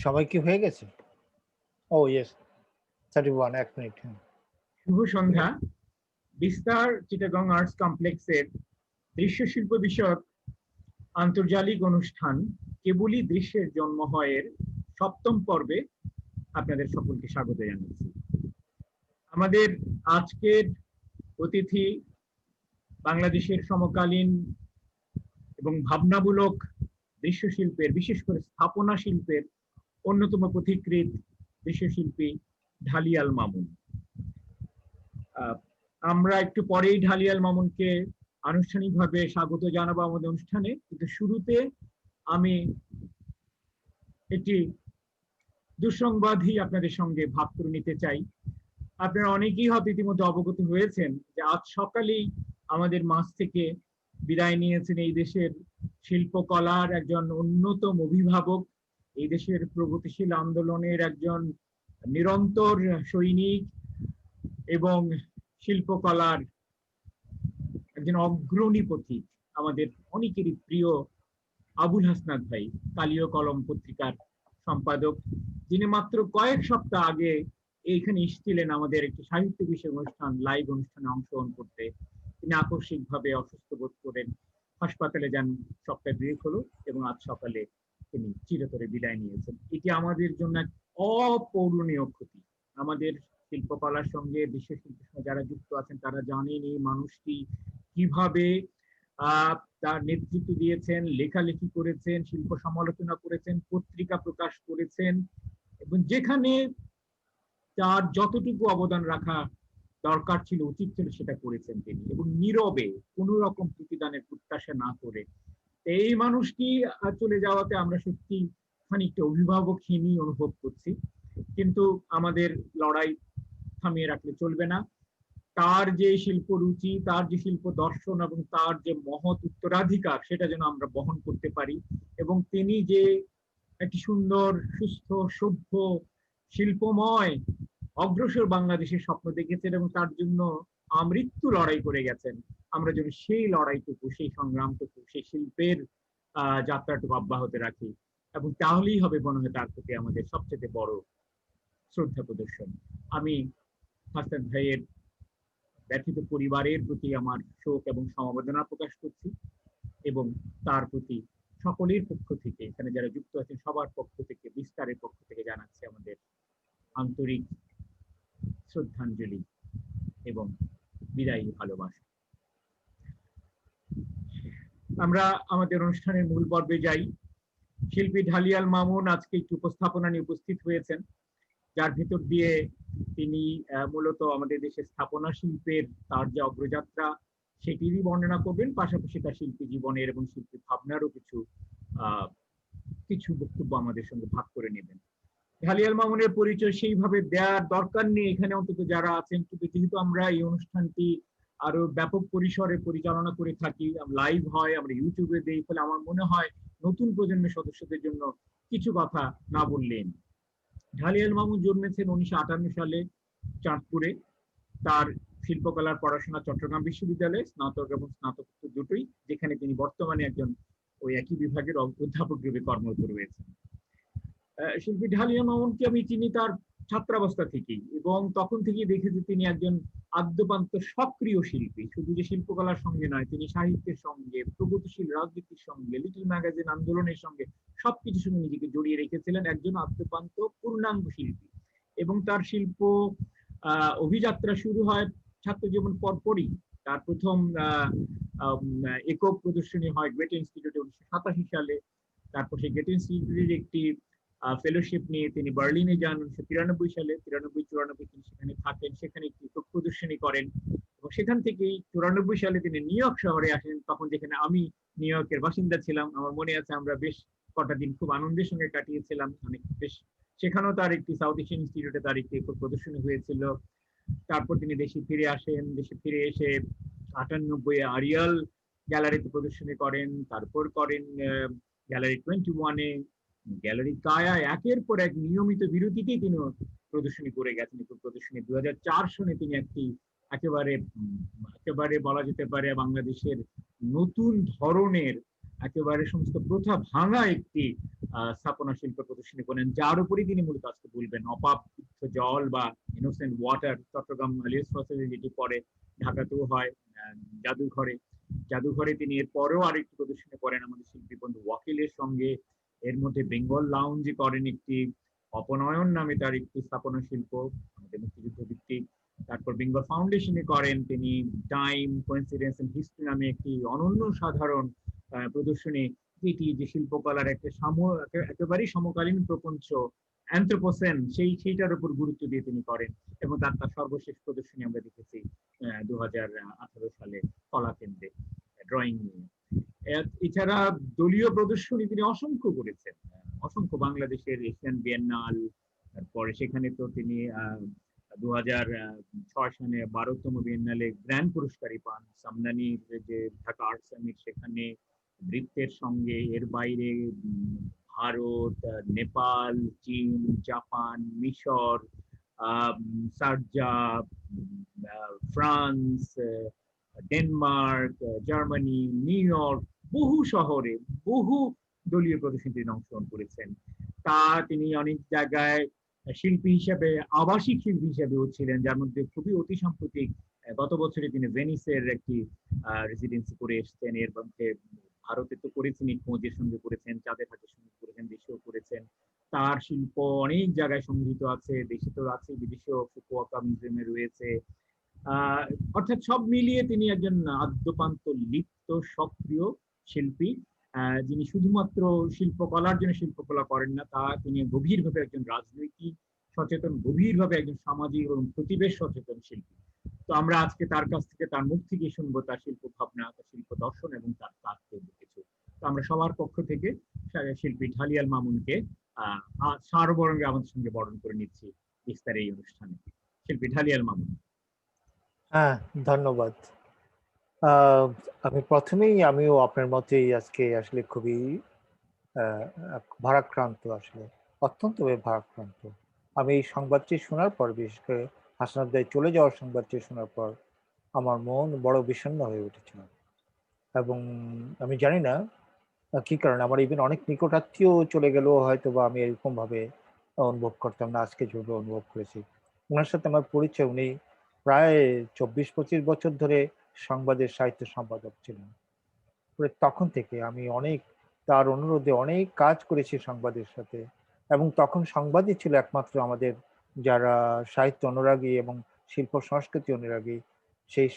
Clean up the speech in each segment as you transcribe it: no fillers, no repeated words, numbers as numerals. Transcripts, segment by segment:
সবাই কি হয়ে গেছে? ও ইয়েস 31 1 মিনিট। শুভ সন্ধ্যা। বিস্তার চিটাগং আর্টস কমপ্লেক্সের দৃশ্যশিল্প বিষয়ক আন্তর্জালিক অনুষ্ঠান কেবলই দৃশ্যের জন্ম হয়ের 7ম পর্বে আপনাদের সকলকে স্বাগত জানাচ্ছি। আমাদের আজকের অতিথি বাংলাদেশের সমকালীন এবং ভাবনামূলক দৃশ্যশিল্পের, বিশেষ করে স্থাপনা শিল্পের অন্যতম পথিকৃৎ দৃশ্যশিল্পী ঢালিয়াল মামুন। আমরা একটু পরেই ঢালিয়াল মামুনকে আনুষ্ঠানিকভাবে স্বাগত জানাবো আমাদের অনুষ্ঠানে, কিন্তু শুরুতে আমি একটি দুঃসংবাদই আপনাদের সঙ্গে ভাগ করে নিতে চাই। আপনারা অনেকেই হয়তো ইতিমধ্যে অবগত হয়েছেন যে আজ সকালেই আমাদের মাঝ থেকে বিদায় নিয়েছেন এই দেশের শিল্পকলার একজন অন্যতম অভিভাবক, এই দেশের প্রগতিশীল আন্দোলনের একজন নিরন্তর সৈনিক এবং শিল্পকলার একজন অগ্রণী পথিক, আমাদের অনেকেরই প্রিয় আবুল হাসনাত ভাই, কালীয় কলম পত্রিকার সম্পাদক, যিনি মাত্র কয়েক সপ্তাহ আগে এইখানে এসেছিলেন আমাদের একটি সাহিত্য বিষয়ক অনুষ্ঠান, লাইভ অনুষ্ঠানে অংশগ্রহণ করতে। তিনি আকস্মিকভাবে অসুস্থ বোধ করেন, হাসপাতালে যান, সপ্তাহ 2 হলো এবং আজ সকালে তিনি চিরতরে বিদায় নিয়েছেন। এটি আমাদের জন্য এক অপূরণীয় ক্ষতি। আমাদের শিল্পকলার সঙ্গে, বিশ্বশিল্পের সঙ্গে যারা যুক্ত আছেন তারা জানেন এই মানুষটি কিভাবে তার নেতৃত্ব দিয়েছেন, লেখালেখি করেছেন, শিল্প সমালোচনা করেছেন, পত্রিকা প্রকাশ করেছেন এবং যেখানে তার যতটুকু অবদান রাখা দরকার ছিল, উচিত ছিল, সেটা করেছেন তিনি, এবং নীরবে কোনো রকম প্রতিদানের প্রত্যাশা না করে। এই মানুষটি চলে যাওয়াতে আমরা সত্যি খানিকটা অভিভাবকহীনই অনুভব করছি, কিন্তু আমাদের লড়াই থামিয়ে রাখলে চলবে না। তার যে শিল্প রুচি, তার যে শিল্প দর্শন এবং তার যে মহৎ উত্তরাধিকার, সেটা যেন আমরা বহন করতে পারি। এবং তিনি যে একটি সুন্দর, সুস্থ, সভ্য, শিল্পময় অগ্রসর বাংলাদেশের স্বপ্ন দেখেছেন এবং তার জন্য আমৃত্যু লড়াই করে গেছেন, আমরা যেন সেই লড়াইটুকু, সেই সংগ্রামটুকু, সেই শিল্পের যাত্রাটুকু অব্যাহত রাখি, এবং তাহলেই হবে মনে হয় তার প্রতি আমাদের সবচেয়ে বড় শ্রদ্ধা প্রদর্শন। আমি হাসান ভাইয়ের ব্যথিত পরিবারের প্রতি আমার শোক এবং সমবেদনা প্রকাশ করছি, এবং তার প্রতি সকলের পক্ষ থেকে, এখানে যারা যুক্ত আছেন সবার পক্ষ থেকে, বিস্তারের পক্ষ থেকে জানাচ্ছি আমাদের আন্তরিক শ্রদ্ধাঞ্জলি এবং বিদায়ী ভালোবাসা। আমরা আমাদের অনুষ্ঠানের মূল পর্বে যাই। শিল্পী ঢালিয়াল মামুন আজকে একটি উপস্থাপনা নিয়ে উপস্থিত হয়েছেন, যার ভিতর দিয়ে তিনি মূলত আমাদের দেশের স্থাপনা শিল্পের তার যে অগ্রযাত্রা সেটিরই বর্ণনা করবেন, পাশাপাশি তার শিল্পী জীবনের এবং শিল্পী ভাবনারও কিছু বক্তব্য আমাদের সঙ্গে ভাগ করে নেবেন। ঢালিয়াল মামুনের পরিচয় সেইভাবে দেওয়ার দরকার নেই এখানে অন্তত যারা আছেন, কিন্তু যেহেতু আমরা এই অনুষ্ঠানটি আরো ব্যাপক পরিসরে পরিচালনা করে থাকি, লাইভ হয়, আমরা ইউটিউবে দেই, ফলে আমার মনে হয় নতুন প্রজন্মের সদস্যদের জন্য কিছু কথা না বললেন। ঢালিয়াল মামুন জন্মেছেন 1958 সালে চাঁদপুরে। তার শিল্পকলার পড়াশোনা চট্টগ্রাম বিশ্ববিদ্যালয়ে, স্নাতক এবং স্নাতকোত্তর দুটোই, যেখানে তিনি বর্তমানে একজন ওই একই বিভাগের অধ্যাপক রূপে কর্মরত রয়েছেন। শিল্পী ঢালিয়াল মামুনকে আমি চিনি তার ছাত্রাবস্থা থেকেই, এবং তখন থেকেই দেখেছি তিনি একজন আদ্যপান্ত সক্রিয় শিল্পী। শুধু যে শিল্পকলার সঙ্গে নয়, তিনি সাহিত্যের সঙ্গে, প্রগতিশীল রাজনীতির সঙ্গে, লিটল ম্যাগাজিন আন্দোলনের সঙ্গে সবকিছুর সঙ্গে নিজেকে জড়িয়ে রেখেছিলেন, একজন আদ্যপান্ত পূর্ণাঙ্গ শিল্পী। এবং তার শিল্প অভিযাত্রা শুরু হয় ছাত্র জীবন পরপরই। তার প্রথম একক প্রদর্শনী হয় গ্রেট ইনস্টিটিউটে 1987 সালে। তারপর সেই গ্রেট ইনস্টিটিউটের একটি ফেলোশিপ নিয়ে তিনি বার্লিনে যান 1993 সালে। 93-94 তিনি সেখানে থাকেন, সেখানে একটি প্রদর্শনী করেন, এবং সেখান থেকেই 94 সালে তিনি নিউ ইয়র্ক শহরে আসেন, তখন যেখানে আমি নিউ ইয়র্কের বাসিন্দা ছিলাম। আমার মনে আছে আমরা বেশ কটা দিন খুব আনন্দের সঙ্গে কাটিয়েছিলাম, অনেক বেশ। সেখানেও তার একটি সাউথ এশিয়ান ইনস্টিটিউটে তার একটি প্রদর্শনী হয়েছিল। তারপর তিনি দেশে ফিরে আসেন, দেশে ফিরে এসে 98 আরিয়াল গ্যালারিতে প্রদর্শনী করেন, তারপর করেন গ্যালারি 21-এ, গ্যালারি কায়া, একের পর এক নিয়মিত বিরতিতেই তিনি প্রদর্শনী করে গেছেন। প্রদর্শনী 2004 সনে তিনি একটি একেবারে বলা যেতে পারে বাংলাদেশের নতুন ধরনের একেবারে সমস্ত প্রথা ভাঙা একটি স্থাপনা শিল্প প্রদর্শনী করেন, যার উপরেই তিনি মূলত আজকে বলবেন। অপাবিত জল বা ইনোসেন্ট ওয়াটার, চট্টগ্রাম আলিয়াস ফসিলিটি যেটি পরে ঢাকাতেও হয় জাদুঘরে। জাদুঘরে তিনি এরপরেও আরেকটি প্রদর্শনী করেন আমাদের শিল্পী বন্ধু ওয়াকিলের সঙ্গে। এর মধ্যে বেঙ্গল লাউঞ্জে করেন একটি, অপনয়ন নামে তার একটি স্থাপনা শিল্প আমাদের মুক্তিযুদ্ধ ভিত্তিক। তারপর বেঙ্গল ফাউন্ডেশনে করেন তিনি টাইম, কোইন্সিডেন্স এন্ড হিস্ট্রি নামে একটি অনন্য সাধারণ প্রদর্শনী, যেটি যে শিল্পকলার একটা একেবারেই সমকালীন প্রপঞ্চ অ্যান্থ্রোপোসেন সেইটার উপর গুরুত্ব দিয়ে তিনি করেন। এবং তার সর্বশেষ প্রদর্শনী আমরা দেখেছি 2018 সালে কলা কেন্দ্রে ড্রয়িং নিয়ে। এছাড়া দলীয় প্রদর্শনী তিনি অসংখ্য করেছেন, অসংখ্য। বাংলাদেশের এশিয়ান বিয়েন্নাল, তারপরে সেখানে তো তিনি 2006 সালে 12তম বিয়েন্নালে গ্র্যান্ড পুরস্কারই পান। সামনানির যে ঢাকা আর্ট সামিট, সেখানে নৃত্যের সঙ্গে। এর বাইরে ভারত, নেপাল, চীন, জাপান, মিশর, Sharjah, France, Denmark, Germany, new York, বহু শহরে বহু দলীয় প্রদর্শনীতে অংশগ্রহণ করেছেন। তা তিনি অনেক জায়গায় শিল্পী হিসেবে, আবাসিক শিল্পী হিসেবেও ছিলেন, যার মধ্যে খুবই অতি সাম্প্রতিক গত বছরে তিনি ভেনিসের একটি রেসিডেন্সি করে এসেছেন। এর মধ্যে ভারতে তো করেছেন, ইকমোজের সঙ্গে করেছেন, চাঁদের হাটের সঙ্গে করেছেন, দেশেও করেছেন। তার শিল্প অনেক জায়গায় সংগৃহীত আছে, দেশে তো আছে, বিদেশেও ফুকুওকা মিউজিয়ামে রয়েছে। অর্থাৎ সব মিলিয়ে তিনি একজন আদ্যপান্ত লিপ্ত সক্রিয় শিল্পী, যিনি শুধুমাত্র শিল্পকলার জন্য শিল্পকলা করেন না, তা তিনি গভীরভাবে একজন রাজনৈতিক সচেতন, গভীরভাবে একজন সামাজিক এবং প্রতিবেশ সচেতন শিল্পী। তো আমরা আজকে তার কাছ থেকে, তার মুখ থেকে শুনবো তার শিল্প ভাবনা, তার শিল্প দর্শন এবং তার কাজ কিছু। তো আমরা সবার পক্ষ থেকে শিল্পী ঢালিয়াল মামুনকে সারবরঙ্গে আমাদের সঙ্গে বরণ করে নিচ্ছি বিস্তার এই অনুষ্ঠানে। শিল্পী ঢালিয়াল মামুন। হ্যাঁ, ধন্যবাদ। আমি প্রথমেই আমিও আপনার মতেই আজকে আসলে খুবই ভারাক্রান্ত, আসলে অত্যন্ত ভারাক্রান্ত। আমি এই সংবাদটি শোনার পর, বিশেষ করে হাসনাত ভাই চলে যাওয়ার সংবাদটি শোনার পর আমার মন বড় বিষণ্ণ হয়ে উঠেছিল। এবং আমি জানি না কি কারণে, আমার ইভেন অনেক নিকটাত্মীয় চলে গেলেও হয়তো বা আমি এরকম ভাবে অনুভব করতাম না, আজকে যেভাবে অনুভব করেছি। ওনার সাথে আমার পরিচয়, উনি প্রায় 24-25 বছর ধরে সংবাদের সাহিত্য সম্পাদক ছিলেন। তখন থেকে আমি অনেক তার অনুরোধে অনেক কাজ করেছি সংবাদের সাথে। এবং তখন সংবাদই ছিল একমাত্র আমাদের যারা সাহিত্য অনুরাগী এবং শিল্প সংস্কৃতি অনুরাগী, সেই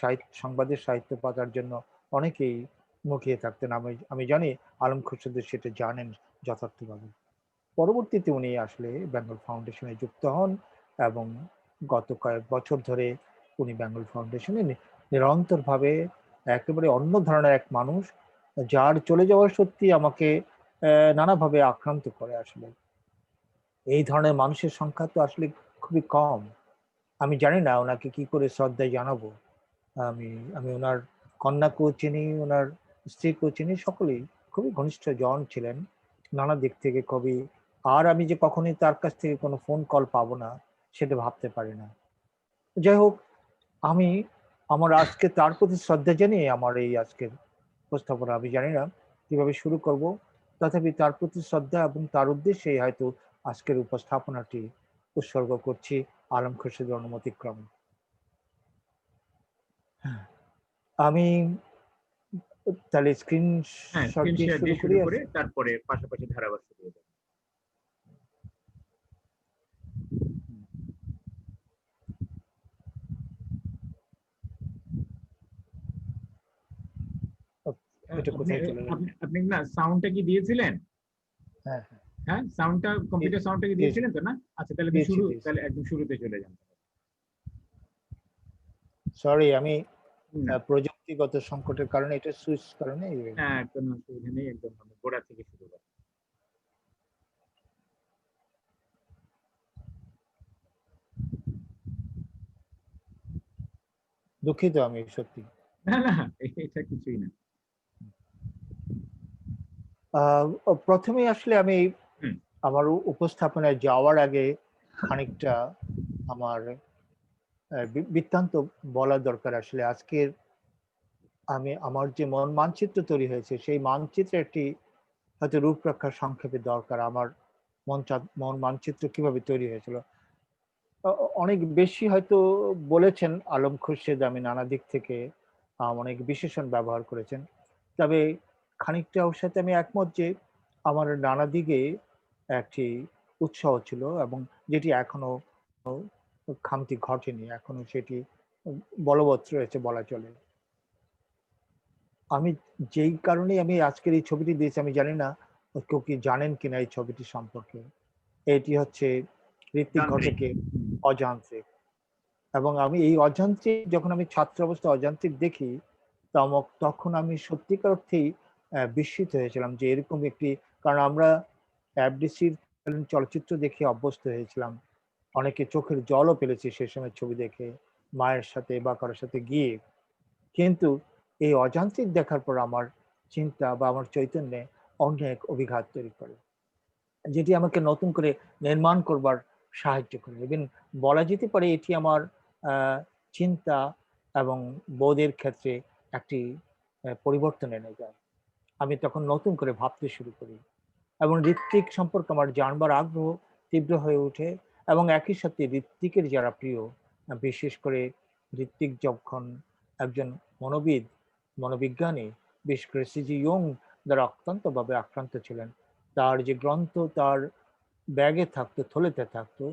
সংবাদের সাহিত্য পাতার জন্য অনেকেই মুখিয়ে থাকতেন। আমি জানি আলম খুরশেদ সেটা জানেন যথার্থভাবে। পরবর্তীতে উনি আসলে বেঙ্গল ফাউন্ডেশনে যুক্ত হন এবং গত কয়েক বছর ধরে উনি বেঙ্গল ফাউন্ডেশনে নিরন্তরভাবে একেবারে অন্য ধরনের এক মানুষ, যার চলে যাওয়া সত্যি আমাকে নানাভাবে আক্রান্ত করে। আসলে এই ধরনের মানুষের সংখ্যা তো আসলে খুবই কম। আমি জানি না ওনাকে কি করে শ্রদ্ধা জানাবো। আমি আমি ওনার কন্যাকেও চিনি, ওনার স্ত্রীকেও চিনি, সকলেই খুবই ঘনিষ্ঠ জন ছিলেন নানা দিক থেকে কবি। আর আমি যে কখনোই তার কাছ থেকে কোনো ফোন কল পাবো না, সেটা ভাবতে পারি না। যাই হোক, আমি আমার আজকে তার প্রতি শ্রদ্ধা জানিয়ে আমার এই আজকের উপস্থাপনা, আমি জানি না কিভাবে শুরু করব, তথাপি তার প্রতি শ্রদ্ধা এবং তার উদ্দেশ্যেই হয়তো আজকের উপস্থাপনাটি উৎসর্গ করছি আলম খুরশেদের অনুমতিক্রমে। আমি তাহলে স্ক্রিন হ্যাঁ, শট স্ক্রিন দিয়ে শেয়ার শুরু দিয়ে করি। শুরু করে তারপরে পাশাপাশি ধারাবাহিক শুরু হবে। এটা আপনি কোথায় চলে গেল? আপনি না সাউন্ডটা কি দিয়েছিলেন? হ্যাঁ হ্যাঁ, হ্যাঁ, সাউন্ডটা, কম্পিউটার সাউন্ডটা কি দিয়েছি দিয়েছিলেন তো না? আচ্ছা, তাহলে দিয়েছি। তাহলে একদম শুরুতে চলে যান। সরি, আমি না, প্রযুক্তিগত সংকটের কারণে এটা সুইচ কারণে হ্যাঁ, কোনো অসুবিধা নেই, একদম গোড়া থেকে শুরু করেন। দুঃখিত আমি সত্যি। না না, এটা কিছুই না। প্রথমে আসলে আমি হুম, আমার উপস্থাপনায় যাওয়ার আগে খানিকটা আমার বৃত্তান্ত বলা দরকার। আসলে আজকের আমার যে মন মানচিত্র তৈরি হয়েছে, সেই মানচিত্রে একটি হয়তো রূপরেখা সংক্ষেপে দরকার, আমার মন মানচিত্র কিভাবে তৈরি হয়েছিল। অনেক বেশি হয়তো বলেছেন আলম খুরশেদ, আমি নানা দিক থেকে অনেক বিশেষণ ব্যবহার করেছেন। তবে খানিকটা ওর সাথে আমি একমত যে আমার নানা দিকে একটি উৎসাহ ছিল, এবং যেটি এখনো খামতি ঘটেনি, এখনো সেটি বলবৎ রয়েছে বলা চলে। আমি যেই কারণে আমি আজকের এই ছবিটি দিয়েছি, আমি জানি না কেউ কি জানেন কিনা এই ছবিটি সম্পর্কে। এটি হচ্ছে ঋত্বিক যান্ত্রিক। ঘটকের অযান্ত্রিক। এবং আমি এই অযান্ত্রিক যখন আমি ছাত্র অবস্থায় অযান্ত্রিক দেখি, তখন আমি সত্যিকার অর্থেই বিস্মিত হয়েছিলাম যে এরকম একটি, কারণ আমরা এফডিসির চলচ্চিত্র দেখে অভ্যস্ত হয়েছিলাম। অনেকে চোখের জলও ফেলেছি সে সময় ছবি দেখে, মায়ের সাথে বা কারোর সাথে গিয়ে। কিন্তু এই অযান্ত্রিক দেখার পর আমার চিন্তা বা আমার চৈতন্যে অনেক অভিঘাত তৈরি করে, যেটি আমাকে নতুন করে নির্মাণ করবার সাহায্য করে। ইভেন বলা যেতে পারে এটি আমার আহ, চিন্তা এবং বোধের ক্ষেত্রে একটি পরিবর্তন এনে যায়। আমি তখন নতুন করে ভাবতে শুরু করি, এবং ঋত্বিক সম্পর্কে আমার জানবার আগ্রহ তীব্র হয়ে ওঠে। এবং একই সাথে ঋত্বিকের যারা প্রিয়, বিশেষ করে ঋত্বিক যখন একজন মনোবিদ, মনোবিজ্ঞানী, বিশেষ করে সিজি ইয়ং দ্বারা অত্যন্তভাবে আক্রান্ত ছিলেন, তার যে গ্রন্থ তার ব্যাগে থাকতো, থলেতে থাকতো,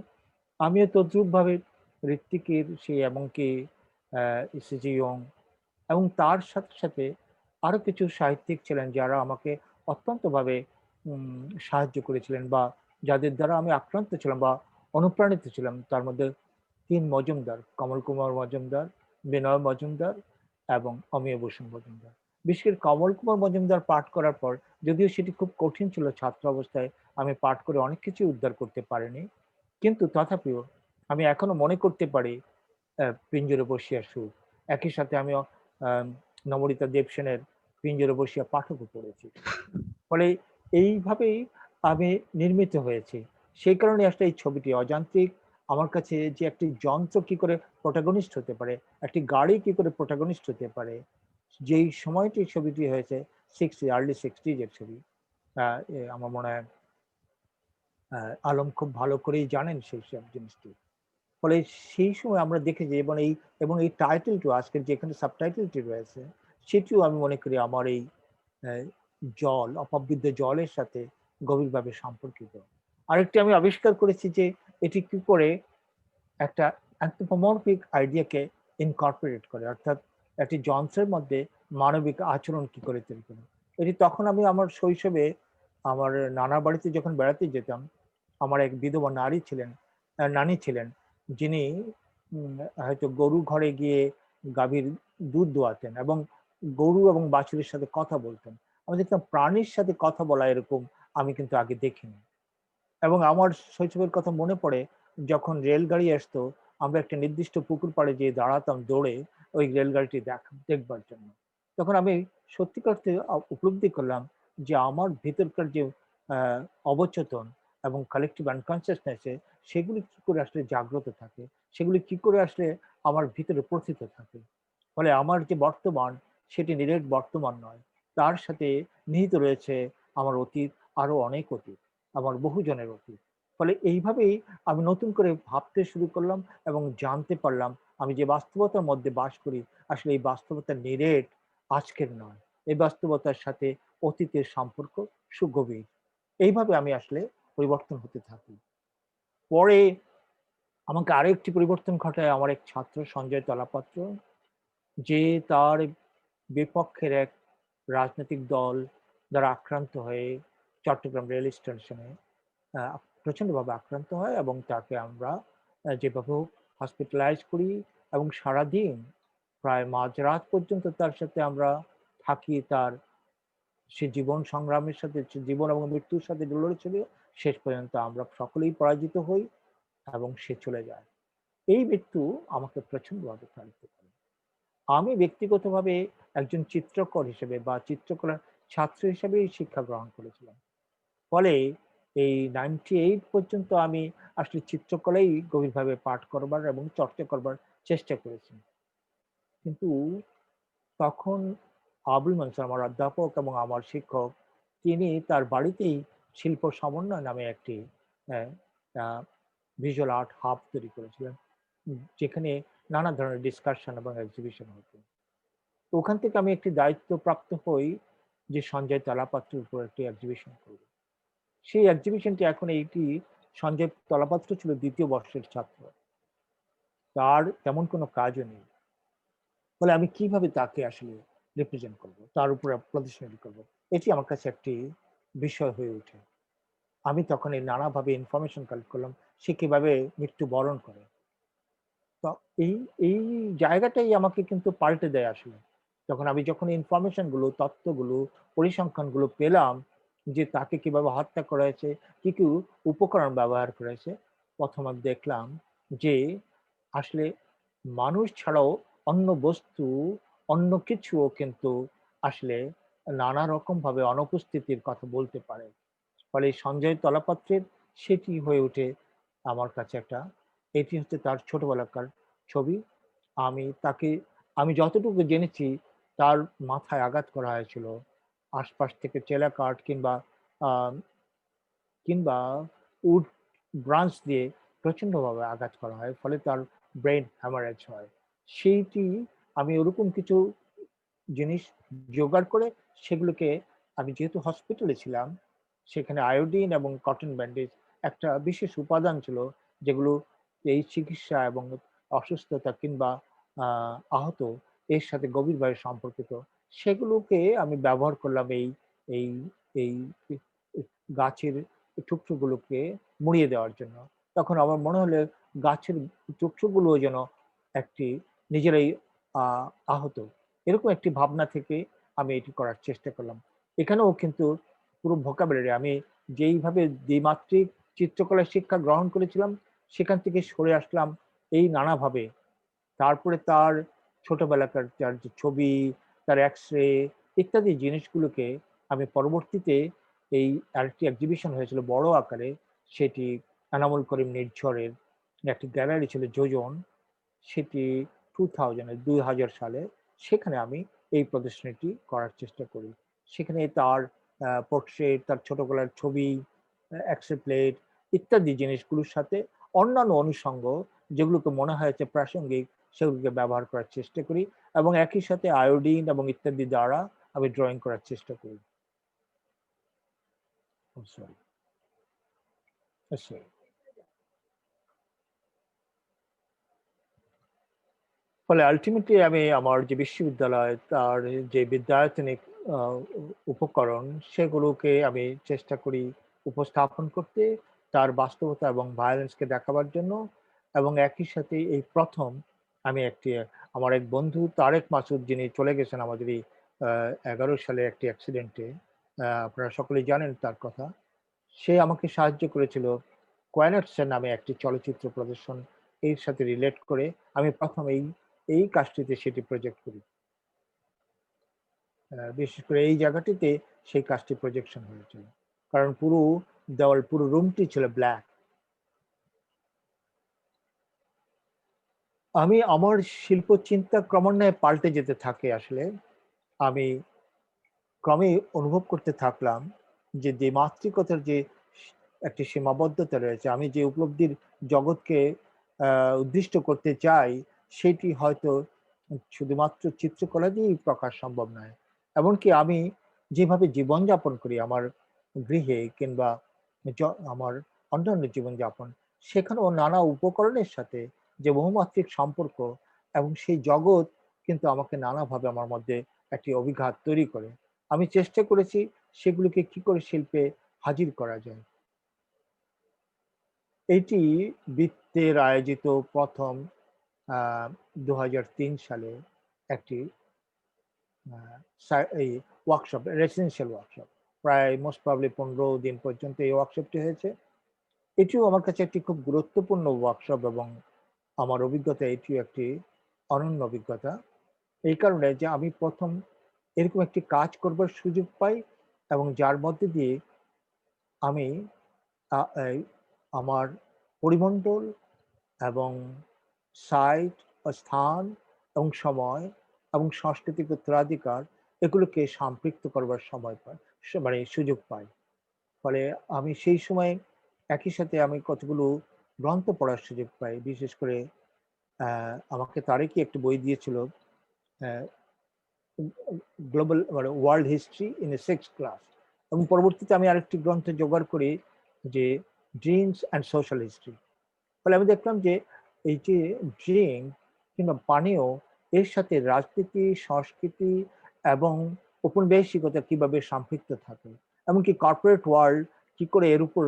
আমিও তদ্রুপভাবে ঋত্বিকের সেই, এমনকি সিজি ইয়ং এবং তার সাথে সাথে আরো কিছু সাহিত্যিক ছিলেন যারা আমাকে অত্যন্তভাবে সাহায্য করেছিলেন, বা যাদের দ্বারা আমি আক্রান্ত ছিলাম বা অনুপ্রাণিত ছিলাম। তার মধ্যে তিন মজুমদার, কমল কুমার মজুমদার, বিনয় মজুমদার এবং অমিয় বসুন মজুমদার। বিশেষ করে কমল কুমার মজুমদার পাঠ করার পর, যদিও সেটি খুব কঠিন ছিল ছাত্র অবস্থায়, আমি পাঠ করে অনেক কিছু উদ্ধার করতে পারিনি, কিন্তু তথাপিও আমি এখনো মনে করতে পারি পিঞ্জরে বসিয়া সুর। একই সাথে আমি নমরিতা দেবসেনের পিঞ্জরে বসিয়া পাঠকও পড়েছি। ফলে এইভাবেই আমি নির্মিত হয়েছি। সেই কারণে আসলে এই ছবিটি অযান্ত্রিক আমার কাছে, যে একটি যন্ত্র কি করে প্রোটাগনিস্ট হতে পারে, একটি গাড়ি কি করে প্রোটাগনিস্ট হতে পারে, যেই সময়টি ছবিটি হয়েছে আর্লি 60s এর ছবি। আমার মনে হয় আলম খুব ভালো করেই জানেন সেই সব জিনিসটি। ফলে সেই সময় আমরা দেখেছি, এবং এই টাইটেলটি, আজকের যেখানে সাবটাইটেলটি রয়েছে, সেটিও আমি মনে করি আমার এই আহ, অপবিদ্ধ জলের সাথে গভীরভাবে সম্পর্কিত। আরেকটি আমি আবিষ্কার করেছি যে এটি কি করে একটা অ্যানথ্রোপমরফিক আইডিয়াকে ইনকর্পোরেট করে, অর্থাৎ একটি যন্ত্রের মধ্যে মানবিক আচরণ কি করে তৈরি করে। এটি তখন আমি আমার শৈশবে আমার নানা বাড়িতে যখন বেড়াতে যেতাম, আমার এক বিধবা নানী ছিলেন, যিনি হয়তো গরু ঘরে গিয়ে গাভীর দুধ দোয়াতেন এবং গরু এবং বাছুরের সাথে কথা বলতেন। আমি দেখতাম প্রাণীর সাথে কথা বলা এরকম আমি কিন্তু আগে দেখিনি। এবং আমার শৈশবের কথা মনে পড়ে, যখন রেলগাড়ি আসতো, আমরা একটা নির্দিষ্ট পুকুর পাড়ে যেয়ে দাঁড়াতাম দৌড়ে ওই রেলগাড়িটি দেখবার জন্য। তখন আমি সত্যিকার অর্থে উপলব্ধি করলাম যে আমার ভেতরকার যে অবচেতন এবং কালেকটিভ আনকনসিয়াসনেসে, সেগুলি কি করে আসলে জাগ্রত থাকে, সেগুলি কি করে আসলে আমার ভিতরে প্রথিত থাকে। ফলে আমার যে বর্তমান, সেটি নিরেট বর্তমান নয়, তার সাথে নিহিত রয়েছে আমার অতীত, আরো অনেক অতীত, আমার বহুজনের অতীত। ফলে এইভাবেই আমি নতুন করে ভাবতে শুরু করলাম এবং জানতে পারলাম আমি যে বাস্তবতার মধ্যে বাস করি, আসলে এই বাস্তবতা নিরেট, আজকের নয়। এই বাস্তবতার সাথে অতীতের সম্পর্ক সুগভীর। এইভাবে আমি আসলে পরিবর্তন হতে থাকি। পরে আমাকে আরো একটি পরিবর্তন ঘটায় আমার এক ছাত্র সঞ্জয় তলাপাত্র, যে তার বিপক্ষের এক রাজনৈতিক দল দ্বারা আক্রান্ত হয়ে চট্টগ্রাম রেল স্টেশনে প্রচন্ডভাবে আক্রান্ত হয়, এবং তাকে আমরা যেভাবে হসপিটালাইজ করি, এবং সারাদিন প্রায় মাঝরাত পর্যন্ত তার সাথে আমরা থাকি। সে জীবন সংগ্রামের সাথে, জীবন এবং মৃত্যুর সাথে লড়েছিল। শেষ পর্যন্ত আমরা সকলেই পরাজিত হই এবং সে চলে যায়। এই মৃত্যু আমাকে প্রচন্ডভাবে প্রভাবিত করে। আমি ব্যক্তিগতভাবে একজন চিত্রকর হিসেবে বা চিত্রকলার ছাত্র হিসেবেই শিক্ষা গ্রহণ করেছিলাম। ফলে এই 98 পর্যন্ত আমি আসলে চিত্রকলাই গভীরভাবে পাঠ করবার এবং চর্চা করবার চেষ্টা করেছি। কিন্তু তখন আবুল মনসুর, আমার অধ্যাপক এবং আমার শিক্ষক, তিনি তার বাড়িতেই শিল্প সমন্বয় নামে একটি ভিজুয়াল আর্ট হাব তৈরি করেছিলেন, যেখানে নানা ধরনের ডিসকাশন এবং এক্সিবিশন হতো। তো ওখান থেকে আমি একটি দায়িত্বপ্রাপ্ত হই যে সঞ্জয় তলাপাত্রের উপর একটি এক্সিবিশন করব। সেই এক্সিবিশনটি এখন এইটি, সঞ্জয় তলাপাত্র ছিল ২য় বর্ষের ছাত্র। তার তেমন কোনো কাজও নেই। ফলে আমি কিভাবে তাকে আসলে রিপ্রেজেন্ট করব, তার উপরে প্রদর্শনী করব, এটি আমার কাছে একটি বিষয় হয়ে ওঠে। আমি তখন এই নানাভাবে ইনফরমেশন কালেক্ট করলাম, সে কিভাবে মৃত্যুবরণ করে। তো এই এই জায়গাটাই আমাকে কিন্তু পাল্টে দেয় আসলে। যখন ইনফরমেশন গুলো, তথ্যগুলো, পরিসংখ্যানগুলো পেলাম যে তাকে কিভাবে হত্যা করা হয়েছে, কি কি উপকরণ ব্যবহার করা হয়েছে, ১ম আমি দেখলাম যে আসলে মানুষ ছাড়াও অন্য বস্তু, অন্য কিছুও কিন্তু আসলে নানা রকমভাবে অনুপস্থিতির কথা বলতে পারে। ফলে সঞ্জয় তলাপাত্রের সেটি হয়ে ওঠে আমার কাছে একটা, এটি হচ্ছে তার ছোটবেলাকার ছবি। তাকে, আমি যতটুকু জেনেছি, তার মাথায় আঘাত করা হয়েছিল। আশপাশ থেকে চেলা কাঠ কিংবা আ কিংবা উড ব্রাঞ্চ দিয়ে প্রচন্ডভাবে আঘাত করা হয়। ফলে তার ব্রেইন হ্যামারেজ হয়। সেইটি আমি ওরকম কিছু জিনিস জোগাড় করে সেগুলোকে, আমি যেহেতু হসপিটালে ছিলাম, সেখানে আয়োডিন এবং কটন ব্যান্ডেজ একটা বিশেষ উপাদান ছিল, যেগুলো এই চিকিৎসা এবং অসুস্থতা কিংবা আহত এর সাথে গভীরভাবে সম্পর্কিত। সেগুলোকে আমি ব্যবহার করলাম এই এই গাছের টুকরোগুলোকে মুড়িয়ে দেওয়ার জন্য। তখন আমার মনে হলো গাছের টুকরোগুলো যেন একটি নিজেরাই আ আহত। এরকম একটি ভাবনা থেকে আমি এটি করার চেষ্টা করলাম। এখানেও কিন্তু পুরো ভোকাবুলারি, আমি যেইভাবে দ্বিমাত্রিক চিত্রকলার শিক্ষা গ্রহণ করেছিলাম, সেখান থেকে সরে আসলাম এই নানাভাবে। তারপরে তার ছোটবেলাকার তার যে ছবি, তার এক্স-রে ইত্যাদি জিনিসগুলোকে আমি পরবর্তীতে, এই আরেকটি এক্সিবিশন হয়েছিল বড় আকারে, সেটি এনামুল করিম নির্ঝরের একটি গ্যালারি ছিল যোজন, সেটি 2000 সালে, সেখানে আমি এই প্রদর্শনীটি করার চেষ্টা করি। সেখানে তার পোর্ট্রেট, তার ছোটবেলার ছবি, এক্স-রে প্লেট ইত্যাদি জিনিসগুলোর সাথে অন্যান্য অনুষঙ্গ যেগুলোকে মনে হয়েছে প্রাসঙ্গিক, সেগুলোকে ব্যবহার করার চেষ্টা করি এবং একই সাথে আয়োডিন এবং ইত্যাদি দ্বারা আমি ড্রয়িং করার চেষ্টা করি। Sorry, sorry. ফলে আল্টিমেটলি আমি আমার যে বিশ্ববিদ্যালয়, তার যে বিদ্যায়তনিক আ উপকরণ, সেগুলোকে আমি চেষ্টা করি উপস্থাপন করতে, তার বাস্তবতা এবং ভায়োলেন্সকে দেখাবার জন্য। এবং একই সাথে এই ১ম আমি একটি, আমার এক বন্ধু তারেক মাসুদ, যিনি চলে গেছেন আমাদের এই ১১ সালে একটি অ্যাক্সিডেন্টে। আপনারা সকলেই জানেন তার কথা। সে আমাকে সাহায্য করেছিল কোয়েনার্সের নামে একটি চলচ্চিত্র প্রদর্শন এর সাথে রিলেট করে। আমি ১ম এই কাজটিতে সেটি প্রজেক্ট করি। বিশেষ করে এই জায়গাটিতে সেই কাজটি প্রজেকশন হয়েছিল। কারণ পুরো দেওয়াল, পুরো রুমটি ছিল ব্লাক। আমার শিল্প চিন্তা ক্রমান্বয়ে পাল্টে যেতে থাকে আসলে। আমি ক্রমেই অনুভব করতে থাকলাম যে দ্বিমাত্রিকতার যে একটি সীমাবদ্ধতা রয়েছে, আমি যে উপলব্ধির জগৎকে উদ্দিষ্ট করতে চাই, সেটি হয়তো শুধুমাত্র চিত্রকলা দিয়েই প্রকাশ সম্ভব নয়। এমনকি আমি যেভাবে জীবনযাপন করি আমার গৃহে কিংবা জ আমার অন্যান্য জীবনযাপন, সেখানেও নানা উপকরণের সাথে যে বহুমাত্রিক সম্পর্ক, এবং সেই জগৎ কিন্তু আমাকে নানাভাবে আমার মধ্যে একটি অভিঘাত তৈরি করে। আমি চেষ্টা করেছি সেগুলোকে কি করে শিল্পে হাজির করা যায়। এটি বৃত্তের আয়োজিত ১ম আ ২০০৩ সালে একটি আ এই ওয়ার্কশপ, রেসিডেন্সিয়াল ওয়ার্কশপ। প্রায় মোস্ট প্রবাবলি ১৫ দিন পর্যন্ত এই ওয়ার্কশপটি হয়েছে। এটিও আমার কাছে একটি খুব গুরুত্বপূর্ণ ওয়ার্কশপ এবং আমার অভিজ্ঞতা এটিও একটি অনন্য অভিজ্ঞতা। এই কারণে যে আমি ১ম এরকম একটি কাজ করবার সুযোগ পাই, এবং যার মধ্যে দিয়ে আমি আ এই আমার পরিমণ্ডল এবং সাইট বা স্থান এবং সময় এবং সাংস্কৃতিক উত্তরাধিকার, এগুলোকে সম্পৃক্ত করবার সময় পাই, মানে সুযোগ পাই। ফলে আমি সেই সময় একই সাথে আমি কতগুলো গ্রন্থ পড়ার সুযোগ পাই। বিশেষ করে আমাকে তারেকি একটা বই দিয়েছিল, আহ, গ্লোবাল মানে world history in a six class, এবং পরবর্তীতে আমি আরেকটি গ্রন্থ জোগাড় করি যে ড্রিঙ্কস অ্যান্ড সোশ্যাল হিস্ট্রি। ফলে আমি দেখলাম যে এই যে ড্রিঙ্ক কিংবা পানীয়, এর সাথে রাজনীতি, সংস্কৃতি এবং ঔপনিবেশিকতা কিভাবে সম্পৃক্ত থাকে, এমনকি কর্পোরেট ওয়ার্ল্ড কি করে এর উপর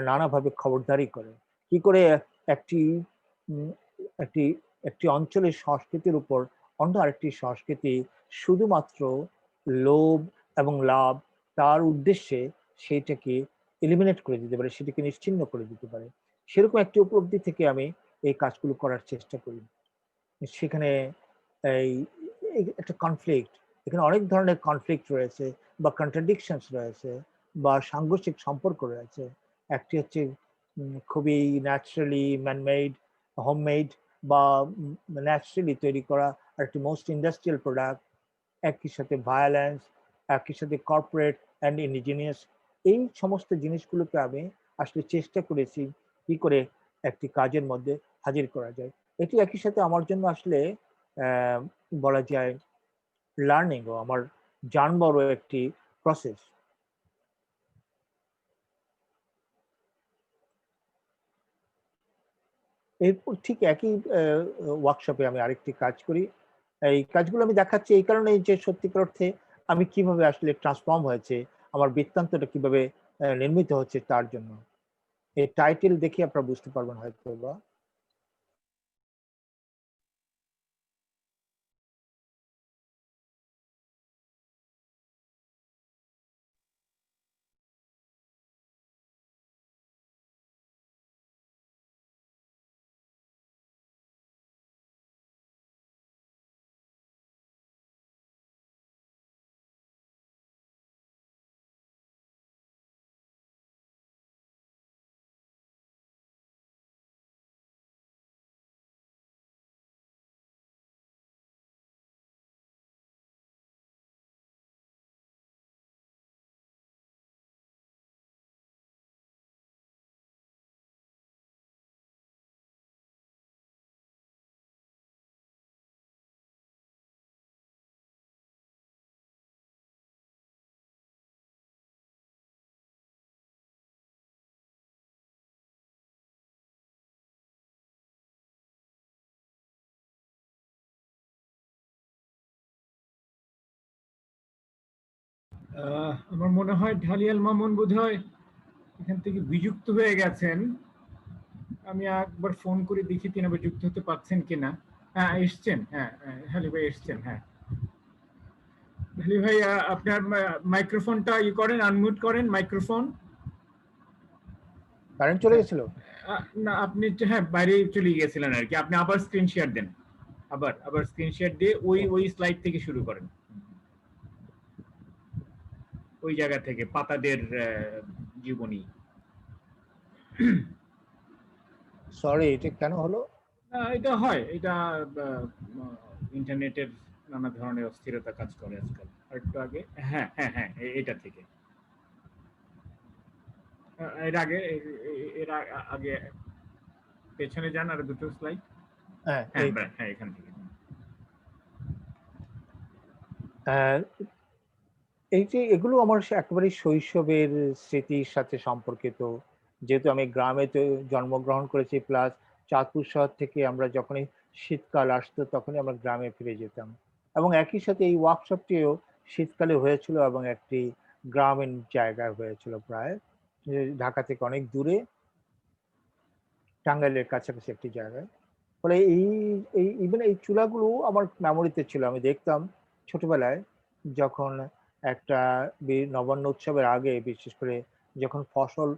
নানাভাবে খবরদারি করে, কি করে একটি উম, একটি একটি অঞ্চলের সংস্কৃতির উপর অন্য আরেকটি সংস্কৃতি শুধুমাত্র লোভ এবং লাভ তার উদ্দেশ্যে সেইটাকে এলিমিনেট করে দিতে পারে, সেটাকে নিশ্চিহ্ন করে দিতে পারে। সেরকম একটি উপলব্ধি থেকে আমি এই কাজগুলো করার চেষ্টা করি। সেখানে এই একটা কনফ্লিক্ট, এখানে অনেক ধরনের কনফ্লিক্ট রয়েছে বা কন্ট্রাডিকশনস রয়েছে বা সাংঘর্ষিক সম্পর্ক রয়েছে। একটি হচ্ছে খুবই ন্যাচারালি ম্যানমেড, হোমমেড বা ন্যাচারালি তৈরি করা, আর একটি মোস্ট ইন্ডাস্ট্রিয়াল প্রোডাক্ট। একই সাথে ভায়োলেন্স, একই সাথে কর্পোরেট অ্যান্ড ইন্ডিজিনিয়াস। এই সমস্ত জিনিসগুলোকে আমি আসলে চেষ্টা করেছি কি করে একটি কাজের মধ্যে হাজির করা যায়। এটি একই সাথে আমার জন্য আসলে বলা যায় লার্নিং ও আমার জানবারও একটি প্রসেস। এরপর ঠিক একই ওয়ার্কশপে আমি আরেকটি কাজ করি। এই কাজগুলো আমি দেখাচ্ছি এই কারণে যে সত্যিকার অর্থে আমি কিভাবে আসলে ট্রান্সফর্ম হয়েছে, আমার বৃত্তান্তটা কিভাবে নির্মিত হচ্ছে তার জন্য। এই টাইটেল দেখে আপনারা বুঝতে পারবেন হয়তো বা। আমার মনে হয় ঢালিয়াল মামুন বোধহয় এখান থেকে বিযুক্ত হয়ে গেছেন। আমি একবার ফোন করে দেখি তিনি আবার যুক্ত হতে পারছেন কিনা। হ্যাঁ এসছেন, হ্যাঁ হ্যালি ভাই এসছেন। হ্যাঁ হ্যালি ভাই, আপনার মাইক্রোফোনটা ই করেন, আনমিউট করেন মাইক্রোফোন। কারেন্ট চলে গেছিল। না আপনি হ্যাঁ বাইরে চলে গিয়েছিলেন আর কি। আপনি আবার স্ক্রিন শেয়ার দেন, আবার আবার স্ক্রিন শেয়ার দিয়ে ওই ওই স্লাইড থেকে শুরু করেন, ওই জায়গা থেকে পাতাদের জীবনী। সরি, এটা কেন হলো? এটা হয়, এটা ইন্টারনেটের নানা ধরনের অস্থিরতা কাজ করে আজকাল। আর একটু আগে, হ্যাঁ হ্যাঁ হ্যাঁ এটা থেকে এর আগে, এর আগে পেছনে যান আর দুটো স্লাইড। হ্যাঁ, হ্যাঁ এই হ্যাঁ এখান থেকে। এই যে এগুলো আমার একেবারে শৈশবের স্মৃতির সাথে সম্পর্কিত। যেহেতু আমি গ্রামে তো জন্মগ্রহণ করেছি, প্লাস চাঁদপুর শহর থেকে আমরা যখনই শীতকাল আসতো তখনই আমরা গ্রামে ফিরে যেতাম। এবং একই সাথে এই ওয়ার্কশপটিও শীতকালে হয়েছিল এবং একটি গ্রামীণ জায়গায় হয়েছিল, প্রায় ঢাকা থেকে অনেক দূরে, টাঙ্গাইলের কাছাকাছি একটি জায়গায়। ফলে এই এই ইভেন এই চুলাগুলো আমার মেমোরিতে ছিল। আমি দেখতাম ছোটবেলায় যখন একটা নবান্ন উৎসবের আগে, বিশেষ করে যখন ফসল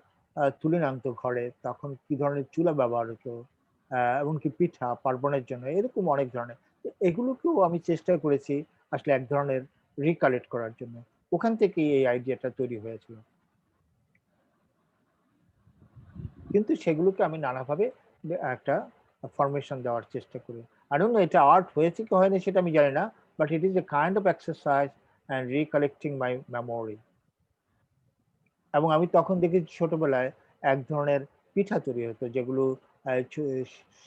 তুলে আনতো ঘরে, তখন কি ধরনের চুলা ব্যবহার হতো, এমনকি পিঠা পার্বণের জন্য এরকম অনেক ধরনের। এগুলোকেও আমি চেষ্টা করেছি আসলে এক ধরনের রিকালেক্ট করার জন্য। ওখান থেকেই এই আইডিয়াটা তৈরি হয়েছিল, কিন্তু সেগুলোকে আমি নানাভাবে একটা ফরমেশন দেওয়ার চেষ্টা করি। আই ডোন্ট নো এটা আর্ট হয়েছে কি হয়নি সেটা আমি জানি না, but it is a kind of exercise and recollecting my memory. এবং আমি তখন দেখেছি ছোটবেলায় এক ধরনের পিঠা তৈরি হতো, যেগুলো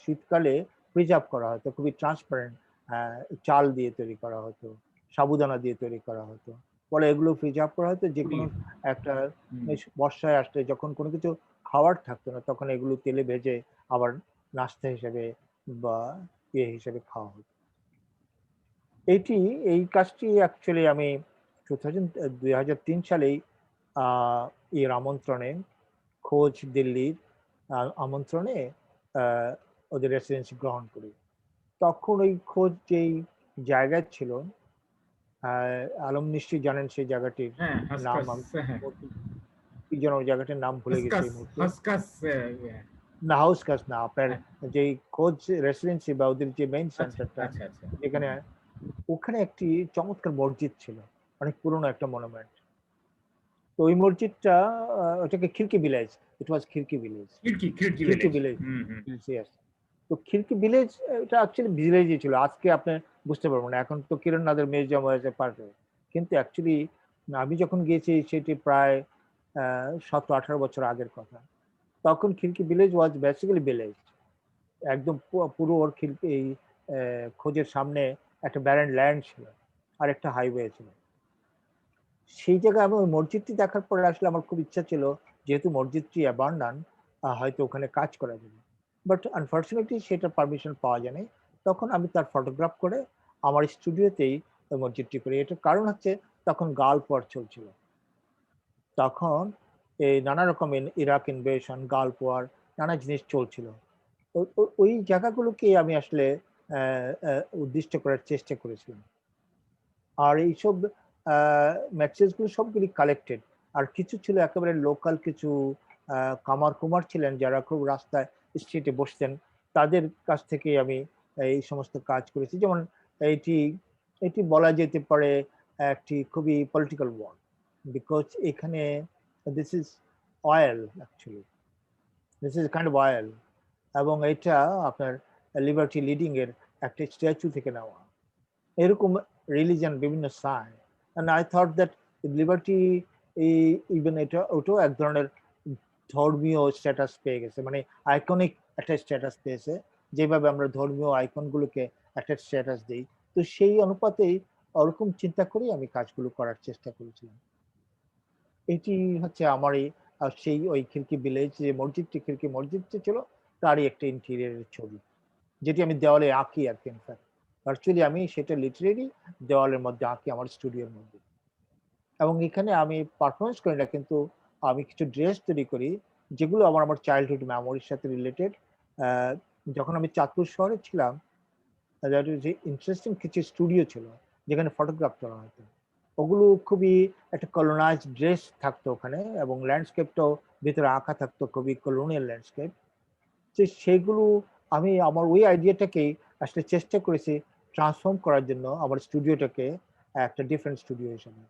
শীতকালে প্রিজার্ভ করা হতো, খুবই ট্রান্সপারেন্ট, চাল দিয়ে তৈরি করা হতো, সাবুদানা দিয়ে তৈরি করা হতো। ফলে এগুলো প্রিজার্ভ করা হতো, যে কোনো একটা বর্ষায় আসলে যখন কোনো কিছু খাওয়ার থাকতো না, তখন এগুলো তেলে ভেজে আবার নাস্তা হিসেবে বা ইয়ে হিসেবে খাওয়া হতো। এই কাজটি অ্যাকচুয়ালি আমি 2003 সালেই এর আমন্ত্রণে, খোঁজ দিল্লির আমন্ত্রণে ওদের রেসিডেন্সি গ্রহণ করি। তখন ওই খোঁজ যেই জায়গায় ছিল, আলম নিশ্চয়ই জানেন সেই জায়গাটির হ্যাঁ, নাম। হাসকাস, আমি হ্যাঁ, কি যেন ওই জায়গাটির নাম ভুলে গেছি হাসকাস, এই মুহূর্তে। হাসকাস, না, হাউস কাজ না, আপনার হ্যাঁ, যেই খোঁজ রেসিডেন্সি বা ওদের যে মেইন আচ্ছা, সেন্টারটা, আচ্ছা, আচ্ছা। যেখানে ওখানে একটি চমৎকার মসজিদ ছিল, অনেক পুরনো একটা মনুমেন্ট। তো ওই মসজিদটা, ওটাকে খিড়কি ভিলেজ, ইট ওয়াজ খিড়কি ভিলেজ, খিড়কি খিড়কি ভিলেজ। ভিলেজ। হুম, হুম। Yes. তো খিড়কি ভিলেজ, এটা অ্যাকচুয়ালি ভিলেজই ছিল। আজকে আপনি বুঝতে পারবেন না, এখন তো কিরণ নাদের মিউজিয়াম হয়েছে পাশে। কিন্তু অ্যাকচুয়ালি আমি যখন গিয়েছি সেটি প্রায় 17-18 বছর আগের কথা। তখন খিড়কি ভিলেজ ওয়াজ বেসিক্যালি ভিলেজ, একদম পুরো ওর খিড়কি এই খোঁজের সামনে একটা ব্যারেন ল্যান্ড ছিল আর একটা হাইওয়ে ছিল। সেই জায়গায় আমি ওই মসজিদটি দেখার পরে আসলে আমার খুব ইচ্ছা ছিল, যেহেতু মসজিদটি অ্যাবান্ডান, হয়তো ওখানে কাজ করা যাবে। বাট আনফর্চুনেটলি সেটার পারমিশন পাওয়া যায়নি। তখন আমি তার ফটোগ্রাফ করে আমার স্টুডিওতেই ওই মসজিদটি করি। এটার কারণ হচ্ছে, তখন গালফ ওয়ার চলছিল। তখন এই নানা রকম ইরাক ইনভেশন, গালফ ওয়ার, নানা জিনিস চলছিল। ওই জায়গাগুলোকে আমি আসলে উদ্দিষ্ট করার চেষ্টা করেছিলাম। আর এইসব ম্যাট্রিক্স গুলো সবগুলি কালেক্টেড। আর কিছু ছিল একেবারে লোকাল, কিছু কামার কুমার ছিলেন যারা খুব রাস্তায় স্ট্রিটে বসতেন, তাদের কাছ থেকে আমি এই সমস্ত কাজ করেছি। যেমন এইটি এটি বলা যেতে পারে একটি খুবই পলিটিক্যাল ওয়ার্ড, বিকজ এখানে this is oil, actually this is kind of oil. এবং এটা আপনার লিবার্টি লিডিং এর একটা স্ট্যাচু থেকে নেওয়া, এরকম রিলিজন, বিভিন্ন sign. And I thought that liberty, even এটা ওটাও এক ধরনের ধর্মীয় স্ট্যাটাস পেয়ে গেছে, মানে আইকনিক একটা স্ট্যাটাস পেয়েছে, যেভাবে আমরা ধর্মীয় আইকন গুলোকে একটা স্ট্যাটাস দিই। তো সেই অনুপাতেই ওরকম চিন্তা করেই আমি কাজগুলো করার চেষ্টা করেছিলাম। এটি হচ্ছে আমার এই সেই ওই খিড়কি ভিলেজ, যে মসজিদটি, খিড়কি মসজিদটি ছিল, তারই একটা ইন্টেরিয়রের ছবি, যেটি আমি দেওয়ালে আঁকি আর কি। ইনফ্যাক্ট ভার্চুয়ালি আমি সেটা লিটারেরি দেওয়ালের মধ্যে আঁকি আমার স্টুডিওর মধ্যে। এবং এখানে আমি পারফরমেন্স করি না, কিন্তু আমি কিছু ড্রেস তৈরি করি, যেগুলো আমার চাইল্ডহুড মেমোরির সাথে রিলেটেড। যখন আমি চাঁদপুর শহরে ছিলাম, যে ইন্টারেস্টিং কিছু স্টুডিও ছিল যেখানে ফটোগ্রাফ তোলা হতো। ওগুলো খুবই একটা কলোনাইজ ড্রেস থাকতো ওখানে, এবং ল্যান্ডস্কেপটাও ভিতরে আঁকা থাকতো, খুবই কলোনিয়াল ল্যান্ডস্কেপ। যে সেগুলো আমি আমার ওই আইডিয়াটাকেই আসলে চেষ্টা করেছি ট্রান্সফর্ম করার জন্য আমার স্টুডিওটাকে একটা ডিফারেন্ট স্টুডিও হিসেবে।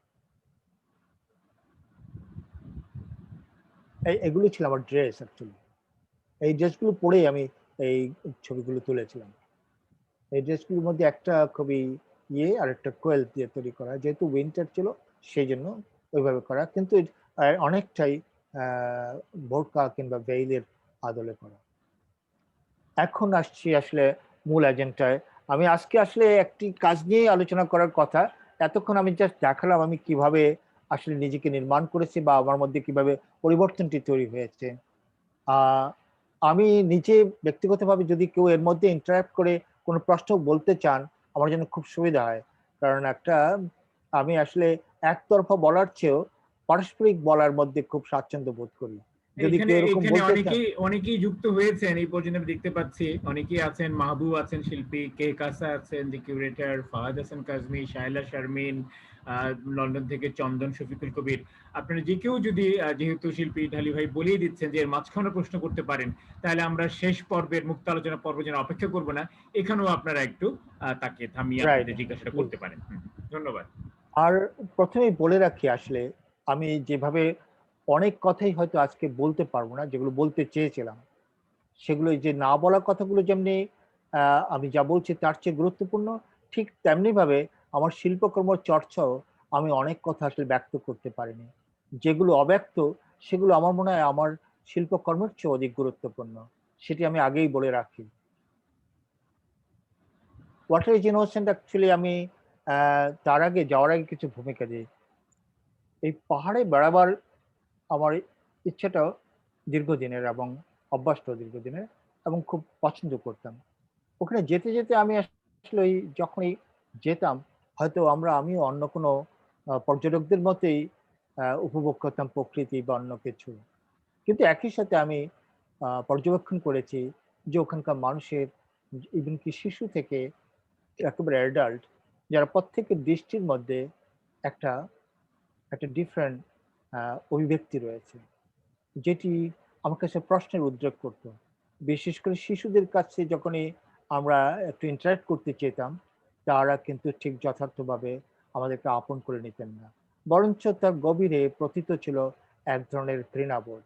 এগুলো ছিল আমার ড্রেস অ্যাকচুয়ালি। এই ড্রেসগুলো পরেই আমি এই ছবিগুলো তুলেছিলাম। এই ড্রেসগুলোর মধ্যে একটা খুবই আর একটা কোয়েল দিয়ে তৈরি করা, যেহেতু উইন্টার ছিল সেই জন্য ওইভাবে করা, কিন্তু অনেকটাই ভোরকা কিংবা ভেইলের আদলে করা। এখন আসছি আসলে মূল এজেন্ডায়। আমি আজকে আসলে একটি কাজ নিয়ে আলোচনা করার কথা। এতক্ষণ আমি জাস্ট দেখালাম আমি কিভাবে আসলে নিজেকে নির্মাণ করেছি, বা আমার মধ্যে কিভাবে পরিবর্তনটি তৈরি হয়েছে। আমি নিজে ব্যক্তিগতভাবে যদি কেউ এর মধ্যে ইন্টারাক্ট করে কোনো প্রশ্ন বলতে চান, আমার জন্য খুব সুবিধা হয়। কারণ আমি আসলে একতরফা বলার চেয়েও পারস্পরিক বলার মধ্যে খুব স্বাচ্ছন্দ্য বোধ করি। যদি এখানে কেউ এরকম এখানে বলতে চান। অনেকেই যুক্ত হয়েছেন এই পর্যন্ত আমি দেখতে পাচ্ছি। অনেকেই আছেন, মাহবুব আছেন, শিল্পী কে কাসা আছেন, দি কিউরেটর ফাহাদ হাসান কাজমি, শায়লা শারমিন, লন্ডন থেকে চন্দন, শফিকুল কবির। আপনারা যে কেউ যদি, যেহেতু শিল্পী ঢালি ভাই বলেই দিচ্ছেন যে এর মাঝখানে প্রশ্ন করতে পারেন, তাহলে আমরা শেষ পর্বের মুক্ত আলোচনা পর্ব যেন অপেক্ষা করবো না, এখানেও আপনারা একটু তাকে থামিয়ে রাইট, আপনাদের জিজ্ঞাসাটা প্লিজ। করতে পারেন। ধন্যবাদ। আর প্রথমেই বলে রাখি, আসলে আমি যেভাবে অনেক কথাই হয়তো আজকে বলতে পারবো না, যেগুলো বলতে চেয়েছিলাম, সেগুলো এই যে না বলা কথাগুলো যেমনি আমি যা বলছি তার চেয়ে গুরুত্বপূর্ণ, ঠিক তেমনি ভাবে আমার শিল্পকর্ম চর্চাও আমি অনেক কথা আসলে ব্যক্ত করতে পারিনি, যেগুলো অব্যক্ত সেগুলো আমার মনে হয় আমার শিল্পকর্মের চেয়ে অধিক গুরুত্বপূর্ণ, সেটি আমি আগেই বলে রাখি। ওয়াটার ইজ ইনোসেন্ট অ্যাকচুয়ালি আমি তার আগে যাওয়ার আগে কিছু ভূমিকা দিই। এই পাহাড়ে বেড়াবার আমার ইচ্ছাটাও দীর্ঘদিনের এবং অভ্যাসটাও দীর্ঘদিনের এবং খুব পছন্দ করতাম। ওখানে যেতে, যেতে আমি আসলে ওই যখনই যেতাম হয়তো আমিও অন্য কোনো পর্যটকদের মতোই উপভোগ করতাম প্রকৃতি বা অন্য কিছু। কিন্তু একই সাথে আমি পর্যবেক্ষণ করেছি যে ওখানকার মানুষের ইভেন কি শিশু থেকে একেবারে অ্যাডাল্ট যারা প্রত্যেকের দৃষ্টির মধ্যে একটা একটা ডিফারেন্ট অভিব্যক্তি রয়েছে, যেটি আমার কাছে প্রশ্নের উদ্রেক করত। বিশেষ করে শিশুদের কাছে যখনই আমরা একটু ইন্টারেক্ট করতে চেতাম, তারা কিন্তু ঠিক যথার্থভাবে আমাদেরকে আপন করে নিতেন না। বরঞ্চ তার গভীরে প্রথিত ছিল এক ধরনের ঘৃণাবোধ।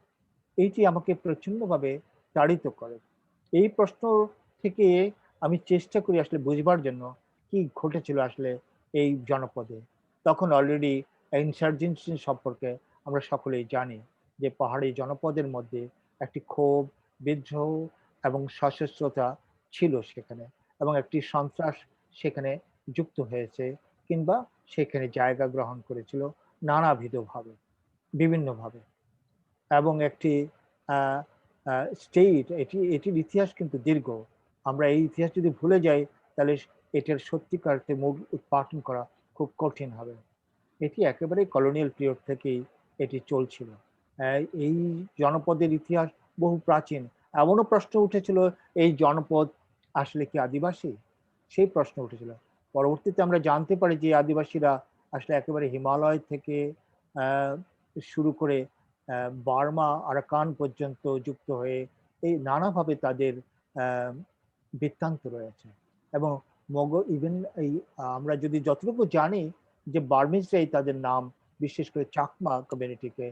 এইটি আমাকে প্রচন্ডভাবে তাড়িত করে। এই প্রশ্ন থেকে আমি চেষ্টা করি আসলে বুঝবার জন্য কি ঘটেছিল আসলে এই জনপদে। তখন অলরেডি ইনসার্জেন্সি সম্পর্কে আমরা সকলেই জানি যে পাহাড়ি জনপদের মধ্যে একটি ক্ষোভ, বিদ্রোহ এবং সশস্ত্রতা ছিল সেখানে, এবং একটি সন্ত্রাস সেখানে যুক্ত হয়েছে কিংবা সেখানে জায়গা গ্রহণ করেছিল নানাবিধভাবে, বিভিন্নভাবে। এবং একটি স্টেট, এটির ইতিহাস কিন্তু দীর্ঘ। আমরা এই ইতিহাস যদি ভুলে যাই তাহলে এটার সত্যিকারতে মূল উৎপাদন করা খুব কঠিন হবে। এটি একেবারে কলোনিয়াল পিরিয়ড থেকেই এটি চলছিল। এই জনপদের ইতিহাস বহু প্রাচীন। এমনও প্রশ্ন উঠেছিল এই জনপদ আসলে কি আদিবাসী, সেই প্রশ্ন উঠেছিল। পরবর্তীতে আমরা জানতে পারি যে আদিবাসীরা আসলে একেবারে হিমালয় থেকে শুরু করে বার্মা আরাকান পর্যন্ত যুক্ত হয়ে এই নানাভাবে তাদের বৃত্তান্ত রয়েছে। এবং ইভেন এই আমরা যদি যতটুকু জানি যে বার্মিজরাই তাদের নাম, বিশেষ করে চাকমা কমিউনিটিকে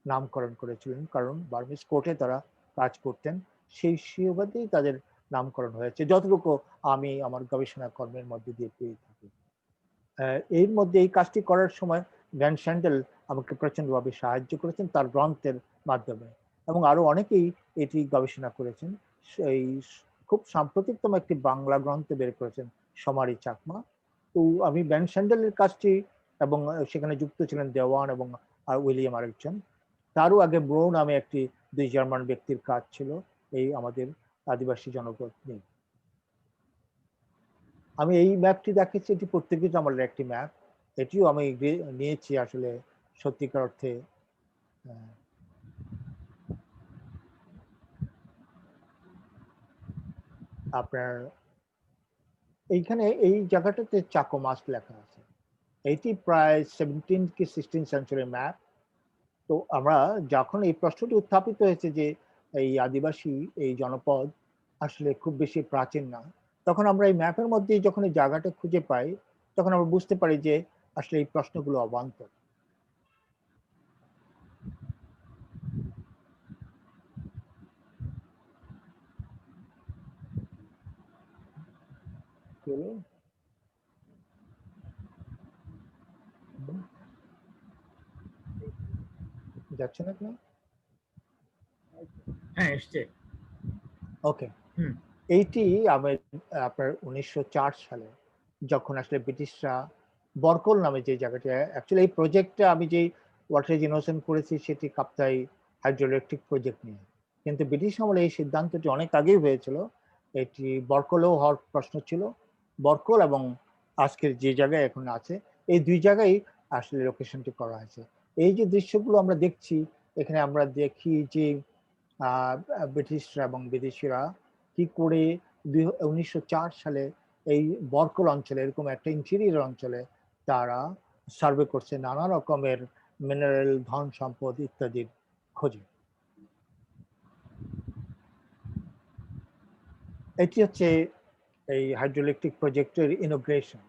নামকরণ করেছিলেন, কারণ বার্মিজ কোর্টে তারা কাজ করতেন, সেই সুবাদেই তাদের নামকরণ হয়েছে, যতটুকু আমি আমার গবেষণা কর্মের মধ্যে দিয়ে পেয়ে থাকি। এর মধ্যে এই কাজটি করার সময় ভ্যান স্যান্ডেল আমাকে প্রচন্ডভাবে সাহায্য করেছেন তার গ্রন্থের মাধ্যমে, এবং আরো অনেকেই এটি গবেষণা করেছেন। এই খুব সাম্প্রতিকতম একটি বাংলা গ্রন্থ বের করেছেন সমারি চাকমা। তো আমি ভ্যান স্যান্ডেলের কাজটি, এবং সেখানে যুক্ত ছিলেন দেওয়ান এবং উইলিয়াম আরেকজন। তারও আগে ব্রো নামে একটি দুই জার্মান ব্যক্তির কাজ ছিল এই আমাদের আদিবাসী জনপদ নিয়ে। আমি এই ম্যাপটি দেখাচ্ছি, এটি পর্তুগিজ আমলের একটি ম্যাপ। এটিও আমি নিয়েছি আসলে সত্যিকার অর্থে আপনার এইখানে এই জায়গাটাতে চাকোমাস লেখা আছে। এটি প্রায় 17 কি 16 সেঞ্চুরি ম্যাপ। তো আমরা যখন এই প্রশ্নটি উত্থাপিত হয়েছে যে এই আদিবাসী এই জনপদ আসলে খুব বেশি প্রাচীন না, তখন আমরা এই ম্যাপের মধ্যে যখন এই জায়গাটা খুঁজে পাই তখন আমরা বুঝতে পারি যে আসলে এই প্রশ্নগুলো অবান্তর। যাচ্ছে না কেন? হ্যাঁ, এসছে। ওকে। এইটি আপনার 1904 সালে যখন আসলে ব্রিটিশরা বরকল নামে যে জায়গাটি, অ্যাকচুয়ালি এই প্রজেক্টটা আমি যে ওয়াটার ইজ ইনোসেন্ট করেছি সেটি কাপ্তাই হাইড্রোইলেকট্রিক প্রজেক্ট নিয়ে, কিন্তু ব্রিটিশ আমলে এই সিদ্ধান্তটি অনেক আগেই হয়েছিল। এটি বরকলেও হওয়ার প্রশ্ন ছিল। বরকল এবং আজকের যে জায়গায় এখন আছে এই দুই জায়গায় আসলে লোকেশনটি করা হয়েছে। এই যে দৃশ্যগুলো আমরা দেখছি এখানে, আমরা দেখি যে ব্রিটিশরা এবং বিদেশিরা কি করে 1904 সালে এই বরকল অঞ্চলে, এরকম একটা ইন্টেরিয়র অঞ্চলে তারা সার্ভে করছে নানা রকমের মিনারেল, ধন সম্পদ ইত্যাদির খোঁজে। এটি হচ্ছে এই হাইড্রোইলেকট্রিক প্রজেক্টের ইনোগ্রেশন।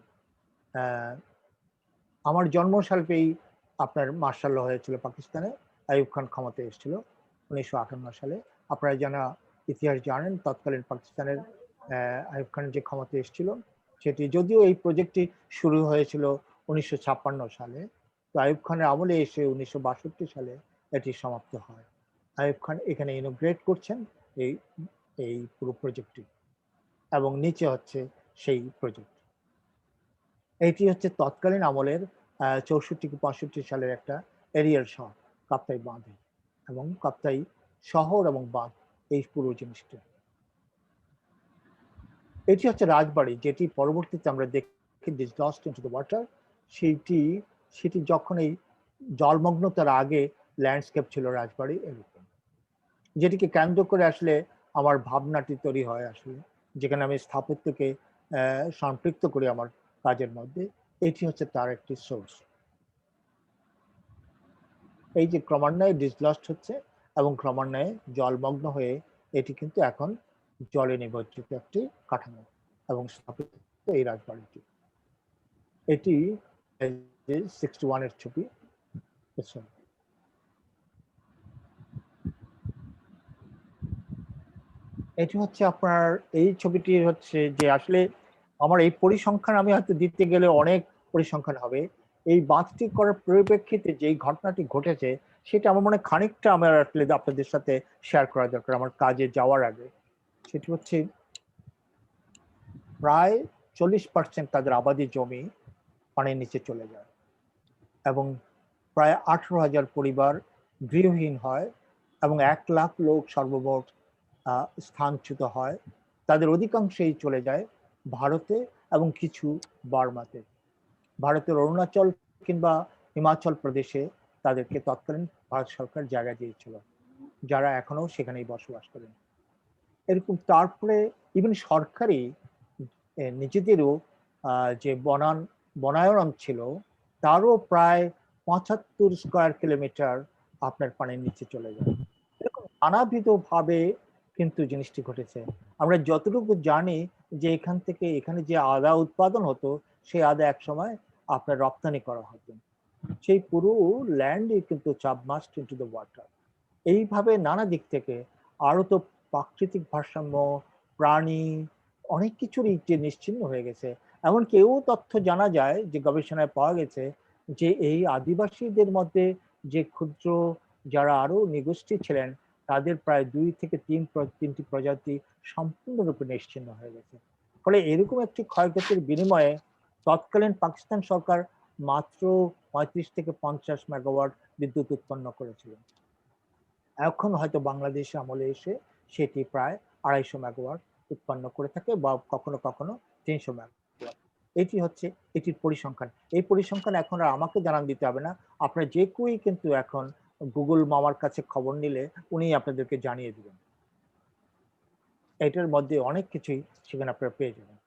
আমার জন্মসালতেই আপনার মার্শাল ল হয়েছিল পাকিস্তানে, আইয়ুব খান ক্ষমতায় এসেছিল 1958 সালে। আপনারা যারা ইতিহাস জানেন তৎকালীন পাকিস্তানের আইয়ুব খান যে ক্ষমতায় এসেছিল সেটি, যদিও এই প্রজেক্টটি শুরু হয়েছিল 1956 সালে, তো আইয়ুব খানের আমলে এসে 1962 সালে এটি সমাপ্ত হয়। আইয়ুব খান এখানে ইনোগ্রেট করছেন এই এই পুরো প্রজেক্টটি, এবং নিচে হচ্ছে সেই প্রজেক্ট। এটি হচ্ছে তৎকালীন আমলের 64 কি 65 সালের একটা এরিয়াল শট, কাপ্তাই বাঁধে এবং কাপ্তাই শহর এবং বাঁধ, এই পুরো জিনিসটা। এটি হচ্ছে রাজবাড়ি, যেটি পরবর্তীতে আমরা দেখি ডিসলস্ট ইনটু দ্য ওয়াটার। সেটি সেটি যখন এই জলমগ্নতার আগে ল্যান্ডস্কেপ ছিল রাজবাড়ি এরকম, যেটিকে কেন্দ্র করে আসলে আমার ভাবনাটি তৈরি হয় আসলে, যেখানে আমি স্থাপত্যকে সম্পৃক্ত করি আমার কাজের মধ্যে। এটি হচ্ছে তার একটি সোর্স। এই যে ক্রমান্বয়ে ডিসলস্ট হচ্ছে এবং ক্রমান্বয়ে জলমগ্ন হয়ে এটি কিন্তু এখন জলে নিমজ্জিত একটি কাঠামো এবং স্থাপিত এই রাজবাড়িটি। এটি 61-এর ছবি। এটি হচ্ছে আপনার, এই ছবিটি হচ্ছে যে আসলে আমার এই পরিসংখ্যান আমি হয়তো দিতে গেলে অনেক পরিসংখ্যান হবে। এই বাঁধটি করার পরিপ্রেক্ষিতে যেই ঘটনাটি ঘটেছে সেটা আমার মনে খানিকটা আমার আসলে আপনাদের সাথে শেয়ার করা দরকার আমার কাজে যাওয়ার আগে। সেটি হচ্ছে প্রায় 40% তাদের আবাদি জমি পানির নিচে চলে যায় এবং প্রায় 18,000 পরিবার গৃহহীন হয় এবং 1 লাখ লোক সর্বমোট স্থানচ্যুত হয়। তাদের অধিকাংশই চলে যায় ভারতে এবং কিছু বার্মাতে। ভারতের অরুণাচল কিংবা হিমাচল প্রদেশে তাদেরকে তৎকালীন ভারত সরকার জায়গা দিয়েছিল, যারা এখনো সেখানেই বসবাস করেন। এরকম তারপরে ইভেন সরকারি নিজেদেরও যে বনায়ন ছিল তারও প্রায় 75 স্কয়ার কিলোমিটার আপনার পানির নিচে চলে যায়। এরকম নানাবিধ ভাবে কিন্তু জিনিসটি ঘটেছে। আমরা যতটুকু জানি যে এখান থেকে এখানে যে আদা উৎপাদন হতো সেই আদা একসময় আপনার রপ্তানি করা হতো, সেই পুরো ল্যান্ডই কিন্তু সাবমার্জড ইনটু দ্য ওয়াটার। এইভাবে নানা দিক থেকে আরো তো প্রাকৃতিক ভারসাম্য, প্রাণী, অনেক কিছুরই যে নিশ্চিহ্ন হয়ে গেছে। এমন কেউ তথ্য জানা যায় যে গবেষণায় পাওয়া গেছে যে এই আদিবাসীদের মধ্যে যে ক্ষুদ্র যারা আরো নিগোষ্ঠী ছিলেন তাদের প্রায় 2 থেকে 3টি প্রজাতি সম্পূর্ণরূপে নিশ্চিহ্ন হয়ে গেছে। ফলে এরকম একটি ক্ষয়ক্ষতির বিনিময়ে তৎকালীন পাকিস্তান সরকার মাত্র 35 থেকে 50 মেগাওয়াট বিদ্যুৎ উৎপন্ন করেছিল। এখন হয়তো বাংলাদেশ আমলে এসে সেটি প্রায় 250 মেগাওয়াট উৎপন্ন করে থাকে, বা কখনো কখনো 300 মেগাওয়াট। এটি হচ্ছে এটির পরিসংখ্যান। এই পরিসংখ্যান এখন আর আমাকে জানান দিতে হবে না, আপনারা যে কেউই কিন্তু এখন গুগল মামার কাছে খবর নিলে উনি আপনাদেরকে জানিয়ে দিবেন। এটার মধ্যে অনেক কিছুই সেখানে আপনারা পেয়ে যাবেন।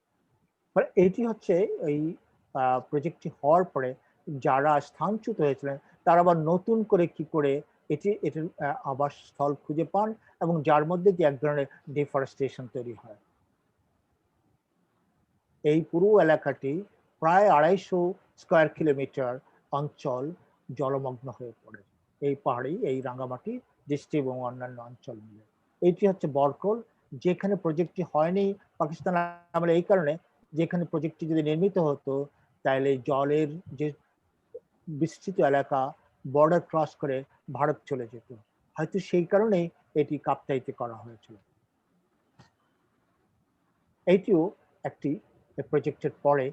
এটি হচ্ছে এই প্রজেক্টটি হওয়ার পরে যারা স্থানচ্যুত হয়েছিলেন তারা আবার নতুন করে কি করে এটির আবাসস্থল খুঁজে পান এবং যার মধ্যে যে এক ধরনের ডিফরেস্টেশন তৈরি হয়। এই পুরো এলাকাটি প্রায় 250 স্কয়ার কিলোমিটার অঞ্চল জলমগ্ন হয়ে পড়ে, এই পাহাড়ি এই রাঙ্গামাটি ডিস্ট্রিক্ট এবং অন্যান্য অঞ্চল মিলে। এটি হচ্ছে বরকল, যেখানে প্রজেক্টটি হয়নি পাকিস্তান আমলে এই কারণে, যেখানে প্রজেক্টটি যদি নির্মিত হতো তাহলে জলের যে বিস্তৃত এলাকা বর্ডার ক্রস করে ভারত চলে যেত, হয়তো সেই কারণেই এটি কাপ্তাইতে করা হয়েছিল। এইটিও একটি প্রজেক্টের পরে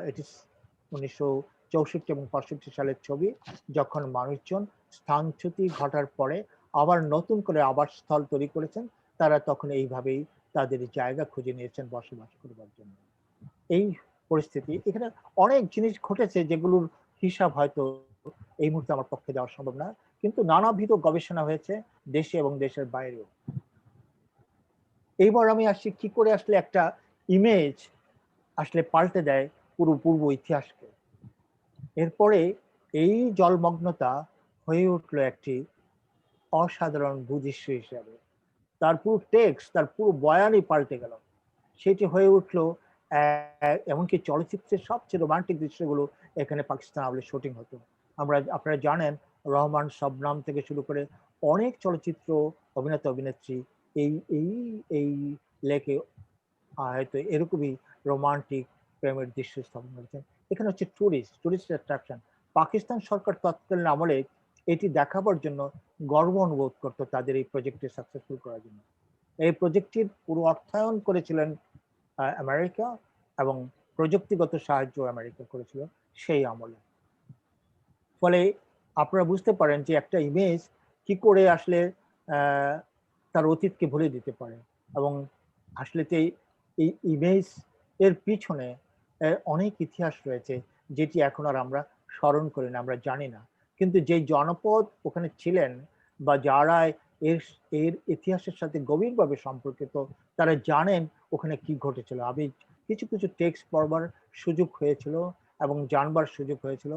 এটি 1964 এবং 65 সালের ছবি, যখন মানুষজন স্থানচ্যুতি ঘটার পরে আবার নতুন করে আবাসস্থল তৈরি করেছেন, তারা তখন এইভাবেই তাদের জায়গা খুঁজে নিয়েছেন বসবাস করবার জন্য। এই পরিস্থিতি এখানে অনেক জিনিস ঘটেছে যেগুলোর হিসাব হয়তো এই মুহূর্তে আমার পক্ষে দেওয়া সম্ভব না, কিন্তু নানাবিধ গবেষণা হয়েছে দেশে এবং দেশের বাইরেও। এইবার আমি আসছি কি করে আসলে একটা ইমেজ আসলে পাল্টে দেয় পুরো পূর্ব ইতিহাসকে। এরপরে এই জলমগ্নতা হয়ে উঠলো একটি অসাধারণ ভূদৃশ্য হিসাবে, তার পুরো টেক্সট, তার পুরো বয়ানই পাল্টে গেল। সেটি হয়ে উঠলো এমনকি চলচ্চিত্রের সবচেয়ে রোমান্টিক দৃশ্যগুলো এখানে পাকিস্তান আমলে শুটিং হতো। আপনারা জানেন রহমান শবনম থেকে শুরু করে অনেক চলচ্চিত্র অভিনেতা অভিনেত্রী এই এই এই লেকে হয়তো এরকমই রোমান্টিক প্রেমের দৃশ্য স্থাপন করেছেন। এখানে হচ্ছে টুরিস্ট অ্যাট্রাকশন। পাকিস্তান সরকার তৎকালীন আমলে এটি দেখাবার জন্য গর্ব অনুভব করতো তাদের এই প্রজেক্টে সাকসেসফুল করার জন্য। এই প্রজেক্টটির পুরো অর্থায়ন করেছিলেন আমেরিকা, এবং প্রযুক্তিগত সাহায্য আমেরিকা করেছিল সেই আমলে। ফলে আপনারা বুঝতে পারেন যে একটা ইমেজ কি করে আসলে তার অতীতকে ভুলে দিতে পারে, এবং আসলে এই ইমেজ এর পিছনে অনেক ইতিহাস রয়েছে যেটি এখন আর আমরা স্মরণ করি না, আমরা জানি না। কিন্তু যেই জনপদ ওখানে ছিলেন বা যারা এর এর ইতিহাসের সাথে গভীরভাবে সম্পর্কিত, তারা জানেন ওখানে কি ঘটেছিল। আমি কিছু কিছু টেক্সট পড়বার সুযোগ হয়েছিল এবং জানবার সুযোগ হয়েছিল।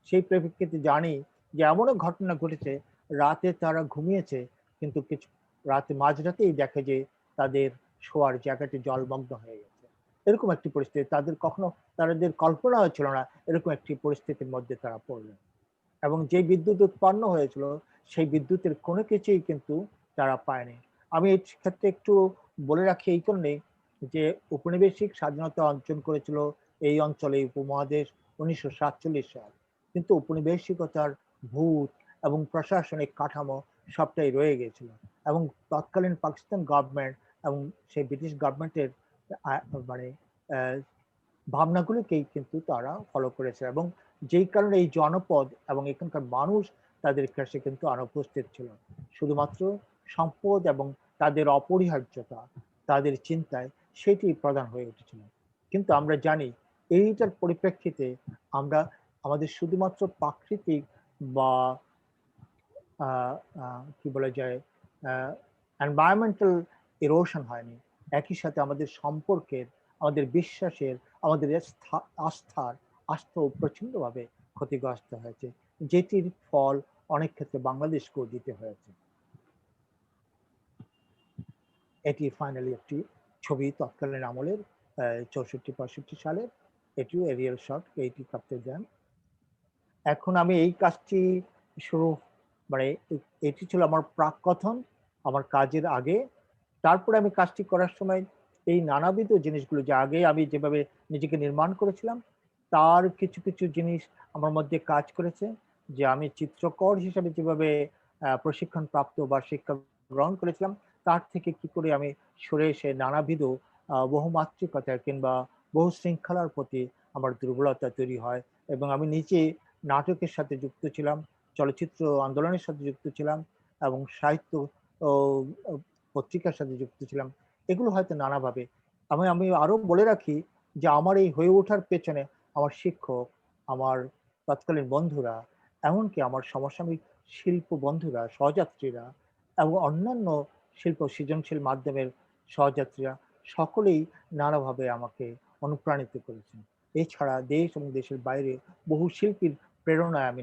সেই প্রেক্ষিতে জানি যে এমনও ঘটনা ঘটেছে, রাতে তারা ঘুমিয়েছে কিন্তু কিছু রাতে মাঝরাতেই দেখে যে তাদের শোয়ার জায়গাটি জলমগ্ন হয়ে গেছে। এরকম একটি পরিস্থিতি তাদের কল্পনা ছিল না এরকম একটি পরিস্থিতির মধ্যে তারা পড়লেন। এবং যে বিদ্যুৎ উৎপন্ন হয়েছিল সেই বিদ্যুতের কোনো কিছুই কিন্তু তারা পায়নি। আমি এই ক্ষেত্রে একটু বলে রাখি এই কারণে যে ঔপনিবেশিক স্বাধীনতা অর্জন করেছিল এই অঞ্চলে, উপমহাদেশ 1947 সাল, কিন্তু ঔপনিবেশিকতার ভূত এবং প্রশাসনিক কাঠামো সবটাই রয়ে গেছিল। এবং তৎকালীন পাকিস্তান গভর্নমেন্ট এবং সেই ব্রিটিশ গভর্নমেন্টের মানে ভাবনাগুলিকেই কিন্তু তারা ফলো করেছে, এবং যেই কারণে এই জনপদ এবং এখানকার মানুষ তাদের কাছে কিন্তু অনুপস্থিত ছিল। শুধুমাত্র সম্পদ এবং তাদের অপরিহার্যতা, তাদের চিন্তায় সেটি প্রধান হয়ে উঠেছিল। কিন্তু আমরা জানি এইটার পরিপ্রেক্ষিতে আমরা আমাদের শুধুমাত্র প্রাকৃতিক বা কি বলা যায় এনভায়রনমেন্টাল ইরোশন হয়নি, একই সাথে আমাদের সম্পর্কের, আমাদের বিশ্বাসের, আমাদের আস্থাও প্রচন্ডভাবে ক্ষতিগ্রস্ত হয়েছে, যেটির ফল অনেক ক্ষেত্রে বাংলাদেশকেও দিতে হয়েছে। এটি ফাইনালি একটি ছবি তৎকালীন আমলের 64-65 সালের, এটিও এরিয়াল শট, এইটি কাপতে দেন। এখন আমি এই কাজটি শুরু মানে এটি ছিল আমার প্রাক কথন আমার কাজের আগে। তারপরে আমি কাজটি করার সময় এই নানাবিধ জিনিসগুলো যে আগে আমি যেভাবে নিজেকে নির্মাণ করেছিলাম তার কিছু কিছু জিনিস আমার মধ্যে কাজ করেছে। যে আমি চিত্রকর হিসেবে যেভাবে প্রশিক্ষণ প্রাপ্ত বা শিক্ষা গ্রহণ করেছিলাম, তার থেকে কি করে আমি সরে এসে নানাবিধ বহুমাত্রিকতা কিংবা বহু শৃঙ্খলার প্রতি আমার দুর্বলতা তৈরি হয়। এবং আমি নিজে নাটকের সাথে যুক্ত ছিলাম, চলচ্চিত্র আন্দোলনের সাথে যুক্ত ছিলাম, এবং সাহিত্য ও পত্রিকার সাথে যুক্ত ছিলাম। এগুলো হয়তো নানাভাবে আমি আমি আরো বলে রাখি যে আমার এই হয়ে ওঠার পেছনে আমার শিক্ষক, আমার তৎকালীন বন্ধুরা, এমনকি আমার সমসাময়িক শিল্প বন্ধুরা, সহযাত্রীরা এবং অন্যান্য শিল্প সৃজনশীল মাধ্যমের সহযাত্রীরা সকলেই নানাভাবে আমাকে অনুপ্রাণিত করেছেন। এছাড়া দেশ এবং দেশের বাইরে বহু শিল্পীর প্রেরণায় আমি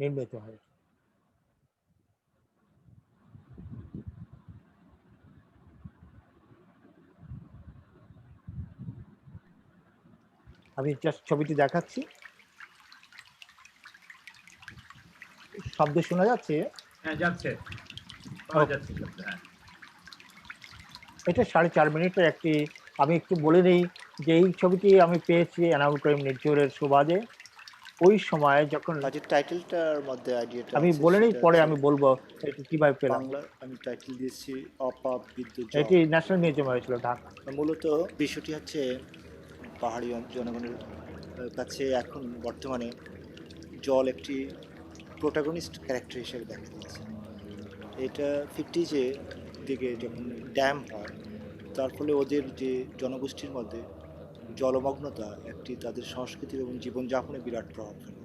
নির্মিত হয়েছি। আমি জাস্ট ছবিটি দেখাচ্ছি, শব্দ শোনা যাচ্ছে? হ্যাঁ, যাচ্ছে, পাওয়া যাচ্ছে শব্দ, হ্যাঁ। এটা 4.5 মিনিটের একটি। আমি একটু বলে নিই যে এই ছবিটি আমি পেয়েছি এনামুল করিম নির্ঝরের সুবাদে। ওই সময় যখন কাজের টাইটেলটার মধ্যে আইডিয়াটা আমি আছে বলে নিই, সেটা পরে হচ্ছে আমি বলবো এটি কিভাবে পেলাম। বাংলা, আমি টাইটেল দিয়েছি অপাপ বিদ্যুৎ এটি জল। ন্যাশনাল মিউজিয়ামে হয়েছিল ঢাকা। মূলত বিষয়টি হচ্ছে পাহাড়ি জনগণের কাছে এখন বর্তমানে জল একটি প্রোটাগনিস্ট ক্যারেক্টার হিসেবে দেখা দিয়েছে। এটা 50s দিকে যখন ড্যাম হয়, তার ফলে ওদের যে জনগোষ্ঠীর মধ্যে জলমগ্নতা একটি তাদের সংস্কৃতি এবং জীবনযাপনে বিরাট প্রভাব ফেলে।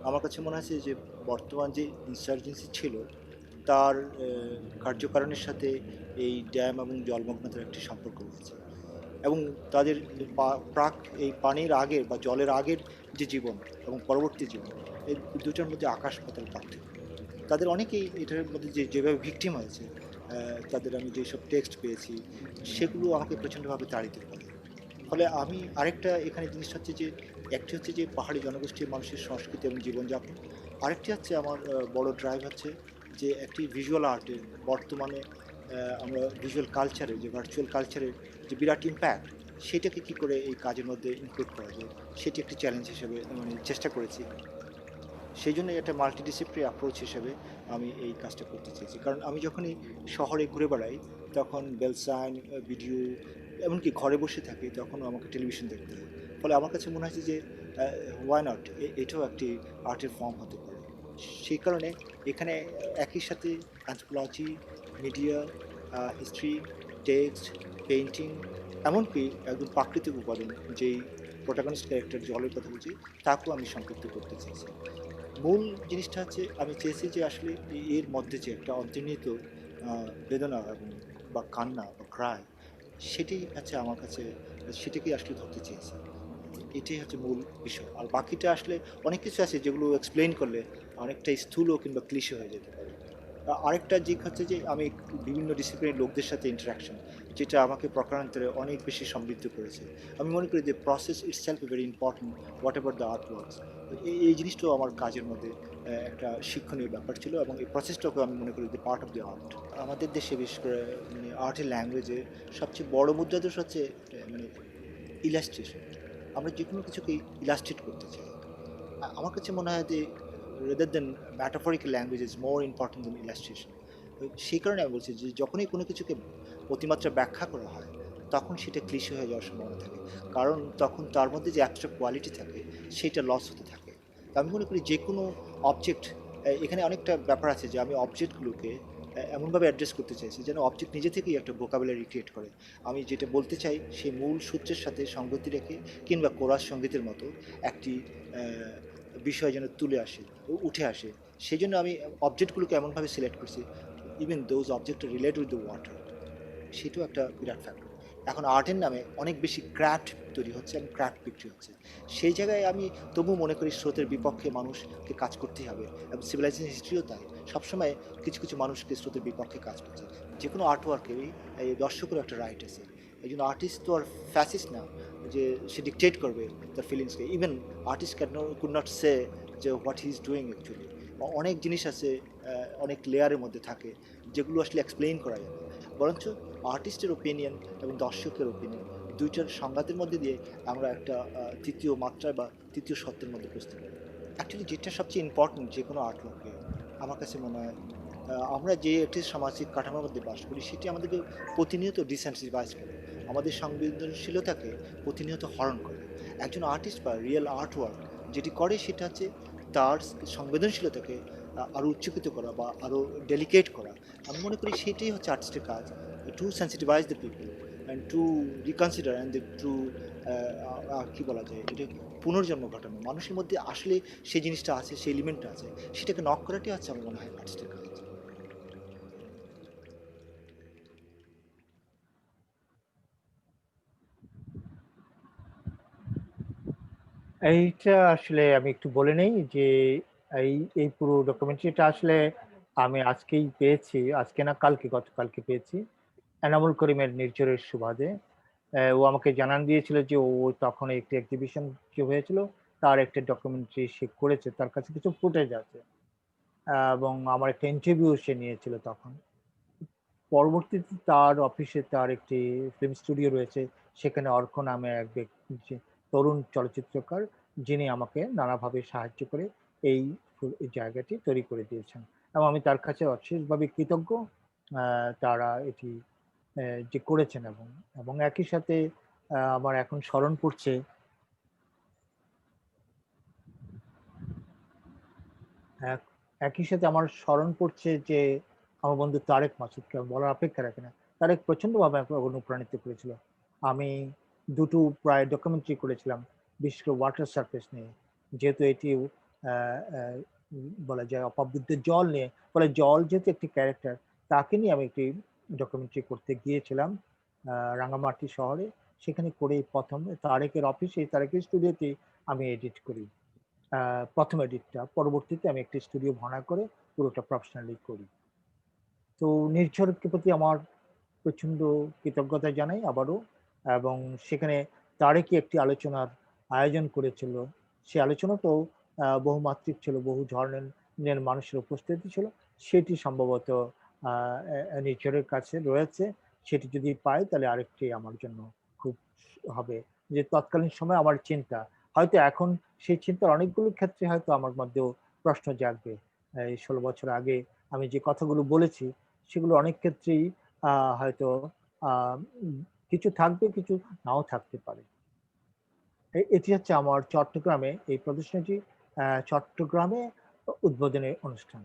আমার কাছে মনে আছে যে বর্তমান যে ইনসার্জেন্সি ছিল তার কার্যকারণের সাথে এই ড্যাম এবং জলমগ্নতার একটি সম্পর্ক রয়েছে, এবং তাদের প্রাক এই পানির আগের বা জলের আগের যে জীবন এবং পরবর্তী জীবন, এই দুটোর মধ্যে আকাশ পাতাল পার্থক্য। তাদের অনেকেই এটার মধ্যে যেভাবে ভিকটিম হয়েছে, তাদের আমি যেসব টেক্সট পেয়েছি সেগুলো আমাকে প্রচণ্ডভাবে তাড়িত করে। ফলে আমি আরেকটা এখানে জিনিস হচ্ছে যে একটি হচ্ছে যে পাহাড়ি জনগোষ্ঠীর মানুষের সংস্কৃতি এবং জীবনযাপন, আরেকটি হচ্ছে আমার বড় ড্রাইভ হচ্ছে যে একটি ভিজুয়াল আর্টের বর্তমানে আমরা ভিজুয়াল কালচারে যে ভার্চুয়াল কালচারের যে বিরাট ইম্প্যাক্ট, সেটাকে কী করে এই কাজের মধ্যে ইনক্লুড করা যায় সেটি একটি চ্যালেঞ্জ হিসেবে মানে চেষ্টা করেছি। সেই জন্য একটা মাল্টিডিসিপ্লিনারি অ্যাপ্রোচ হিসেবে আমি এই কাজটা করতে চেয়েছি। কারণ আমি যখনই শহরে ঘুরে বেড়াই তখন বেলসাইন, ভিডিও, এমনকি ঘরে বসে থাকি তখনও আমাকে টেলিভিশন দেখতে হয়। ফলে আমার কাছে মনে হয়েছে যে ওয়াই নট, এটাও একটি আর্টের ফর্ম হতে পারে। সেই কারণে এখানে একই সাথে anthropology, media, history, text, painting, এমনকি একদম প্রাকৃতিক উপাদান, যেই প্রোটাগনিস্ট ক্যারেক্টার জলের কথা বলছি, তাকেও আমি সম্পৃক্ত করতে চেয়েছি। মূল জিনিসটা হচ্ছে আমি চেয়েছি যে আসলে এর মধ্যে যে একটা অন্তর্নিহিত বেদনা এবং বা কান্না বা ক্রাই, সেটি হচ্ছে আমার কাছে, সেটাকেই আসলে ধরতে চেয়েছি। এটাই হচ্ছে মূল বিষয়। আর বাকিটা আসলে অনেক কিছু আছে যেগুলো এক্সপ্লেইন করলে অনেকটা স্থূল কিংবা ক্লিশে হয়ে যেতে পারে। আরেকটা দিক হচ্ছে যে আমি বিভিন্ন ডিসিপ্লিনের লোকদের সাথে ইন্টারাকশন, যেটা আমাকে প্রকারান্তরে অনেক বেশি সমৃদ্ধ করেছে। আমি মনে করি যে process itself very important, what ever the art works. এই জিনিসটাও আমার কাজের মধ্যে একটা শিক্ষণীয় ব্যাপার ছিল, এবং এই প্রসেসটাকে আমি মনে করি যে পার্ট অফ দ্য আর্ট। আমাদের দেশে বিশেষ করে মানে আর্টের ল্যাঙ্গুয়েজে সবচেয়ে বড় মুদ্রাদোষ হচ্ছে মানে ইলাস্ট্রেশন। আমরা যে কোনো কিছুকে ইলাস্ট্রেট করতে চাই। আমার কাছে মনে হয় যে rather than metaphorical language is more important than illustration. সেই কারণে আমি বলছি যে যখনই কোনো কিছুকে অতিমাত্রা ব্যাখ্যা করা হয় তখন সেটা ক্লিশে হয়ে যাওয়ার সম্ভাবনা থাকে, কারণ তখন তার মধ্যে যে অ্যাবস্ট্রাক্ট কোয়ালিটি থাকে সেটা লস হতে থাকে। তো আমি মনে করি যে কোনো অবজেক্ট, এখানে অনেকটা ব্যাপার আছে যে আমি অবজেক্টগুলোকে এমনভাবে অ্যাড্রেস করতে চাইছি যেন অবজেক্ট নিজে থেকেই একটা ভোকাবুলারি ক্রিয়েট করে। আমি যেটা বলতে চাই সেই মূল সূত্রের সাথে সঙ্গতি রেখে কিংবা কোরাস সঙ্গীতের মতো একটি বিষয় যেন তুলে আসে, উঠে আসে। সেই জন্য আমি অবজেক্টগুলোকে এমনভাবে সিলেক্ট করছি, even those object relate with the water, সেটাও একটা বিরাট ফ্যাক্টর। এখন আর্টের নামে অনেক বেশি ক্রাফট তৈরি হচ্ছে এবং ক্রাফট বিক্রি হচ্ছে। সেই জায়গায় আমি তবু মনে করি স্রোতের বিপক্ষে মানুষকে কাজ করতেই হবে, এবং সিভিলাইজেশন হিস্ট্রিও তাই। সবসময় কিছু কিছু মানুষকে স্রোতের বিপক্ষে কাজ করছে। যে কোনো আর্ট ওয়ার্কেরই এই দর্শকেরও একটা রাইট আছে। এই জন্য আর্টিস্ট তো আর ফ্যাসিস্ট না যে সে ডিকটেট করবে তার ফিলিংসকে। ইভেন আর্টিস্ট কুড নট সে যে what he is doing actually. অনেক জিনিস আছে, অনেক লেয়ারের মধ্যে থাকে যেগুলো আসলে এক্সপ্লেইন করা যাবে। বরঞ্চ আর্টিস্টের ওপিনিয়ন এবং দর্শকের ওপিনিয়ন, দুইটার সংঘাতের মধ্যে দিয়ে আমরা একটা তৃতীয় মাত্রায় বা তৃতীয় সত্যের মধ্যে বুঝতে পারি। অ্যাকচুয়ালি যেটা সবচেয়ে ইম্পর্টেন্ট যে কোনো আর্ট ওয়ার্কে আমার কাছে মনে হয়, আমরা যে একটি সামাজিক কাঠামোর মধ্যে বাস করি সেটি আমাদেরকে প্রতিনিয়ত ডিসেন্সিটাইজ করে, আমাদের সংবেদনশীলতাকে প্রতিনিয়ত হরণ করে। একজন আর্টিস্ট বা রিয়েল আর্ট ওয়ার্ক যেটি করে সেটা হচ্ছে তার সংবেদনশীলতাকে আরও উচ্চকিত করা বা আরও ডেলিকেট করা। আমি মনে করি সেটাই হচ্ছে আর্টিস্টের কাজ, to sensitise the people and to reconsider and to কী বলা যায়, এটা পুনর্জন্ম ঘটানো। মানুষের মধ্যে আসলে সেই জিনিসটা আছে, সেই এলিমেন্টটা আছে, সেটাকে নক করাটাই হচ্ছে আমার মনে হয় আর্টিস্টের কাজ। এইটা আসলে আমি একটু বলে নেই যে এই এই পুরো ডকুমেন্টারিটা আসলে আমি আজকেই পেয়েছি, আজকে না কালকে, গতকালকে পেয়েছি এনামুল করিমের নির্ঝরের সুবাদে। ও আমাকে জানান দিয়েছিল যে ও তখন একটি এক্সিবিশন যে হয়েছিল তার একটা ডকুমেন্টারি সে করেছে, তার কাছে কিছু ফুটেজ আছে, এবং আমার একটা ইন্টারভিউ সে নিয়েছিল তখন। পরবর্তীতে তার অফিসে তার একটি ফিল্ম স্টুডিও রয়েছে, সেখানে অর্ক নামে এক ব্যক্তি, যে তরুণ চলচ্চিত্রকার, যিনি আমাকে নানাভাবে সাহায্য করে এই এই জায়গাটি তৈরি করে দিয়েছেন, এবং আমি তার কাছে অশেষভাবে কৃতজ্ঞ। তারা এটি যে করেছেন, এবং এবং একই সাথে আমার এখন স্মরণ পড়ছে, একই সাথে আমার স্মরণ পড়ছে যে আমার বন্ধু তারেক মাসুদকে বলার অপেক্ষা রাখে না, তারেক প্রচন্ডভাবে আমাকে অনুপ্রাণিত করেছিল। আমি দুটো প্রায় ডকুমেন্টারি করেছিলাম, বিশেষ করে ওয়াটার সারফেস নিয়ে, যেহেতু এটি বলা যায় অপবিদ্য জল নিয়ে, ফলে জল যেহেতু একটি ক্যারেক্টার, তাকে নিয়ে আমি একটি ডকুমেন্টারি করতে গিয়েছিলাম রাঙামাটি শহরে। সেখানে করে প্রথম তারেকের অফিসে, তারেকের স্টুডিওতে আমি এডিট করি, প্রথম এডিটটা। পরবর্তীতে আমি একটি স্টুডিও ভাড়া করে পুরোটা প্রফেশনালি করি। তো নির্ঝরের প্রতি আমার প্রচন্ড কৃতজ্ঞতা জানাই আবারও। এবং সেখানে তারেকই একটি আলোচনার আয়োজন করেছিল, সেই আলোচনাটাও বহুমাত্রিক ছিল, বহু ধরনের মানুষের উপস্থিতি ছিল। সেটি সম্ভবত নির্ঝরের কাছে রয়েছে, সেটি যদি পাই তাহলে আরেকটি আমার জন্য খুব হবে। যে তৎকালীন সময় আমার চিন্তা, হয়তো এখন সেই চিন্তার অনেকগুলো ক্ষেত্রে হয়তো আমার মধ্যেও প্রশ্ন জাগবে। এই 16 বছর আগে আমি যে কথাগুলো বলেছি সেগুলো অনেক ক্ষেত্রেই হয়তো আহ, উম, কিছু থাকবে, কিছু নাও থাকতে পারে। এটি হচ্ছে আমার চট্টগ্রামে এই প্রদর্শনীটি, চট্টগ্রামে উদ্বোধনী অনুষ্ঠান।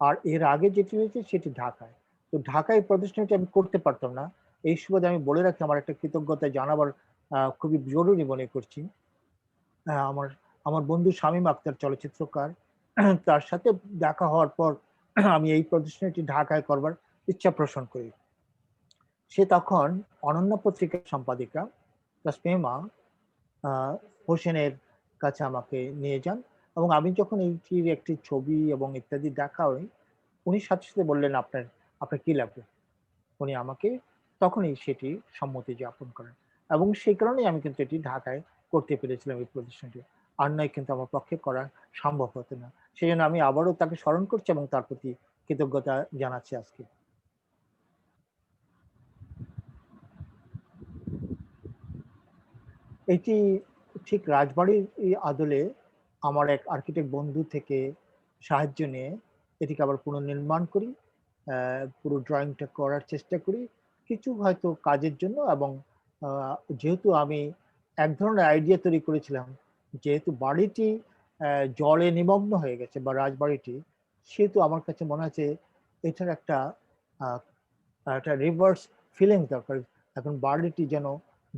আর এর আগে যেটি হয়েছে সেটি ঢাকায়। তো ঢাকায় প্রদর্শনীটি আমি করতে পারতাম না। এই সুবাদে আমি বলে রাখি, আমার একটা কৃতজ্ঞতা জানাবার খুবই জরুরি মনে করছি। আমার আমার বন্ধু শামীম আক্তার চলচ্চিত্রকার, তার সাথে দেখা হওয়ার পর আমি এই প্রদর্শনীটি ঢাকায় করবার ইচ্ছা পোষণ করি। সে তখন অনন্যা পত্রিকার সম্পাদিকা তাসমিমা হোসেনের কাছে আমাকে নিয়ে যান, এবং আমি যখন এইটির একটি ছবি এবং ইত্যাদি দেখা হই, উনি সাথে সাথে বললেন, আপনার আপনার কি লাগবে। উনি আমাকে তখনই সেটি সম্মতি জ্ঞাপন করেন, এবং সেই কারণেই আমি কিন্তু এটি ঢাকায় করতে পেরেছিলাম এই প্রদর্শনীটি। আর নয় কিন্তু আমার পক্ষে করা সম্ভব হতো না। সেই জন্য আমি আবারও তাকে স্মরণ করছি এবং তার প্রতি কৃতজ্ঞতা জানাচ্ছি আজকে। এটি ঠিক রাজবাড়ির এই আদলে আমার এক আর্কিটেক্ট বন্ধু থেকে সাহায্য নিয়ে এটিকে আবার পুনর্নির্মাণ করি। পুরো ড্রয়িংটা করার চেষ্টা করি কিছু হয়তো কাজের জন্য, এবং যেহেতু আমি এক ধরনের আইডিয়া তৈরি করেছিলাম, যেহেতু বাড়িটি জলে নিমগ্ন হয়ে গেছে বা রাজবাড়িটি, সেহেতু আমার কাছে মনে হচ্ছে এটার আহ, একটা রিভার্স ফিলিং দরকার। এখন বাড়িটি যেন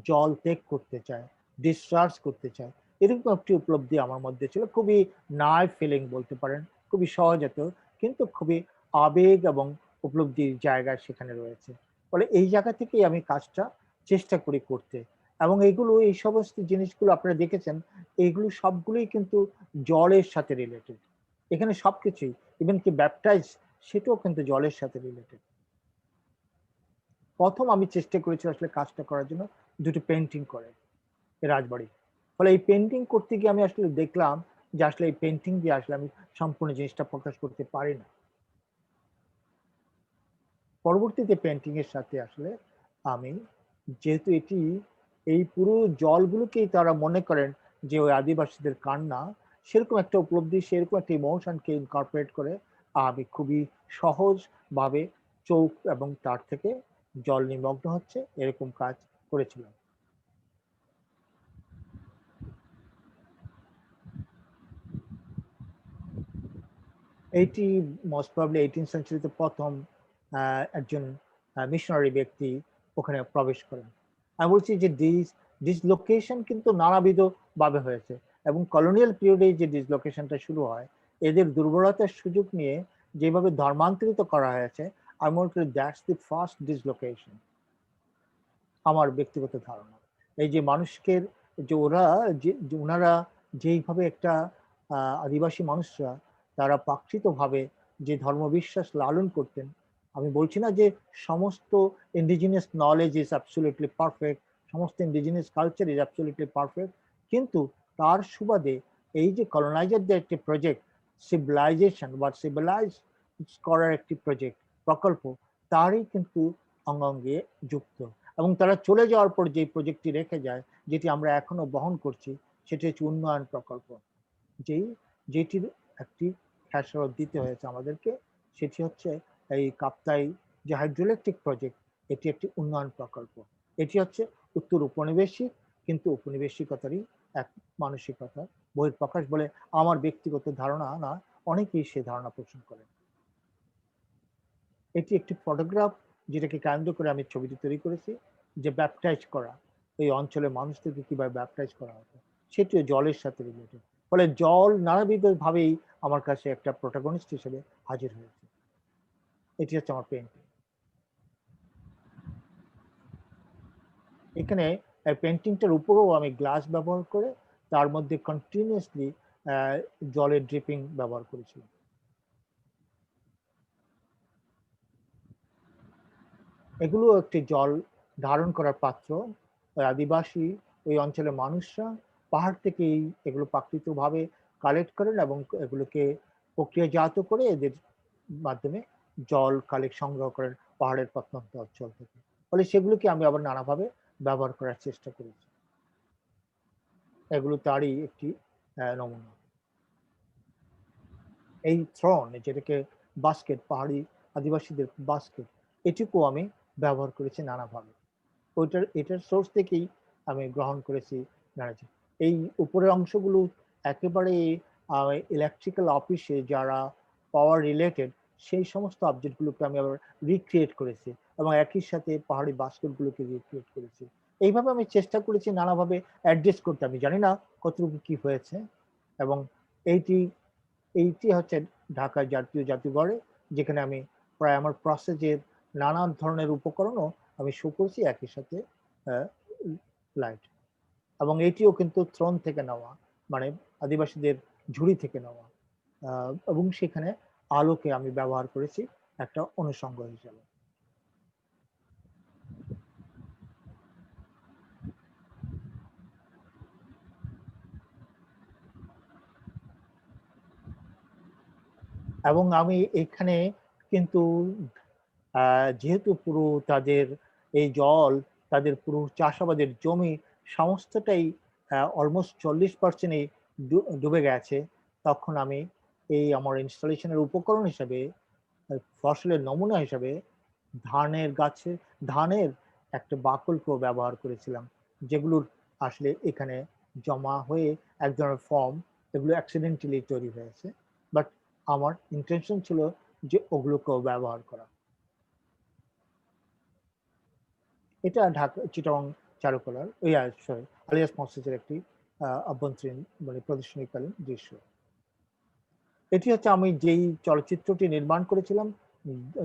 জল ত্যাগ করতে চায়, ডিসচার্জ করতে চায়, এরকম একটি উপলব্ধি আমার মধ্যে ছিল। খুবই নাইভ ফিলিং বলতে পারেন, খুবই সহজাত, কিন্তু খুবই আবেগ এবং উপলব্ধির জায়গা সেখানে রয়েছে। ফলে এই জায়গা থেকেই আমি কাজটা চেষ্টা করি করতে। এবং এইগুলো, এই সমস্ত জিনিসগুলো আপনারা দেখেছেন, এইগুলো সবগুলোই কিন্তু জলের সাথে রিলেটেড। এখানে সবকিছুই, ইভেন কি ব্যাপটাইজ, সেটাও কিন্তু জলের সাথে রিলেটেড। প্রথম আমি চেষ্টা করেছি আসলে কাজটা করার জন্য দুটো পেন্টিং করে রাজবাড়ি। ফলে এই পেন্টিং করতে গিয়ে আমি আসলে দেখলাম যে আসলে এই পেন্টিং দিয়ে আসলে আমি সম্পূর্ণ জিনিসটা প্রকাশ করতে পারি না। পরবর্তীতে পেন্টিং এর সাথে আসলে আমি, যেহেতু এটি এই পুরো জলগুলোকেই তারা মনে করেন যে ওই আদিবাসীদের কান্না, সেরকম একটা উপলব্ধি, সেরকম একটা ইমোশনকে ইনকর্পোরেট করে আমি খুবই সহজ ভাবে চোখ এবং তার থেকে জল নিমগ্ন হচ্ছে এরকম কাজ করেছিলাম। এইটি মোস্ট প্রবাবলি 18th সেঞ্চুরিতে প্রথম একজন মিশনারি ব্যক্তি ওখানে প্রবেশ করেন। আমি বলছি যে ডিসলোকেশন কিন্তু নানাবিধ ভাবে হয়েছে, এবং কলোনিয়াল পিরিয়ডে যে ডিসলোকেশনটা শুরু হয়, এদের দুর্বলতার সুযোগ নিয়ে যেভাবে ধর্মান্তরিত করা হয়েছে, আমি মনে করি দ্যাটস দি ফার্স্ট ডিসলোকেশন, আমার ব্যক্তিগত ধারণা। এই যে মানুষকে, যে ওরা, যে ওনারা যেইভাবে একটা আদিবাসী মানুষরা তারা প্রাকৃতভাবে যে ধর্মবিশ্বাস লালন করতেন, আমি বলছি না যে সমস্ত indigenous knowledge is absolutely perfect, সমস্ত indigenous culture is absolutely perfect, কিন্তু তার সুবাদে এই যে কলোনাইজারদের একটি প্রজেক্ট, সিভিলাইজেশন বা সিভিলাইজ করার একটি প্রজেক্ট, প্রকল্প, তারই কিন্তু অঙ্গাঙ্গে যুক্ত। এবং তারা চলে যাওয়ার পর যে প্রজেক্টটি রেখে যায়, যেটি আমরা এখনো বহন করছি, সেটি হচ্ছে উন্নয়ন প্রকল্প। যেটির একটি খেসারত দিতে হয়েছে আমাদেরকে, সেটি হচ্ছে এই কাপ্তাই যে হাইড্রোইলেকট্রিক প্রজেক্ট, এটি একটি উন্নয়ন প্রকল্প। এটি হচ্ছে উত্তর উপনিবেশিক, কিন্তু উপনিবেশিকতারই এক মানসিকতা বহিঃপ্রকাশ বলে আমার ব্যক্তিগত ধারণা না, অনেকেই সে ধারণা পোষণ করেন। এটি একটি ফটোগ্রাফ যেটাকে কেন্দ্র করে আমি ছবিটি তৈরি করেছি, যে ব্যাপটাইজ করা, এই অঞ্চলের মানুষদেরকে কিভাবে ব্যাপটাইজ করা হতো, সেটিও জলের সাথে রিলেটেড। ফলে জল নানাবিধ ভাবেই আমার কাছে একটা প্রোটাগনিস্ট হিসেবে হাজির হয়েছে। এটি হচ্ছে আমার পেন্টিং। এখানে পেন্টিংটার উপরেও আমি গ্লাস ব্যবহার করে তার মধ্যে কন্টিনিউয়াসলি জলের ড্রিপিং ব্যবহার করেছি। এগুলো একটি জল ধারণ করার পাত্র। ওই আদিবাসী, ওই অঞ্চলের মানুষরা পাহাড় থেকেই এগুলো প্রাকৃতিকভাবে কালেক্ট করেন এবং এগুলোকে প্রক্রিয়াজাত করে এদের মাধ্যমে জল সংগ্রহ করেন পাহাড়ের প্রত্যন্ত অঞ্চল থেকে। ফলে সেগুলোকে আমি আবার নানাভাবে ব্যবহার করার চেষ্টা করেছি। এগুলো তারই একটি নমুনা। এই থ্রন, যেটাকে বাস্কেট, পাহাড়ি আদিবাসীদের বাস্কেট, এটুকু আমি ব্যবহার করেছি নানাভাবে। এটার সোর্স থেকেই আমি গ্রহণ করেছি নানা। এই উপরের অংশগুলো একেবারে ইলেকট্রিক্যাল অফিসে যারা পাওয়ার রিলেটেড সেই সমস্ত অবজেক্টগুলোকে আমি আবার রিক্রিয়েট করেছি এবং একই সাথে পাহাড়ি বাস্কেটগুলোকে রিক্রিয়েট করেছি। এইভাবে আমি চেষ্টা করেছি নানাভাবে অ্যাডজাস্ট করতে। আমি জানি না কতটুকু কি হয়েছে। এবং এইটি এইটি হচ্ছে ঢাকা জাতীয় জাদুঘরে, যেখানে আমি প্রায় আমার প্রসেসের নানান ধরনের উপকরণও আমি শো করেছি, একই সাথে লাইট। এবং এটিও কিন্তু থ্রোন থেকে নেওয়া, মানে আদিবাসীদের ঝুড়ি থেকে নেওয়া। এবং সেখানে আলোকে আমি ব্যবহার করেছি একটা অনুষঙ্গ হিসেবে। এবং আমি এখানে কিন্তু যেহেতু পুরো তাদের এই জল, তাদের পুরো চাষাবাদের জমি সমস্তটাই অলমোস্ট 40%-ই ডুবে গেছে, তখন আমি এই আমার ইনস্টলেশনের উপকরণ হিসাবে, ফসলের নমুনা হিসাবে ধানের একটা বাকলকেও ব্যবহার করেছিলাম, যেগুলোর আসলে এখানে জমা হয়ে এক ধরনের ফর্ম, এগুলো অ্যাক্সিডেন্টালি তৈরি হয়েছে। বাট আমার ইন্টেনশন ছিল যে ওগুলোকেও ব্যবহার করা। এটা ঢাকা চিটাগং চারুকলার আলিয়াস মসজিদের একটি অভ্যন্তরীণ মানে প্রদর্শনীকালীন দৃশ্য। এটি হচ্ছে আমি যেই চলচ্চিত্রটি নির্মাণ করেছিলাম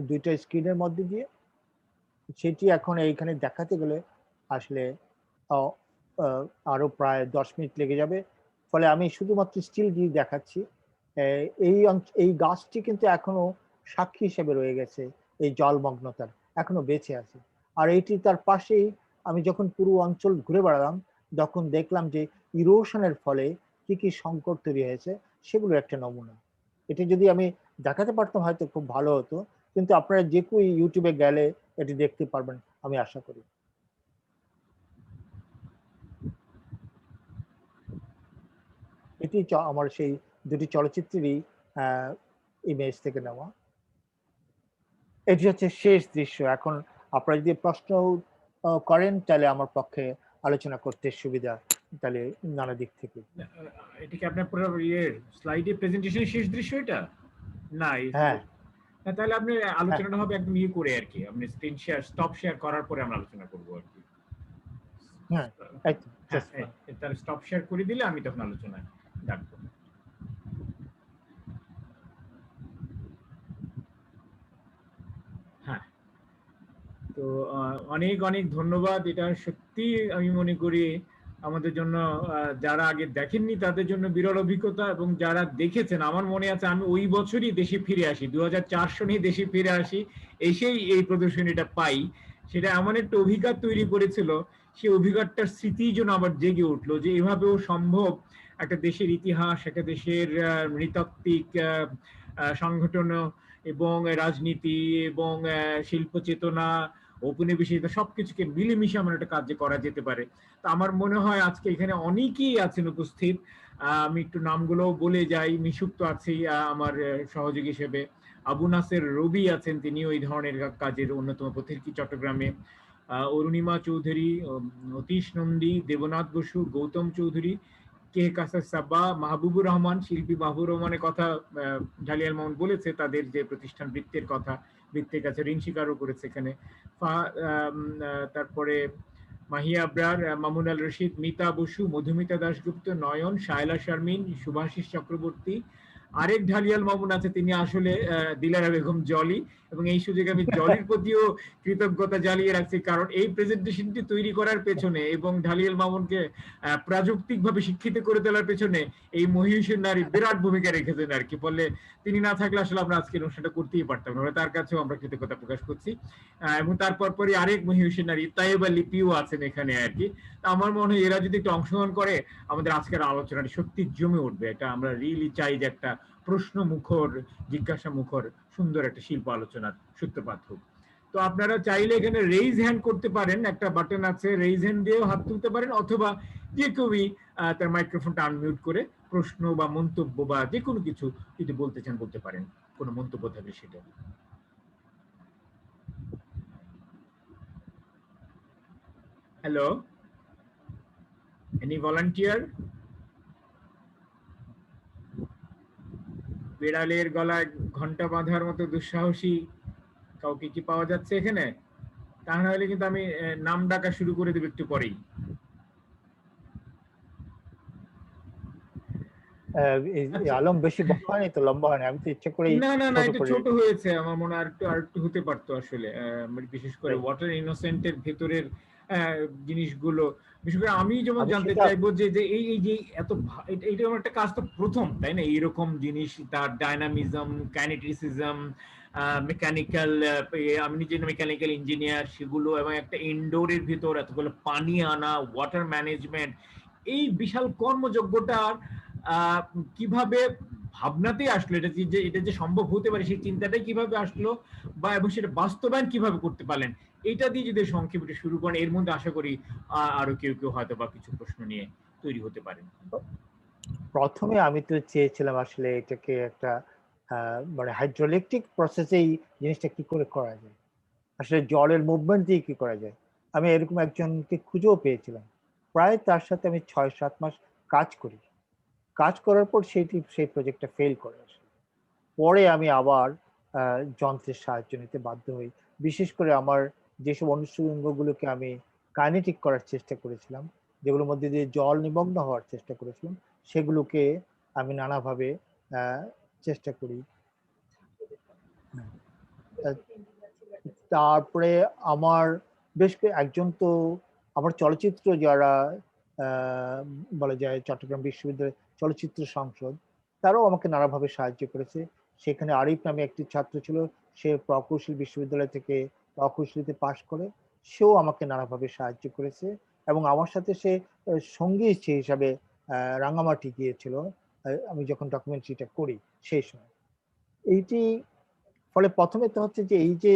দুইটা স্ক্রিনের মধ্যে দিয়ে, সেটি এখন এইখানে দেখাতে গেলে আসলে আরো প্রায় 10 মিনিট লেগে যাবে। ফলে আমি শুধুমাত্র স্টিল দিয়ে দেখাচ্ছি। এই গাছটি কিন্তু এখনো সাক্ষী হিসেবে রয়ে গেছে, এই জলমগ্নতার এখনো বেঁচে আছে। আর এটি তার পাশেই আমি যখন পুরো অঞ্চল ঘুরে বেড়ালাম, তখন দেখলাম যে ইরোশনের ফলে কি কি সংকট তৈরি হয়েছে সেগুলো একটা নমুনা। এটি যদি আমি দেখাতে পারতাম হয়তো খুব ভালো হতো, কিন্তু আপনারা যে কেউ ইউটিউবে গেলে এটি দেখতে পারবেন আমি আশা করি। এটি আমার সেই দুটি চলচ্চিত্রেরই ইমেজ থেকে নেওয়া। এটি হচ্ছে শেষ দৃশ্য। এখন আপনারা যদি প্রশ্ন করেন তাহলে আমার পক্ষে আলোচনা করতে সুবিধা, তাহলে নানা দিক থেকে। এটা কি আপনার পুরো স্লাইডে প্রেজেন্টেশনের শেষ দৃশ্য এটা? না, হ্যাঁ, তাহলে আপনি আলোচনাটা হবে একদম করে আর কি, আপনি স্ক্রিন শেয়ার স্টপ শেয়ার করার পরে আমরা আলোচনা করব আর কি। হ্যাঁ, তাহলে স্টপ শেয়ার করে দিলে আমি তখন আলোচনায় ডাকবো। হ্যাঁ, তো অনেক অনেক ধন্যবাদ। এটা সত্যি আমি মনে করি আমাদের জন্য, যারা আগে দেখেননি তাদের জন্য বিরল অভিজ্ঞতা, এবং যারা দেখেছেন, আমার মনে আছে আমি ওই বছরই দেশে ফিরে আসি, 2004 সনে দেশে ফিরে আসি, এসেই এই প্রদর্শনীটা পাই। সেটা এমন একটা অভিজ্ঞতা তৈরি করেছিল, সেই অভিজ্ঞতার স্মৃতি যেন আবার জেগে উঠলো যে এভাবেও সম্ভব একটা দেশের ইতিহাস, একটা দেশের নৃতাত্ত্বিক সংগঠন এবং রাজনীতি এবং শিল্প চেতনা, ঔপনিবেশিকতা সবকিছুকে মিলেমিশে আমার একটা কাজ করা যেতে পারে। তা আমার মনে হয় আজকে এখানে অনেকেই আছেন উপস্থিত। আমি একটু নামগুলো বলে যাই। মিশুক তো আছেই আমার সহযোগী হিসেবে, আবু নাসের রবি আছেন, তিনি ওই ধরনের কাজের অন্যতম পথিকৃৎ চট্টগ্রামে, অরুণিমা চৌধুরী, অতীশ নন্দী, দেবনাথ বসু, গৌতম চৌধুরী, কে কাসার সাব্বা, মাহবুবুর রহমান, শিল্পী মাহবুবুর রহমানের কথা ঢালিয়াল মামুন বলেছে, তাদের যে প্রতিষ্ঠান বৃত্তের কথা, বৃত্তের কাছে ঋণ স্বীকারও করেছে এখানে। তারপরে মাহিয়া আবরার, মামুন আল রশিদ, মিতা বসু, মধুমিতা দাশগুপ্ত, নয়ন, শায়লা শারমিন, শুভাশিস চক্রবর্তী। আরেক ঢালিয়াল মামুন আছে, তিনি আসলে দিলারা বেগম জলি, এবং এই সুযোগে আমি জলির প্রতিও কৃতজ্ঞতা জ্বালিয়ে রাখছি, কারণ এই প্রেজেন্টেশনটি তৈরি করার পেছনে এবং ঢালিয়াল মামুনকে প্রাযুক্তিকভাবে শিক্ষিত করে তোলার পেছনে এই মহিষীর নারী বিরাট ভূমিকা রেখেছেন আর কি। বললে তিনি না থাকলে আসলে আমরা আজকের অনুষ্ঠানটা করতেই পারতাম না, তার কাছেও আমরা কৃতজ্ঞতা প্রকাশ করছি। এবং তারপর পরই আরেক মহিষীর নারী তাইবা লিপিও আছেন এখানে আর কি। আমার মনে হয় এরা যদি একটু অংশগ্রহণ করে আমাদের আজকের আলোচনাটি সত্যি জমে উঠবে। এটা আমরা রিয়েলি চাই যে একটা প্রশ্ন মুখর, জিজ্ঞাসা মুখর সুন্দর একটা শিল্প আলোচনার সূত্রপাত হোক। তো আপনারা চাইলে এখানে রেইজ হ্যান্ড করতে পারেন, একটা বাটন আছে, রেইজ হ্যান্ড দিয়েও হাত তুলতে পারেন, অথবা যে কেউই তার মাইক্রোফোনটা আনমিউট করে প্রশ্ন বা মন্তব্য বা যে কোনো কিছু যদি বলতে চান বলতে পারেন, কোনো মন্তব্য থাকলে সেটা। Hello, any volunteer? বিড়ালের গলায় ঘন্টা বাঁধার মতো দুঃসাহসী কাউকে কি পাওয়া যাচ্ছে এখানে? তা না হলে কিন্তু আমি নাম ডাকা শুরু করে দেব একটু পরেই। এই আচ্ছা, আলম বেশি বড় হয়নি তো, লম্বা হয়নি, আমি তো ইচ্ছে করেই না না না, ছোট এটা করে। ছোট হয়েছে আমার মনে হয়, আরেকটু হতে পারতো আসলে। বিশেষ করে তাই ওয়াটার ইনোসেন্টের ভেতরের জিনিসগুলো, বিশেষ করে আমি যেমন আমি জানতে সেটা চাইবো যে যে এই যে এত এইটা আমার একটা কাজ তো প্রথম, তাই না? এইরকম জিনিস, তার ডাইনামিজম, কাইনেটিসিজম, মেকানিক্যাল, আমি নিজে মেকানিক্যাল ইঞ্জিনিয়ার, সেগুলো এবং একটা ইনডোরের ভিতর এতগুলো পানি আনা, ওয়াটার ম্যানেজমেন্ট, এই বিশাল কর্মযজ্ঞটার আহ, কিভাবে ভাবনাতেই আসলো, এটা যে সম্ভব হতে পারে সেই চিন্তাটাই কিভাবে আসলো, বা এবং সেটা বাস্তবায়ন কিভাবে করতে পারলেন, এটা দিয়ে যদি সংক্ষেপে শুরু করেন, এর মধ্যে আশা করি আরো কেউ কেউ হয়তো বা কিছু প্রশ্ন নিয়ে তৈরি হতে পারেন। প্রথমে আমি তো চেয়েছিলাম আসলে এটাকে একটা মানে হাইড্রোইলেকট্রিক প্রসেসেই জিনিসটা কি করে করা যায়, আসলে জলের মুভমেন্ট দিয়ে কি করা যায়। আমি এরকম একজনকে খুঁজেও পেয়েছিলাম, প্রায় তার সাথে আমি 6-7 মাস কাজ করি। কাজ করার পর সেই প্রজেক্টটা ফেল করে আসে। পরে আমি আবার যন্ত্রের সাহায্য নিতে বাধ্য হই। বিশেষ করে আমার যেসব অনুষঙ্গগুলোকে আমি কাইনেটিক করার চেষ্টা করেছিলাম, যেগুলোর মধ্যে দিয়ে জল নিমগ্ন হওয়ার চেষ্টা করেছিলাম, সেগুলোকে আমি নানাভাবে চেষ্টা করি। আহ, তারপরে আমার একজন তো আমার চলচ্চিত্র যারা আহ, বলা যায় চট্টগ্রাম বিশ্ববিদ্যালয় চলচ্চিত্র সংসদ, তারাও আমাকে নানাভাবে সাহায্য করেছে। সেখানে আরিফ নামে একটি ছাত্র ছিল, সে প্রকৌশল বিশ্ববিদ্যালয় থেকে প্রকৌশলীতে পাশ করে, সেও আমাকে নানাভাবে সাহায্য করেছে। এবং আমার সাথে সে সঙ্গী হিসাবে রাঙামাটি গিয়েছিল আমি যখন ডকুমেন্টারিটা করি সেই সময়। এইটি ফলে প্রথমে তো হচ্ছে যে এই যে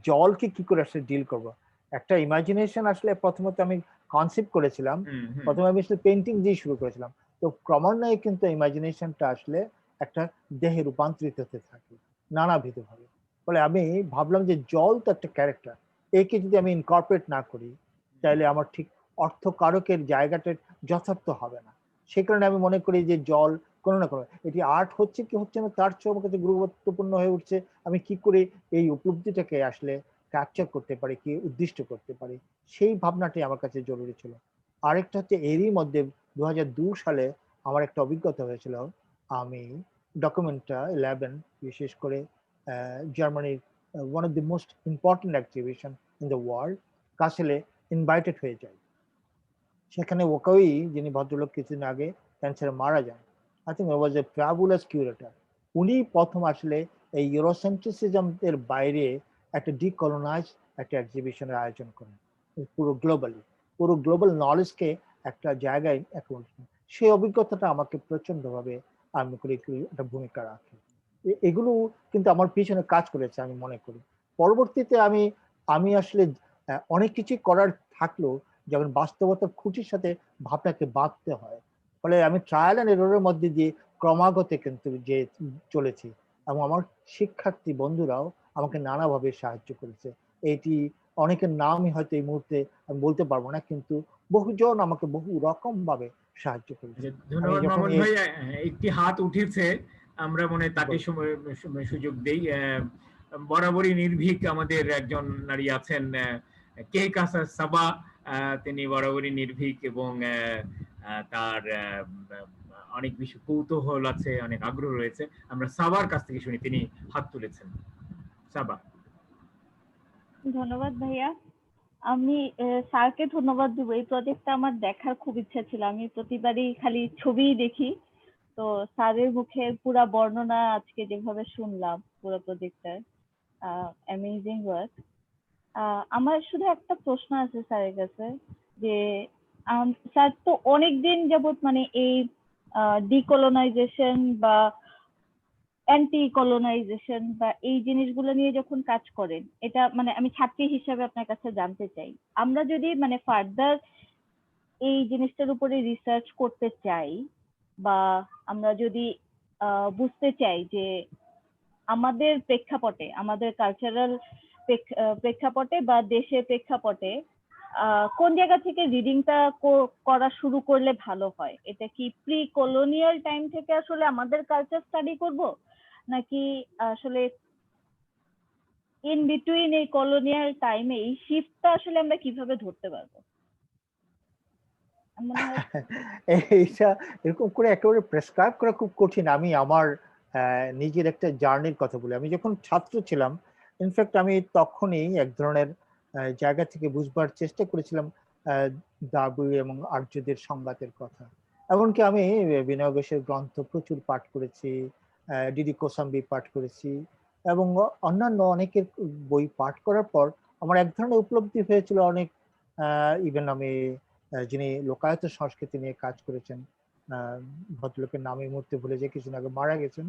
জলকে কি করে আসলে ডিল করব, একটা ইমাজিনেশন আসলে প্রথমত আমি কনসেপ্ট করেছিলাম। হুম হুম। প্রথমে আমি আসলে পেন্টিং দিয়ে শুরু করেছিলাম, তো ক্রমান্বয়ে কিন্তু ইমাজিনেশনটা আসলে একটা দেহে রূপান্তরিত হতে থাকে নানাবিধ ভাবে। ফলে আমি ভাবলাম যে জল তো একটা ক্যারেক্টার, একে যদি আমি ইনকর্পোরেট না করি তাহলে আমার ঠিক অর্থকারকের জায়গাটা যথার্থ হবে না। সে কারণে আমি মনে করি যে জল কোনো না কোনো, এটি আর্ট হচ্ছে কি হচ্ছে না তার চেয়ে আমার কাছে গুরুত্বপূর্ণ হয়ে উঠছে আমি কি করে এই উপলব্ধিটাকে আসলে ক্যাপচার করতে পারি, কি উদ্দিষ্ট করতে পারি, সেই ভাবনাটাই আমার কাছে জরুরি ছিল। আরেকটা হচ্ছে এরই মধ্যে 2002 সালে আমার একটা অভিজ্ঞতা হয়েছিল। আমি ডকুমেন্টটা 11 বিশেষ করে জার্মানির one of the most important exhibition in the world কাসেলে ইনভাইটেড হয়ে যাই। সেখানে ওকাই যিনি ভদ্রলোক কিছুদিন আগে ক্যান্সারে মারা যান, I think was A fabulous curator. উনি প্রথম আসলে এই ইউরোসেন্ট্রিসিজম এর বাইরে একটা ডিকলোনাইজ একটা এক্সিবিশনের আয়োজন করেন পুরো গ্লোবাল নলেজকে একটা জায়গায় এখন। সেই অভিজ্ঞতাটা আমাকে প্রচন্ডভাবে আমি করি একটা ভূমিকা রাখে। এগুলো কিন্তু আমার পিছনে কাজ করেছে আমি মনে করি। পরবর্তীতে আমি আমি আসলে অনেক কিছু করার থাকলেও যেমন বাস্তবতার খুঁটির সাথে ভাবনাকে বাঁধতে হয়, ফলে আমি ট্রায়াল অ্যান্ড এররের মধ্যে দিয়ে ক্রমাগত কিন্তু যে চলেছি। এবং আমার শিক্ষার্থী বন্ধুরাও আমাকে নানাভাবে সাহায্য করেছে। এটি অনেকের নামই হয়তো এই মুহূর্তে আমি বলতে পারবো না, কিন্তু বহুজন আমাকে বহু রকম ভাবে সাহায্য করেছে। আচ্ছা, আমি ধন্যবাদ যখন মামুন ভাই। একটি হাত উঠেছে, আমরা মনে হয় তাকে সুযোগ দেই। বরাবরই নির্ভীক আমাদের একজন নারী আছেন, কে কাসা সাবা। তিনি বরাবরই নির্ভীক এবং তার অনেক বেশি কৌতূহল আছে, অনেক আগ্রহ রয়েছে। আমরা সাবার কাছ থেকে শুনি, তিনি হাত তুলেছেন। সাবা। ধন্যবাদ ভাইয়া। আমি স্যারকে ধন্যবাদ দিব। এই প্রজেক্টটা আমার দেখার খুব ইচ্ছা ছিল। আমি প্রতিবারই খালি ছবিই দেখি। তো স্যারের মুখে পুরা বর্ণনা আজকে যেভাবে শুনলাম পুরো প্রজেক্টটার, অ্যামেজিং ওয়ার্ক। আমার শুধু একটা প্রশ্ন আছে স্যারের কাছে, যে স্যার তো অনেকদিন যাবত মানে এই ডিকলোনাইজেশন বা অ্যান্টি কলোনাইজেশন বা এই জিনিসগুলো নিয়ে যখন কাজ করেন, এটা মানে আমি ছাত্রী হিসাবে আপনার কাছে জানতে চাই, আমরা যদি মানে ফার্দার এই জিনিসটার উপরে রিসার্চ করতে চাই, বা আমরা যদি বুঝতে চাই যে আমাদের প্রেক্ষাপটে, আমাদের কালচারাল প্রেক্ষাপটে বা দেশের প্রেক্ষাপটে কোন জায়গা থেকে রিডিংটা করা শুরু করলে ভালো হয়? এটা কি প্রি কলোনিয়াল টাইম থেকে আসলে আমাদের কালচার স্টাডি করব, নাকি আসলে ইন বিটুইন এই কলোনিয়াল টাইমে এই শিফটটা আসলে আমরা কিভাবে ধরতে পারবো? আমার মনে হয় এইটা এরকম করে একেবারে প্রেসক্রাইব করা খুব কঠিন। আমি আমার নিজের একটা জার্নির কথা বলি। আমি যখন ছাত্র ছিলাম, ইনফ্যাক্ট আমি তখনই এক ধরনের জায়গা থেকে বুঝবার চেষ্টা করেছিলাম দ্রাবিড় এবং আর্যদের সংঘাতের কথা। এমনকি আমি বিনয় ঘোষের গ্রন্থ প্রচুর পাঠ করেছি, ডিডি কোসাম্বি পাঠ করেছি, এবং অন্যান্য অনেকের বই পাঠ করার পর আমার এক ধরনের উপলব্ধি হয়েছিল। অনেক ইভেন আমি যিনি লোকায়ত সংস্কৃতি নিয়ে কাজ করেছেন, ভদ্রলোকের নাম এই মুহূর্তে ভুলে যে কিছুদিন আগে মারা গেছেন।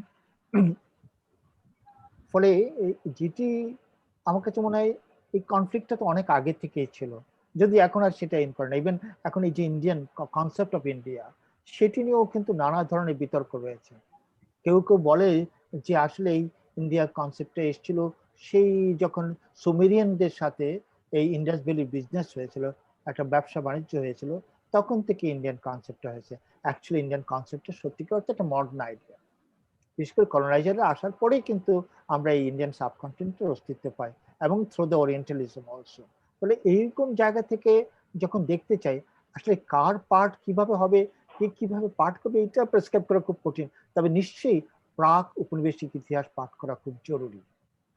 ফলে যেটি আমার কাছে মনে হয় এই কনফ্লিক্টটা তো অনেক আগে থেকেই ছিল, যদি এখন আর সেটা ইন করে না। ইভেন এখন এই যে ইন্ডিয়ান কনসেপ্ট অফ ইন্ডিয়া, সেটি নিয়েও কিন্তু নানা ধরনের বিতর্ক রয়েছে। কেউ কেউ বলে যে আসলে এই ইন্ডিয়া কনসেপ্টটা এসেছিল সেই যখন সুমেরিয়ানদের সাথে এই ইন্ডাস ভ্যালি বিজনেস হয়েছিল, একটা ব্যবসা বাণিজ্য হয়েছিল, তখন থেকে ইন্ডিয়ান কনসেপ্টটা হয়েছে। অ্যাকচুয়ালি ইন্ডিয়ান কনসেপ্টটা সত্যিকার অর্থে একটা মডার্ন আইডিয়া। বিশেষ করে কলোনাইজাররা আসার পরেই কিন্তু আমরা এই ইন্ডিয়ান সাবকন্টিনেন্টের অস্তিত্ব পাই, এবং থ্রু দ্য ওরিয়েন্টালিজম অলসো। ফলে এইরকম জায়গা থেকে যখন দেখতে চাই আসলে কার পার্ট কিভাবে হবে, কে কিভাবে পাঠ করবে, এটা প্রেসক্রাইব করা খুব কঠিন। তবে নিশ্চয়ই প্রাক উপনিবেশিক ইতিহাস পাঠ করা খুব জরুরি।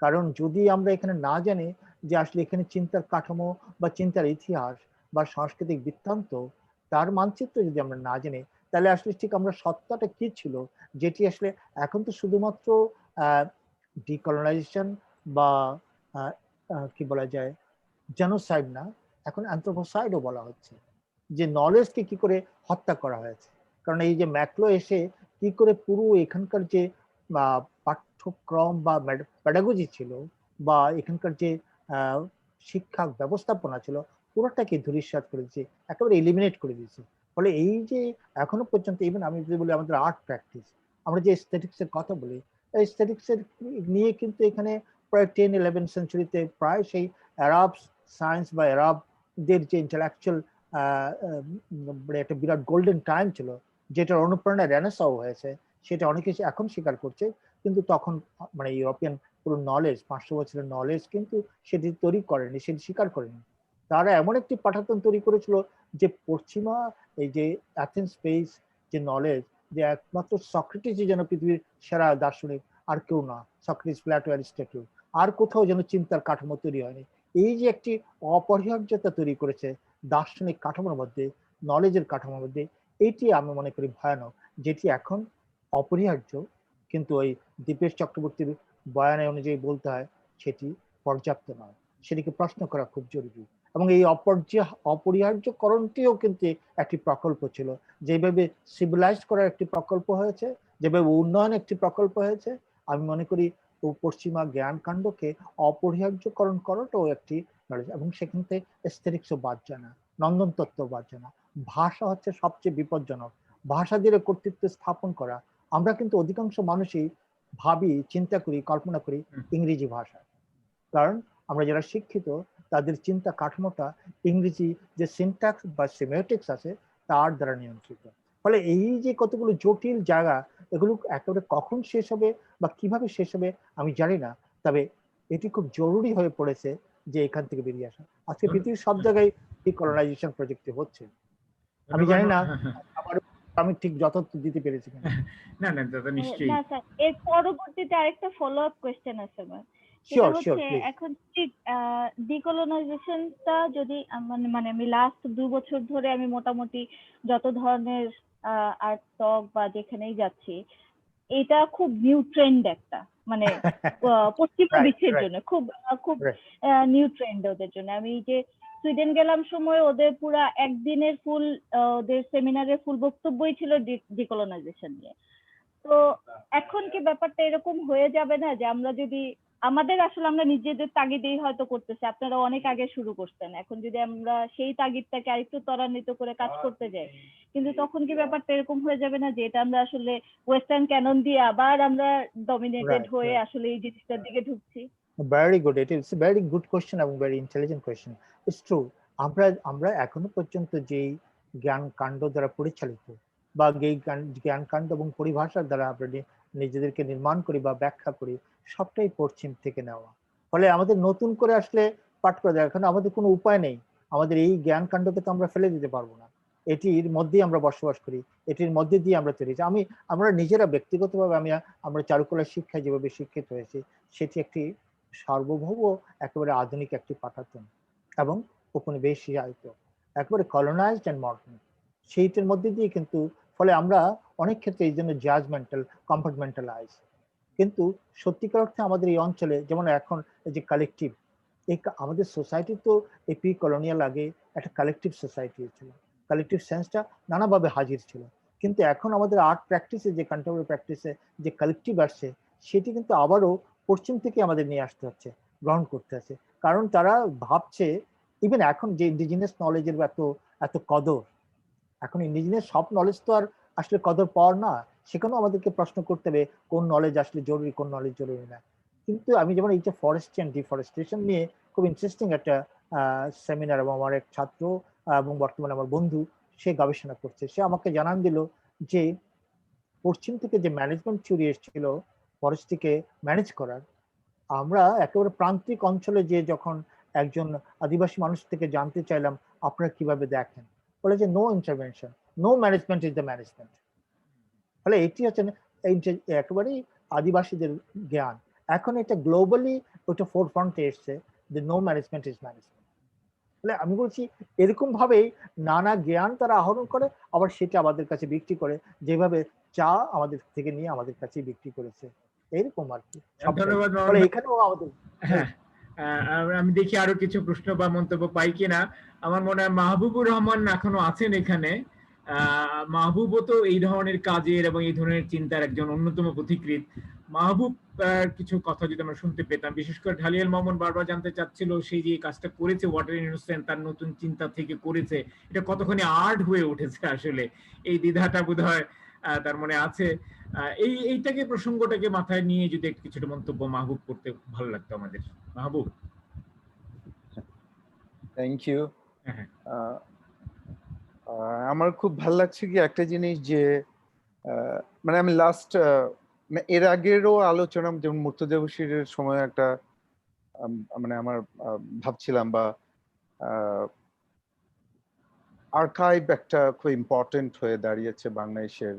কারণ যদি আমরা এখানে না জানি যে আসলে এখানে চিন্তার কাঠামো বা চিন্তার ইতিহাস বা সাংস্কৃতিক বৃত্তান্ত, তার মানচিত্র যদি আমরা না জানি, তাহলে আসলে ঠিক আমরা সত্তাটা কি ছিল, যেটি আসলে এখন তো শুধুমাত্র ডিকলোনাইজেশন বা কি বলা যায়, জেনোসাইড না, এখন অ্যানথ্রোপোসাইডও বলা হচ্ছে, যে নলেজকে কি করে হত্যা করা হয়েছে। কারণ এই যে ম্যাকলো এসে কি করে পুরো এখানকার যে পাঠ্যক্রম বা প্যাডাগজি ছিল, বা এখানকার যে শিক্ষা ব্যবস্থাপনা ছিল, পুরোটাকে ধূলিসাৎ করে দিয়েছে, একেবারে এলিমিনেট করে দিয়েছে। ফলে এই যে এখনো পর্যন্ত ইভেন আমি যদি বলি আমাদের আর্ট প্র্যাকটিস, আমরা যে এস্থেটিক্স এর কথা বলি, এস্থেটিক্স এর নিয়ে কিন্তু এখানে প্রায় 10-11 সেঞ্চুরিতে প্রায় সেই অ্যারাব সায়েন্স বা অ্যারাবদের যে ইন্টেলেকচুয়াল একটা বিরাট গোল্ডেন টাইম ছিল, যেটার অনুপ্রেরণা রেনেসাও হয়েছে, সেটা অনেকে এখন স্বীকার করছে। কিন্তু তখন মানে ইউরোপিয়ান পুরো নলেজ, 500 বছরের নলেজ কিন্তু সেটি তৈরি করেনি, সেটি স্বীকার করেনি। তারা এমন একটি পাঠাতন তৈরি করেছিল যে পশ্চিমা এই যে অ্যাথেন্স স্পেস যে নলেজ, যে একমাত্র সক্রেটিসই যেন পৃথিবীর সেরা দার্শনিক, আর কেউ না। সক্রেটিস, প্লাটো, অ্যারিস্টটল, আর কোথাও যেন চিন্তার কাঠামো তৈরি হয়নি। এই যে একটি অপরিহার্যতা তৈরি করেছে দার্শনিক কাঠামোর মধ্যে, নলেজের কাঠামোর মধ্যে, এইটি আমি মনে করি ভয়ানক, যেটি এখন অপরিহার্য, কিন্তু ওই দীপেশ চক্রবর্তীর বয়ানে অনুযায়ী বলতে হয় সেটি পর্যাপ্ত নয়, সেটিকে প্রশ্ন করা খুব জরুরি। এবং এই অপরিহার্যকরণটিও কিন্তু একটি প্রকল্প ছিল। যেভাবে সিভিলাইজ করার একটি প্রকল্প হয়েছে, যেভাবে উন্নয়ন একটি প্রকল্প হয়েছে, আমি মনে করি পশ্চিমা জ্ঞান কাণ্ডকে অপরিহার্যকরণ করাটাও একটি নলেজ। এবং সেখান থেকে এস্থেটিক্সও বাদ যায় না, নন্দন তত্ত্ব বাদ যায় না। ভাষা হচ্ছে সবচেয়ে বিপজ্জনক। ভাষা দিয়ে কর্তৃত্ব স্থাপন করা, আমরা কিন্তু অধিকাংশ মানুষই ভাবি, চিন্তা করি, কল্পনা করি ইংরেজি ভাষা। কারণ আমরা যারা শিক্ষিত, তাদের চিন্তা কাঠামোটা ইংরেজি যে সিনট্যাক্স বা সেমিওটিক্স আছে তার দ্বারা নিয়ন্ত্রিত। ফলে এই যে কতগুলো জটিল জায়গা, এগুলো একেবারে কখন শেষ হবে বা কিভাবে শেষ হবে আমি জানি না। তবে এটি খুব জরুরি হয়ে পড়েছে যে এখান থেকে বেরিয়ে আসা। আজকে পৃথিবীর সব জায়গায় ডিকলোনাইজেশন প্রজেক্টটি হচ্ছে। আমি জানি না আমার আমি ঠিক যথার্থ দিতে পেরেছি কিনা। না না দাদা, নিশ্চয়ই। না স্যার, এর পরবর্তীতে আরেকটা ফলো আপ কোয়েশ্চেন আছে আমার। সেটা শিওর শিওর হচ্ছে প্লিজ। এখন ঠিক ডিকলোনাইজেশনটা যদি মানে আমি লাস্ট 2 বছর ধরে আমি মোটামুটি যত ধরনের আর্ট টক বা যেখানেই যাচ্ছি, এটা খুব নিউ ট্রেন্ড একটা, মানে পশ্চিমা রাইট বিশ্বের রাইট জন্য খুব খুব রাইট। নিউ ট্রেন্ড ওদের জন্য। আমি যে সুইডেন গেলাম সময় ওদের পুরা একদিনের ফুল ওদের সেমিনারের ফুল বক্তব্যই ছিল ডিকলোনাইজেশন নিয়ে। তো এখন কি ব্যাপারটা এরকম হয়ে যাবে না যে আমরা যদি আমাদের আসলে আমরা নিজেদের তাগিদেই হয়তো করতেছি, আপনারা অনেক আগে শুরু করছেন। এখন যদি আমরা সেই তাগিদটাকে আরেকটু ত্বরান্বিত করে কাজ করতে যাই, কিন্তু তখন কি ব্যাপারটা এরকম হয়ে যাবে না যে এটা আমরা আসলে ওয়েস্টার্ন ক্যানন দিয়ে আবার আমরা ডমিনেটেড রাইট, হয়ে রাইট। আসলে এই জিনিসটার দিকে ঢুকছি? Very good, it is very good question এবং very intelligent question. It's true. আমরা আমরা এখনো পর্যন্ত যেই জ্ঞান কাণ্ড দ্বারা পরিচালিত বা জ্ঞান কাণ্ড এবং পরিভাষার দ্বারা আমরা নিজেদেরকে নির্মাণ করি বা ব্যাখ্যা করি, সবটাই পশ্চিম থেকে নেওয়া। ফলে আমাদের নতুন করে আসলে পাঠ করা যায়, এখন আমাদের কোনো উপায় নেই। আমাদের এই জ্ঞান কাণ্ডকে তো আমরা ফেলে দিতে পারবো না। এটির মধ্যেই আমরা বসবাস করি, এটির মধ্যে দিয়ে আমরা তৈরি হয়েছি। আমরা নিজেরা ব্যক্তিগতভাবে আমরা চারুকলা শিক্ষায় যেভাবে শিক্ষিত হয়েছি, সেটি একটি সার্বভৌম একেবারে আধুনিক একটি পাঠাতন এবং উপনিবেশিয়ায়িত, একেবারে কলোনাইজড অ্যান্ড মডার্ন। সেইটার মধ্যে দিয়ে কিন্তু ফলে আমরা অনেক ক্ষেত্রে এই জন্য জাজমেন্টাল, কম্পার্টমেন্টালাইজ। কিন্তু সত্যিকার অর্থে আমাদের এই অঞ্চলে যেমন এখন এই যে কালেকটিভ, আমাদের সোসাইটি তো এই প্রি কলোনিয়াল আগে একটা কালেকটিভ সোসাইটি ছিল, কালেকটিভ সেন্সটা নানাভাবে হাজির ছিল। কিন্তু এখন আমাদের আর্ট প্র্যাকটিসে, যে কন্টেম্পোরারি প্র্যাকটিসে যে কালেকটিভ আসছে, সেটি কিন্তু আবারও পশ্চিম থেকে আমাদের নিয়ে আসতে হচ্ছে, গ্রহণ করতে আছে। কারণ তারা ভাবছে, ইভেন এখন যে ইন্ডিজিনাস নলেজের এত এত কদর, এখন ইন্ডিজিনাস সব নলেজ তো আর আসলে কদর পাওয়ার না, সেখানেও আমাদেরকে প্রশ্ন করতে হবে কোন নলেজ আসলে জরুরি, কোন নলেজ জরুরি না। কিন্তু আমি যেমন এই যে ফরেস্ট অ্যান্ড ডিফরেস্টেশন নিয়ে খুব ইন্টারেস্টিং একটা সেমিনার, এবং আমার এক ছাত্র এবং বর্তমানে আমার বন্ধু, সে গবেষণা করছে, সে আমাকে জানান দিল যে পশ্চিম থেকে যে ম্যানেজমেন্ট থিওরি এসেছিল ফরেস্টটিকে ম্যানেজ করার, আমরা একেবারে প্রান্তিক অঞ্চলে যে যখন একজন আদিবাসী মানুষ থেকে জানতে চাইলাম আপনারা কিভাবে দেখেন, বলে যে no intervention, no management is the management. ফলে এটি হচ্ছে একেবারেই আদিবাসীদের জ্ঞান। এখন এটা গ্লোবালি ওটা ফোর ফ্রন্টে এসছে যে নো ম্যানেজমেন্ট ইজ ম্যানেজমেন্ট। ফলে আমি বলছি এরকম ভাবেই নানা জ্ঞান তারা আহরণ করে, আবার সেটা আমাদের কাছে বিক্রি করে, যেভাবে চা আমাদের থেকে নিয়ে আমাদের কাছে বিক্রি করেছে, এরকম আর কি সবটাই। ধন্যবাদ ফলে মামুন ভাই। এখানেও আমাদের হ্যাঁ, আমি দেখি আরো কিছু প্রশ্ন বা মন্তব্য পাই কিনা। আমার মনে হয় মাহবুবুর রহমান এখনো আছেন এখানে। মাহবুবও তো এই ধরনের কাজের এবং এই ধরনের চিন্তার একজন অন্যতম পথিকৃৎ। মাহবুব কিছু কথা যদি আমরা শুনতে পেতাম, বিশেষ করে ঢালিয়াল মামুন বারবার জানতে চাচ্ছিল সেই যে কাজটা করেছে ওয়াটার ইনোসেন্ট, তার নতুন চিন্তা থেকে করেছে, এটা কতখানি আর্ট হয়ে উঠেছে আসলে, এই দ্বিধাটা বোধহয় তার মনে আছে। এইটাকে, প্রসঙ্গটাকে মাথায় নিয়ে যদি একটু কিছুটা মন্তব্য মাহবুব করতে ভালো লাগতো আমাদের। মাহবুব। Thank you. হ্যাঁ, আমার খুব ভালো লাগছে কি একটা জিনিস যে মানে আমি লাস্ট এর আগেরও আলোচনা, যেমন মুর্তজা বশিরের সময় একটা মানে আমার ভাবছিলাম বা আর্কাইভ একটা খুব ইম্পর্টেন্ট হয়ে দাঁড়িয়েছে বাংলাদেশের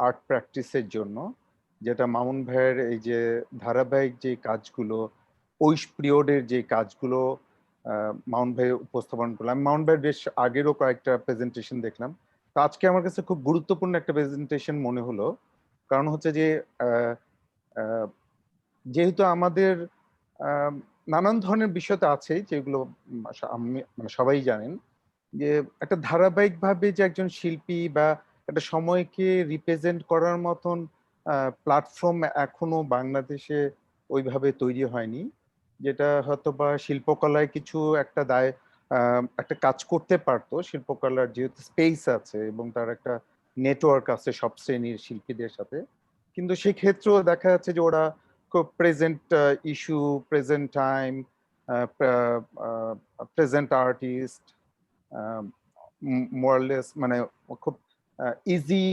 আর্ট প্র্যাকটিসের জন্য, যেটা মামুন ভাইয়ের এই যে ধারাবাহিক যে কাজগুলো, ওই পিরিয়ডের যে কাজগুলো মামুন ভাই উপস্থাপন করলাম। মামুন ভাইয়ের বেশ আগেরও কয়েকটা প্রেজেন্টেশন দেখলাম, তো আজকে আমার কাছে খুব গুরুত্বপূর্ণ একটা প্রেজেন্টেশন মনে হলো। কারণ হচ্ছে যে যেহেতু আমাদের নানান ধরনের বিষয় তো আছেই, যেগুলো মানে সবাই জানেন, যে একটা ধারাবাহিক ভাবে যে একজন শিল্পী বা একটা সময়কে রিপ্রেজেন্ট করার মতন প্ল্যাটফর্ম এখনো বাংলাদেশে ওইভাবে তৈরি হয়নি, যেটা হয়তো বা শিল্পকলায় কিছু একটা একটা কাজ করতে পারতো। শিল্পকলার যেহেতু স্পেস আছে এবং তার একটা নেটওয়ার্ক আছে সব শ্রেণীর শিল্পীদের সাথে, কিন্তু সেক্ষেত্রেও দেখা যাচ্ছে যে ওরা খুব present issue, present time, present artist, more less মানে খুব ইজি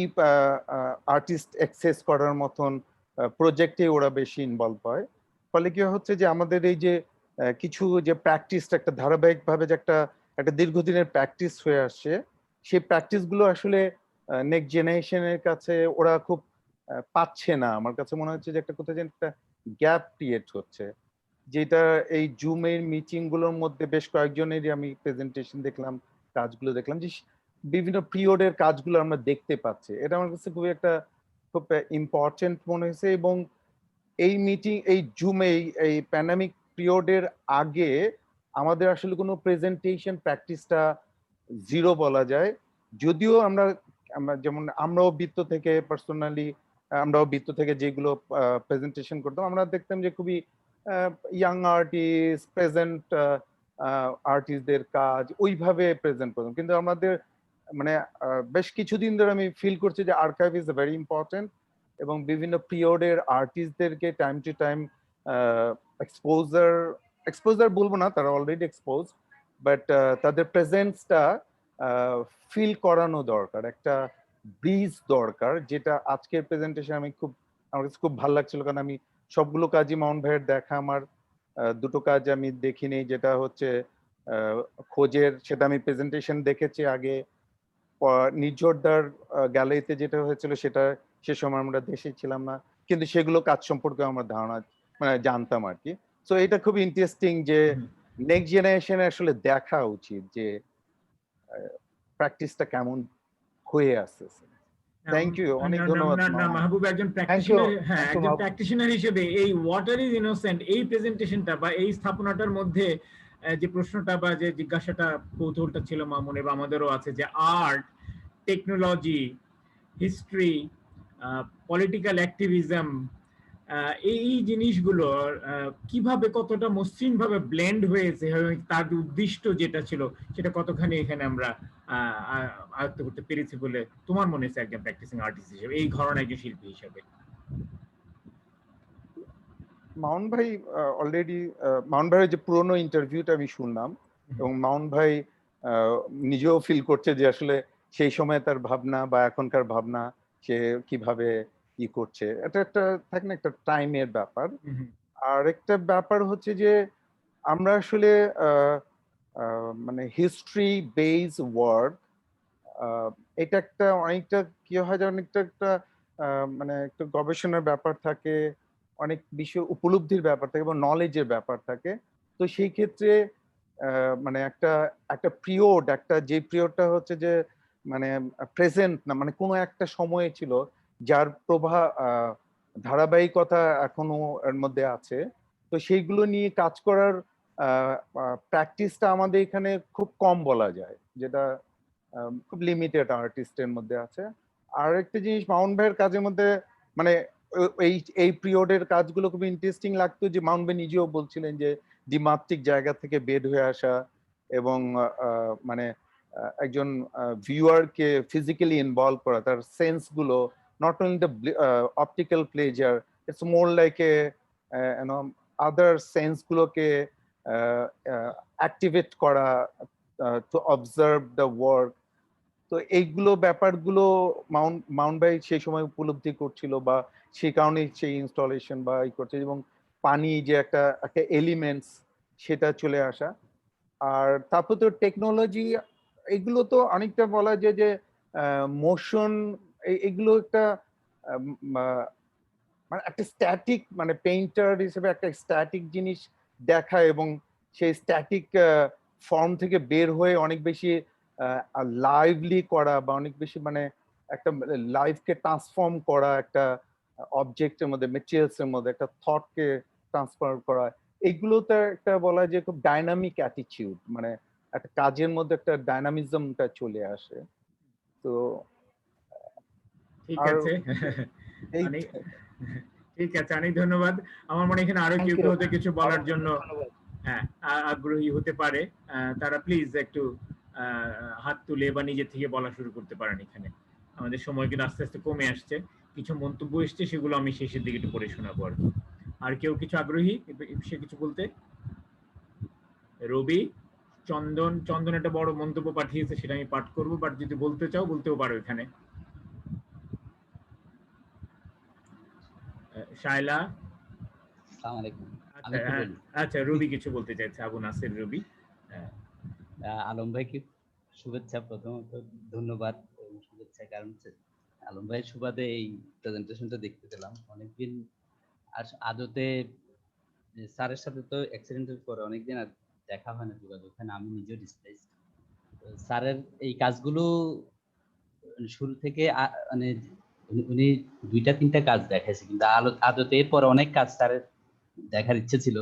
আর্টিস্ট অ্যাক্সেস করার মতন প্রজেক্টে ওরা বেশি ইনভলভ হয়। ফলে কি হচ্ছে যে আমাদের এই যে কিছু যে প্র্যাকটিস, একটা ধারাবাহিকভাবে যে একটা দীর্ঘদিনের প্র্যাকটিস হয়ে আসছে, সেই প্র্যাকটিস গুলো আসলে নেক্সট জেনারেশনের কাছে ওরা খুব পাচ্ছে না। আমার কাছে মনে হচ্ছে যে একটা কোথায় যেন একটা গ্যাপ ক্রিয়েট হচ্ছে, যেটা এই জুমের মিটিং গুলোর মধ্যে বেশ কয়েকজনেরই আমি প্রেজেন্টেশন দেখলাম, কাজগুলো দেখলাম, যে বিভিন্ন পিরিয়ডের কাজগুলো আমরা দেখতে পাচ্ছি। এটা আমার কাছে খুবই একটা খুব ইম্পর্টেন্ট মনে হয়েছে। এবং এই মিটিং, এই জুমে, এই প্যান্ডামিক পিরিয়ডের আগে আমাদের আসলে কোনো প্রেজেন্টেশন প্র্যাকটিসটা জিরো বলা যায়। যদিও আমরা যেমন আমরাও বৃত্ত থেকে পার্সোনালি, আমরাও বৃত্ত থেকে যেগুলো প্রেজেন্টেশন করতাম, আমরা দেখতাম যে খুবই ইয়াং আর্টিস্ট, প্রেজেন্ট আর্টিস্টদের কাজ ওইভাবে প্রেজেন্ট করতাম। কিন্তু আমাদের মানে বেশ কিছুদিন ধরে আমি ফিল করছি যে আর্কাইভ ইজ ভেরি ইম্পর্টেন্ট, এবং বিভিন্ন পিরিয়ডের আর্টিস্টদেরকে time to time exposure exposure বলবো না, তারা অলরেডি এক্সপোজ, বাট তাদের প্রেজেন্সটা ফিল করানো দরকার, একটা ব্রিজ দরকার, যেটা আজকের প্রেজেন্টেশন আমার কাছে খুব ভালো লাগছিল। কারণ আমি সবগুলো কাজই মাউন্ট ভাইয়ের দেখা, আমার দুটো কাজ আমি দেখিনি, যেটা হচ্ছে খোঁজের, সেটা আমি প্রেজেন্টেশন দেখেছি আগে। নির্ঝরদার গ্যালারিতে যেটা হয়েছিল সেটা সে সময় আমরা দেশে ছিলাম না, কিন্তু সেগুলো কাজ সম্পর্কে আমার ধারণা মানে জানতাম আর কি। সো এটা খুব ইন্টারেস্টিং যে নেক্সট জেনারেশনে আসলে দেখা উচিত যে প্র্যাকটিসটা কেমন হয়ে আসতেছে। থ্যাংক ইউ, অনেক ধন্যবাদ। মাহবুব একজন প্র্যাকটিশনার, হ্যাঁ একজন প্র্যাকটিশনার হিসেবে এই ওয়াটার ইজ ইনোসেন্ট এই প্রেজেন্টেশনটা বা এই স্থাপনাটার মধ্যে যে প্রশ্নটা বা যে জিজ্ঞাসাটা কৌতূহলটা ছিল মামুনের বা আমাদেরও আছে, যে art, technology, history, political activism, এই জিনিসগুলো কিভাবে কতটা মসৃণ ভাবে ব্লেন্ড হয়েছে, তার উদ্দিষ্ট যেটা ছিল সেটা কতখানি এখানে আমরা আয়ত্ত করতে পেরেছি বলে তোমার মনে হচ্ছে একজন প্র্যাকটিসিং আর্টিস্ট হিসেবে, এই ঘরানার একজন শিল্পী হিসেবে? মাউন্ট ভাই অলরেডি, মাউন্ট ভাইয়ের যে পুরোনো ইন্টারভিউটা আমি শুনলাম, এবং মাউন্ট ভাই নিজেও ফিল করছে যে আসলে সেই সময় তার ভাবনা বা এখনকার ভাবনা সে কিভাবে ই করছে, এটা একটা থাকে না, একটা টাইমের ব্যাপার। আর একটা ব্যাপার হচ্ছে যে আমরা আসলে মানে হিস্ট্রি বেস ওয়ার্ক, এটা একটা অনেকটা কি হয় যে অনেকটা একটা মানে একটা গবেষণার ব্যাপার থাকে, অনেক বিষয় উপলব্ধির ব্যাপার থাকে এবং নলেজের ব্যাপার থাকে। তো সেই ক্ষেত্রে মানে একটা একটা পিরিয়ড, একটা যে পিরিয়ডটা হচ্ছে যে মানে প্রেজেন্ট না, মানে কোনো একটা সময়ে ছিল যার প্রভাব ধারাবাহিকতা এখনো এর মধ্যে আছে। তো সেইগুলো নিয়ে কাজ করার প্র্যাকটিসটা আমাদের এখানে খুব কম বলা যায়, যেটা খুব লিমিটেড আর্টিস্টের মধ্যে আছে। আর একটা জিনিস মাউন্ট ভাইয়ের কাজের মধ্যে মানে এই এই পিরিয়ডের কাজগুলো খুব ইন্টারেস্টিং লাগতো, যে মাউন্ট ভাই নিজেও বলছিলেন যে দ্বিমাত্রিক জায়গা থেকে বের হয়ে আসা, এবং মানে একজন ভিউয়ারকে ফিজিক্যালি ইনভলভ করা, তার সেন্স গুলো, not only the optical pleasure, it's more like a other sense গুলোকে অ্যাক্টিভেট করা, টু অবজার্ভ দ্য ওয়ার্ক। তো এইগুলো ব্যাপারগুলো মাউন্ট ভাই সেই সময় উপলব্ধি করছিল, বা সেই কারণে সেই ইনস্টলেশন বা ই করছে, এবং পানি যে একটা একটা এলিমেন্টস, সেটা চলে আসা। আর তারপর তো টেকনোলজি, এগুলো তো অনেকটা বলা যায় যে মোশন, এগুলো একটা মানে একটা স্ট্যাটিক, মানে পেইন্টার হিসেবে একটা স্ট্যাটিক জিনিস দেখা, এবং সেই স্ট্যাটিক ফর্ম থেকে বের হয়ে অনেক বেশি লাইভলি করা, বা অনেক বেশি মানে একটা লাইফকে ট্রান্সফর্ম করা, একটা অবজেক্টের মধ্যে, মেটেরিয়ালস এর মধ্যে একটা থটকে ট্রান্সফার করা, এইগুলোতে একটা বলা যায় খুব ডাইনামিক অ্যাটিটিউড, মানে একটা কাজের মধ্যে একটা ডাইনামিজমটা চলে আসে। তো ঠিক আছে, ঠিক আছে, অনেক ধন্যবাদ। আমার মনে এখানে আরো কেউ কেউ কিছু বলার জন্য হ্যাঁ আগ্রহী হতে পারে, তারা প্লিজ একটু হাত তুলে বা নিজে থেকে বলা শুরু করতে পারেন। এখানে আমাদের সময় কিন্তু আস্তে আস্তে কমে আসছে, কিছু মন্তব্য এসছে, সেগুলো আমি শেষের দিকে একটু পড়ে শোনাবো আর কি। আর কেউ কিছু আগ্রহী সে কিছু বলতে? রবি, চন্দন একটা বড় মন্তব্য পাঠিয়েছে, সেটা আমি পাঠ করবো, বাট যদি বলতে চাও বলতেও পারো এখানে। শায়লা, আচ্ছা রবি কিছু বলতে চাইছে, আবু নাসির রবি। আলম ভাইকে শুভেচ্ছা, প্রথমত ধন্যবাদ শুভেচ্ছা, কারণ আলম ভাইয়ের সুবাদে এই প্রেজেন্টেশনটা দেখতে পেলাম অনেকদিন। আর আদতে স্যারের সাথে তো অ্যাক্সিডেন্টের পরে অনেকদিন আর দেখা হয় না, যোগাযোগ হয় না, আমি নিজেও ডিসপ্লেস। স্যারের এই কাজগুলো শুরু থেকে মানে উনি 2-3টা কাজ দেখাইছে, কিন্তু আদতে এরপর অনেক কাজ স্যারের দেখার ইচ্ছে ছিল।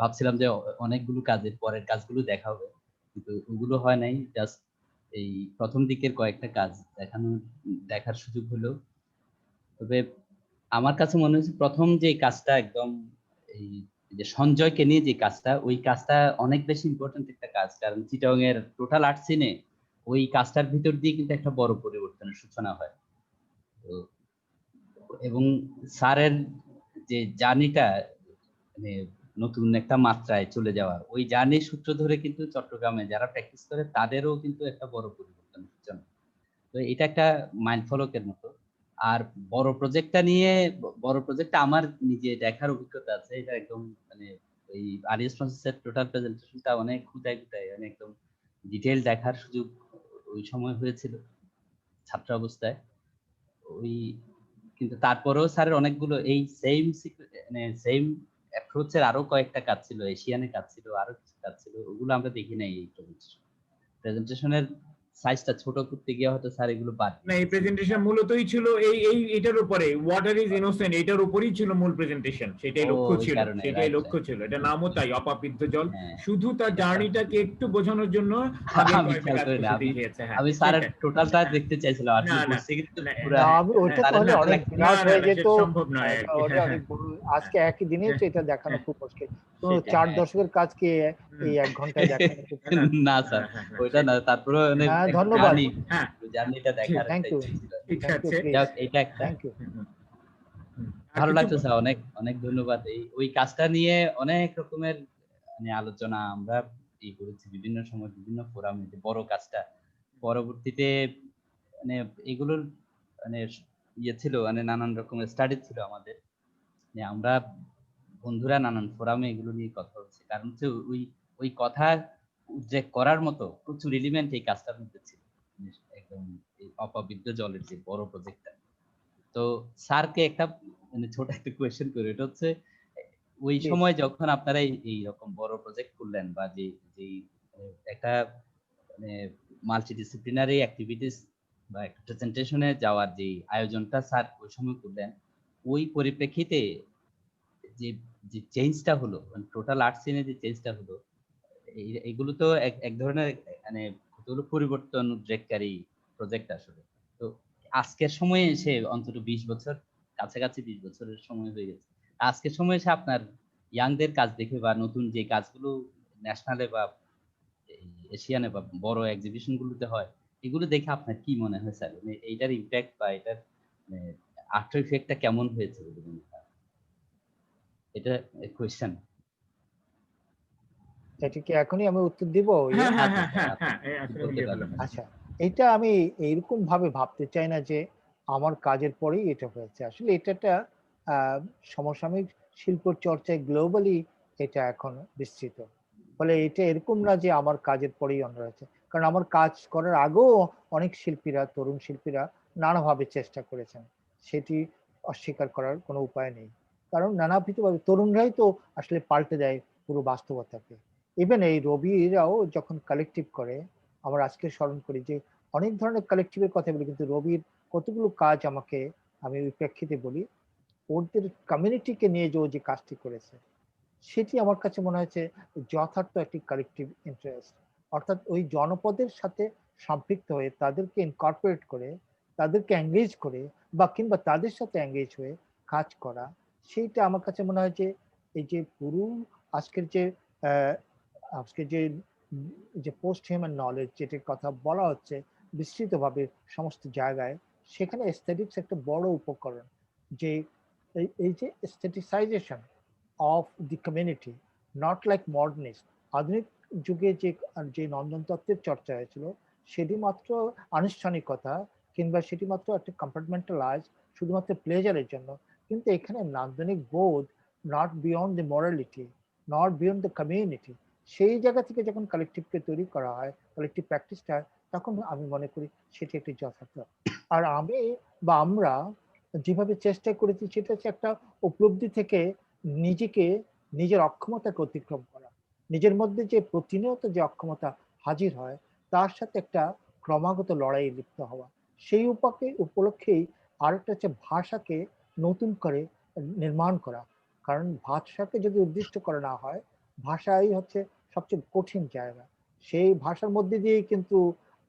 ভাবছিলাম যে অনেকগুলো কাজের পরের কাজগুলো দেখা হবে, কিন্তু ওগুলো হয় নাই। জাস্ট এই প্রথম দিকের কয়েকটা কাজ দেখার সুযোগ হলো। তবে আমার কাছে মনে হচ্ছে প্রথম যে কাজটা একদম এই যে সঞ্জয়কে নিয়ে যে কাজটা, ওই কাজটা অনেক বেশি ইম্পর্টেন্ট একটা কাজ, কারণ চিটাগং এর টোটাল আর্ট সিনে ওই কাজটার ভিতর দিয়ে কিন্তু একটা বড় পরিবর্তনের সূচনা হয়। তো এবং স্যারের যে জার্নিটা, মানে নতুন একটা মাত্রায় চলে যাওয়া, ওই জার্নির সূত্র ধরে কিন্তু চট্টগ্রামে যারা প্র্যাকটিস করে তাদেরও কিন্তু একটা বড় পরিবর্তনের সূচনা। তো এটা একটা মাইল ফলকের মতো। আর বড় প্রজেক্টটা আমার নিজে দেখার অভিজ্ঞতা আছে। এটা একদম মানে ওই আলিয়াস ফ্রান্সিসের টোটাল প্রেজেন্টেশনটা অনেক খুঁটায় মানে একদম ডিটেইল দেখার সুযোগ ওই সময় হয়েছিল ছাত্র অবস্থায়। ওই কিন্তু তারপরেও স্যারের অনেকগুলো এই মানে সেম অ্যাপ্রোচের আরো কয়েকটা কাজ ছিল, এশিয়ানের কাজ ছিল, আরো কিছু কাজ ছিল, ওগুলো আমরা দেখি নাই এই প্রেজেন্টেশনের সাইজটা ছোট করতে গিয়ে হয়তো স্যার এগুলো বাদ না, এই প্রেজেন্টেশন মূলতই ছিল এই এটার উপরে, ওয়াটার ইজ ইনোসেন্ট, এটার উপরই ছিল মূল প্রেজেন্টেশন। সেটাই ও লক্ষ্য ওই ছিল, কারণে সেটাই লক্ষ্য ছিল। এটা নামও তাই, অপাবিদ্ধ জল। হ্যাঁ, শুধু তার এটা জার্নিটাকে একটু বোঝানোর জন্য আগে আমি কয়েকটা খেয়াল কাজ করি না, করতে দেখিয়েছে। হ্যাঁ, আমি স্যারের সেটাই। টোটালটা হ্যাঁ। দেখতে চাইছিলাম না, আসলে, না, বসে কিন্তু না, পুরা না, আমি ওইটা স্যারের তাহলে মতো অনেক লাগছে। না, বিরাট না, হয়ে না, যেত। সেটা সম্ভব নয় আর কি। তাহলে হ্যাঁ, অনেক হ্যাঁ, বড়, আজকে একই দিনে তো এটা দেখানো হ্যাঁ, খুব মুশকিল। তো সেটাই। 4 হ্যাঁ। দশকের কাজকে এই 1 ঘন্টায় দেখানো খুব না, না না, স্যার, হ্যাঁ, হ্যাঁ, ওইটা না, সেটাই। তারপরে অনেক হ্যাঁ, একটা ধন্যবাদ। জার্নি, হ্যাঁ, জার্নিটা ঠিক, দেখার থ্যাংক একটা ইউ, ইচ্ছে ছিল। ঠিক থ্যাংক ইউ, আছে। প্লিজ, যাক, এটা একটা থ্যাংক ইউ। হুম, হুম, হুম। আর ভালো কিছু লাগতো স্যার, অনেক অনেক ধন্যবাদ। ওই কাজটা নিয়ে অনেক রকমের মানে আলোচনা আমরা করেছি বিভিন্ন সময় বিভিন্ন ফোরামে, যে বড় কাজটা পরবর্তীতে মানে এগুলোর মানে ছিল, মানে নানান রকমের স্টাডি ছিল আমাদের, যে আমরা বন্ধুরা নানান ফোরামে এগুলো নিয়ে কথা হচ্ছে, কারণ হচ্ছে ওই ওই কথা উদ্রেক করার মতো প্রচুর এলিমেন্ট এই কাজটার মধ্যে ছিল। একদম এই অপবিদ্ধ জলের যে বড় প্রজেক্টটা। তো স্যারকে একটা মানে ছোট একটা কোয়েশ্চেন করি, এটা হচ্ছে ওই প্লিজ। সময় যখন আপনারা এইরকম বড় প্রজেক্ট করলেন, বা যেই একটা মানে মাল্টিডিসিপ্লিনারি অ্যাক্টিভিটিস বা একটা প্রেজেন্টেশনে যাওয়ার যে আয়োজনটা স্যার ওই সময় করলেন, ওই পরিপ্রেক্ষিতে যে যে চেঞ্জটা হলো, মানে টোটাল আর্ট সিনে যে চেঞ্জটা হলো, এগুলো তো এক এক ধরনের মানে কতগুলো পরিবর্তন উদ্রেককারী প্রজেক্ট আসলে। তো আজকের সময়ে এসে অন্তত 20 বছর, কাছাকাছি 20 বছরের সময় হয়ে গেছে। আজকের সময়ে এসে আপনার ইয়াংদের কাজ দেখে, বা নতুন যে কাজগুলো ন্যাশনালে বা এই এশিয়ানে বা বড় এক্সিবিশন গুলোতে হয়, এগুলো দেখে আপনার কি মনে হয় স্যার? মানে এইটার ইমপ্যাক্ট বা এটার মানে আফটার ইফেক্টটা কেমন হয়েছে বলে মনে হয়? এটা কোয়েশ্চেন। এটা কি এখনই আমি উত্তর দিব? হ্যাঁ, হ্যাঁ, আচ্ছা হ্যাঁ, স্যার, হ্যাঁ, আপনি হ্যাঁ, আপনি এখন বলতে দিয়ে পারেন। ফেলুন। আচ্ছা, এটা আমি এইরকম ভাবে ভাবতে চাই না যে আমার কাজের পরেই এটা হয়েছে। আসলে এটা একটা সমসাময়িক শিল্প চর্চায় গ্লোবালি এটা এখন বিস্তৃত। ফলে এটা এরকম না যে আমার কাজের পরেই অন্য হয়েছে। কারণ আমার কাজ করার আগেও অনেক শিল্পীরা, তরুণ শিল্পীরা নানাভাবে চেষ্টা করেছেন। সেটি অস্বীকার করার কোনো উপায় নেই। কারণ নানাবিধভাবে তরুণরাই তো আসলে পাল্টে দেয় পুরো বাস্তবতাকে। ইভেন এই রবিরাও যখন কালেক্টিভ করে, আমরা আজকে স্মরণ করি যে অনেক ধরনের কালেকটিভের কথা বলি, কিন্তু রবির কতগুলো কাজ আমাকে, আমি ওই প্রেক্ষিতে বলি, ওদের কমিউনিটিকে নিয়ে যে ও যে কাজটি করেছে, সেটি আমার কাছে মনে হয়েছে যথার্থ একটি কালেকটিভ ইন্টারেস্ট। অর্থাৎ ওই জনপদের সাথে সম্পৃক্ত হয়ে তাদেরকে ইনকর্পোরেট করে, তাদেরকে এঙ্গেজ করে, বা কিংবা তাদের সাথে এঙ্গেজ হয়ে কাজ করা, সেইটা আমার কাছে মনে হয় যে এই যে পুরো আজকের যে আহ, আজকে যে যে পোস্ট হিউম্যান নলেজ যেটির কথা বলা হচ্ছে বিস্তৃতভাবে সমস্ত জায়গায়, সেখানে এস্থেটিক্স একটা বড় উপকরণ। যে এই যে aestheticisation of the community, not like modernist. আধুনিক যুগে যে যে নন্দন তত্ত্বের চর্চা হয়েছিল, সেটি মাত্র আনুষ্ঠানিকতা, কিংবা সেটি মাত্র একটা কম্পার্টমেন্টালাইজ, শুধুমাত্র প্লেজারের জন্য। কিন্তু এখানে নান্দনিক বোধ, not beyond the morality, not beyond the community, সেই জায়গা থেকে যখন কালেকটিভকে তৈরি করা হয়, কালেকটিভ প্র্যাকটিসটা হয়, তখন আমি মনে করি সেটি একটি যথার্থ। আর আমি বা আমরা যেভাবে চেষ্টা করেছি সেটা হচ্ছে একটা উপলব্ধি থেকে নিজেকে, নিজের অক্ষমতাকে অতিক্রম করা, নিজের মধ্যে যে প্রতিনিয়ত যে অক্ষমতা হাজির হয়, তার সাথে একটা ক্রমাগত লড়াই লিপ্ত হওয়া। সেই উপলক্ষেই আরেকটা হচ্ছে ভাষাকে নতুন করে নির্মাণ করা। কারণ ভাষাকে যদি উদ্দিষ্ট করা না হয়, ভাষাই হচ্ছে সবচেয়ে কঠিন জায়গা। সেই ভাষার মধ্যে দিয়েই কিন্তু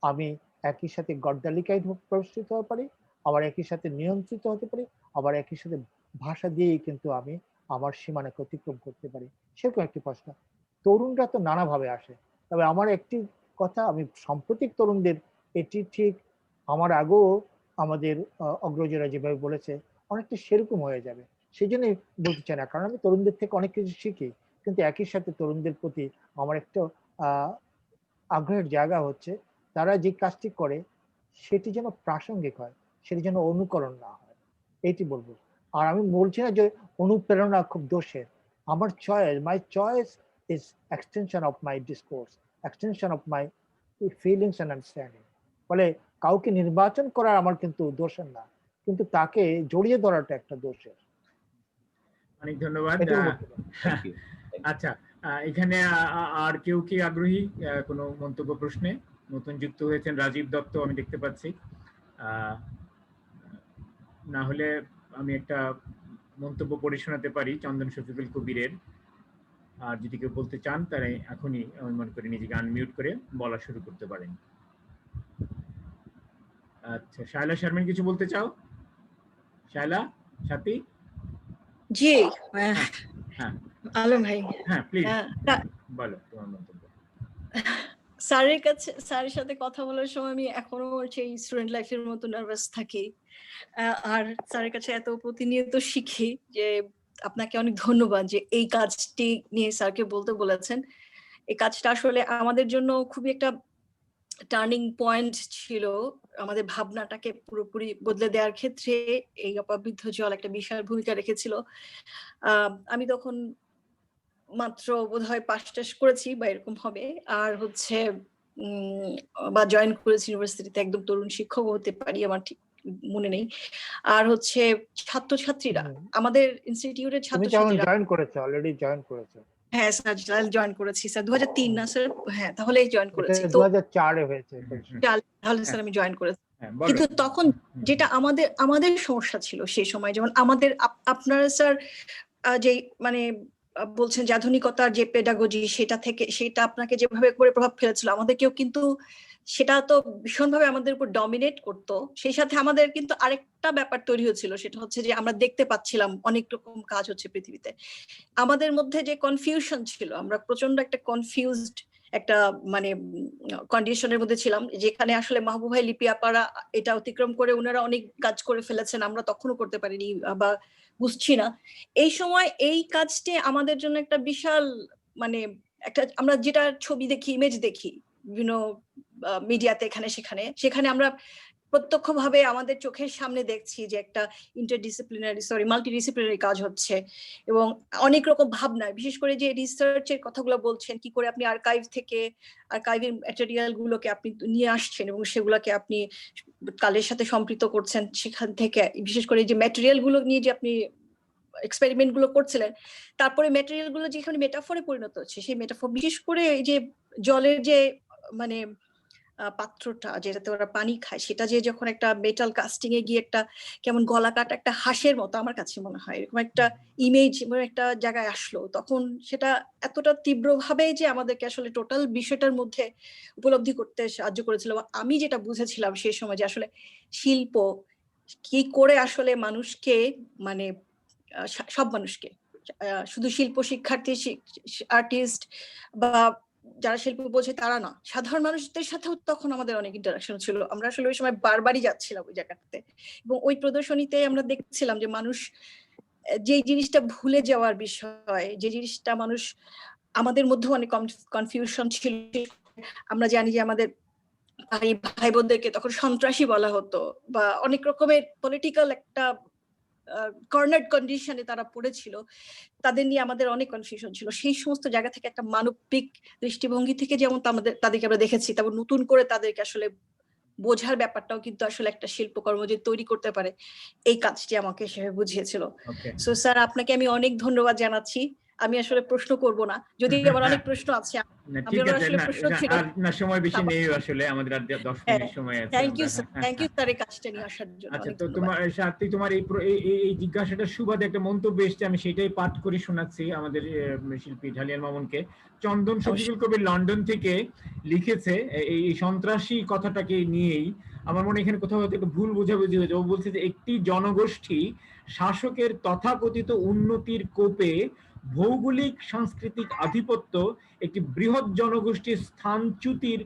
আমি একই সাথে গড্ডালিকায় প্রবেশিত হতে পারি, আবার একই সাথে নিয়ন্ত্রিত হতে পারি, আবার একই সাথে ভাষা দিয়েই কিন্তু আমি আমার সীমানাকে অতিক্রম করতে পারি, সেরকম একটি প্রশ্ন। তরুণরা তো নানাভাবে আসে, তবে আমার একটি কথা, আমি সাম্প্রতিক তরুণদের এটি ঠিক আমার আগেও আমাদের অগ্রজরা যেভাবে বলেছে অনেকটা সেরকম হয়ে যাবে, সেই জন্যই বলতে চাই না, কারণ আমি তরুণদের থেকে অনেক কিছু শিখি, কিন্তু একই সাথে তরুণদের প্রতি আমার একটা আগ্রহের জায়গা হচ্ছে তারা যে কাজটি করে সেটি যেন প্রাসঙ্গিক হয়, সেটি যেন অনুকরণ না হয়, এইটি বলবো। আর আমি বলছি না যে অনুপ্রেরণা খুব দোষের, আমার choice, my choice is extension of my discourse, extension of my feelings and understanding. ফলে কাউকে নির্বাচন করার আমার কিন্তু দোষের না, কিন্তু তাকে জড়িয়ে ধরাটা একটা দোষের। অনেক ধন্যবাদ। এটুকু বলতে পারি। Thank you. আচ্ছা, এখানে আর কেউ কি আগ্রহী কোনো মন্তব্য প্রশ্নে? নতুন যুক্ত হয়েছেন রাজীব দত্ত, আমি দেখতে পাচ্ছি। না হলে আমি একটা মন্তব্য পড়ে শোনাতে পারি চন্দন শফিকুল কবিরের। আর যদি কেউ বলতে চান তারা এখনই আমি মনে করি নিজেকে আনমিউট করে বলা শুরু করতে পারেন। আচ্ছা, শায়লা শারমিন কিছু বলতে চাও? শায়লা, সাথী? জি, হ্যাঁ আলম ভাই, হ্যাঁ, প্লিজ বলো তোমার মন্তব্য। স্যারের সাথে কথা বলার সময় আমি এখনো সেই স্টুডেন্ট লাইফের মতো নার্ভাস থাকি, আর স্যারের কাছে এত প্রতিনিয়ত শিখি যে আপনাকে অনেক ধন্যবাদ যে এই কাজটি নিয়ে স্যারকে বলতে বলেছেন। এই কাজটা আসলে আমাদের জন্য খুবই একটা টার্নিং পয়েন্ট ছিল, আমাদের ভাবনাটাকে পুরোপুরি বদলে দেওয়ার ক্ষেত্রে এই অপবিদ্ধ জল একটা বিশাল ভূমিকা রেখেছিল। আমি তখন মাত্র বোধহয় পাস টাস করেছি বা এরকম হবে, আর হচ্ছে বা জয়েন করেছি ইউনিভার্সিটিতে, একদম তরুণ শিক্ষক হতে পারি, আমার ঠিক মনে নেই। আর হচ্ছে ছাত্রছাত্রীরা, আমাদের ইনস্টিটিউটের তুমি যখন ছাত্রছাত্রীরা, জয়েন করেছো, অলরেডি জয়েন করেছো? হ্যাঁ স্যার জয়েন করেছি স্যার 2003 না স্যার, হ্যাঁ তাহলে জয়েন করেছি। এটা তো 2004 এ হয়েছে। তাহলে স্যার আমি জয়েন করেছি, বলো। কিন্তু তখন যেটা আমাদের সমস্যা ছিল সেই সময়, যেমন আমাদের আপনারা স্যার যে মানে বলছেন যে আধুনিকতার যে পেডাগজি, সেটা আপনাকে যেভাবে করে প্রভাব ফেলেছিল, আমাদেরকেও কিন্তু সেটা তো ভীষণভাবে আমাদের উপর ডমিনেট করতো। সেই সাথে আমাদের কিন্তু আরেকটা ব্যাপার তৈরি হয়েছিল, সেটা হচ্ছে যে আমরা দেখতে পাচ্ছিলাম অনেক রকম কাজ হচ্ছে পৃথিবীতে, আমাদের মধ্যে যে কনফিউশন ছিল, আমরা প্রচন্ড একটা কনফিউজড একটা মানে কন্ডিশনের মধ্যে ছিলাম, যেখানে আসলে মাহবুব ভাই, লিপি আপারা এটা অতিক্রম করে ওনারা অনেক কাজ করে ফেলেছেন, আমরা তখনও করতে পারিনি বা বুঝছি না। এই সময় এই কাজটি আমাদের জন্য একটা বিশাল মানে একটা, আমরা যেটা ছবি দেখি, ইমেজ দেখি বিভিন্ন মিডিয়াতে এখানে সেখানে আমরা প্রত্যক্ষভাবে আমাদের চোখের সামনে দেখছি যে একটা মাল্টিডিসিপ্লিনারি কাজ হচ্ছে, এবং অনেক রকম ভাবনা, বিশেষ করে যে রিসার্চের কথাগুলো বলছেন, কি করে আপনি আর্কাইভের ম্যাটেরিয়াল গুলোকে আপনি নিয়ে আসছেন এবং সেগুলোকে আপনি কালের সাথে সম্পৃক্ত করছেন, সেখান থেকে বিশেষ করে যে ম্যাটেরিয়াল গুলো নিয়ে যে আপনি এক্সপেরিমেন্ট গুলো করছিলেন, তারপরে ম্যাটেরিয়াল গুলো যেখানে মেটাফরে পরিণত হচ্ছে, সেই মেটাফর, বিশেষ করে এই যে জলের যে মানে পাত্রটা যেটাতে ওরা পানি খায়, সেটা যে যখন একটা মেটাল কাস্টিং এ গিয়ে একটা কেমন গলা কাটা একটা হাঁসের মতো, আমার কাছে মনে হয় এরকম একটা ইমেজ একটা জায়গায় আসলো, তখন সেটা এতটা তীব্রভাবে যে আমাদেরকে আসলে টোটাল বিষয়টার মধ্যে উপলব্ধি করতে সাহায্য করেছিল। আমি যেটা বুঝেছিলাম সেই সময় যে আসলে শিল্প কি করে আসলে মানুষকে মানে সব মানুষকে, শুধু শিল্প শিক্ষার্থী, আর্টিস্ট বা যারা শিল্প বোঝে তারা না, সাধারণ মানুষদের সাথেও তখন আমাদের অনেক ইন্টারাকশন ছিল। আমরা আসলে ওই সময় বারবারই যাচ্ছিলাম ওই জায়গাটাতে, এবং ওই প্রদর্শনীতে আমরা দেখছিলাম যে মানুষ যে জিনিসটা ভুলে যাওয়ার বিষয়, যে জিনিসটা মানুষ, আমাদের মধ্যে অনেক কনফিউশন ছিল। আমরা জানি যে আমাদের ভাই বোনদেরকে তখন সন্ত্রাসী বলা হতো, বা অনেক রকমের পলিটিক্যাল একটা কর্নার কন্ডিশনে তারা পড়েছিল, তাদের নিয়ে আমাদের অনেক কনফিউশন ছিল। সেই সমস্ত জায়গা থেকে একটা মানবিক দৃষ্টিভঙ্গি থেকে যেমন তাদেরকে আমরা দেখেছি, তারপর নতুন করে তাদেরকে আসলে বোঝার ব্যাপারটাও কিন্তু আসলে একটা শিল্পকর্ম যে তৈরি করতে পারে, এই কাজটি আমাকে সেভাবে বুঝিয়েছিল। সো স্যার, আপনাকে আমি অনেক ধন্যবাদ জানাচ্ছি। আমি আসলে প্রশ্ন করব না, যদি আমার অনেক প্রশ্ন আছে। ঠিক আছে, না সময় বেশি নেই আসলে, আমাদের আর 10 মিনিট সময় আছে। থ্যাংক ইউ স্যার এই কাজটা নিয়ে আসার জন্য। আচ্ছা, তো তোমার এই জিজ্ঞাসাটা সুবাদে একটা মন্তব্য এসেছে, আমি সেটাই পাঠ করে শোনাচ্ছি আমাদের শিল্পী ঢালিয়াল মামুনকে। চন্দন শফিকুল কবির লন্ডন থেকে লিখেছে এই সন্ত্রাসী কথাটাকে নিয়েই, আমার মনে হয় এখানে কোথাও হয়তো একটা ভুল বোঝাবুঝি হয়েছে। ও বলছে যে একটি জনগোষ্ঠী শাসকের তথাকথিত উন্নতির কোপে ভৌগোলিক সাংস্কৃতিক আধিপত্য একটি বৃহৎ জনগোষ্ঠীর স্থানচ্যুতির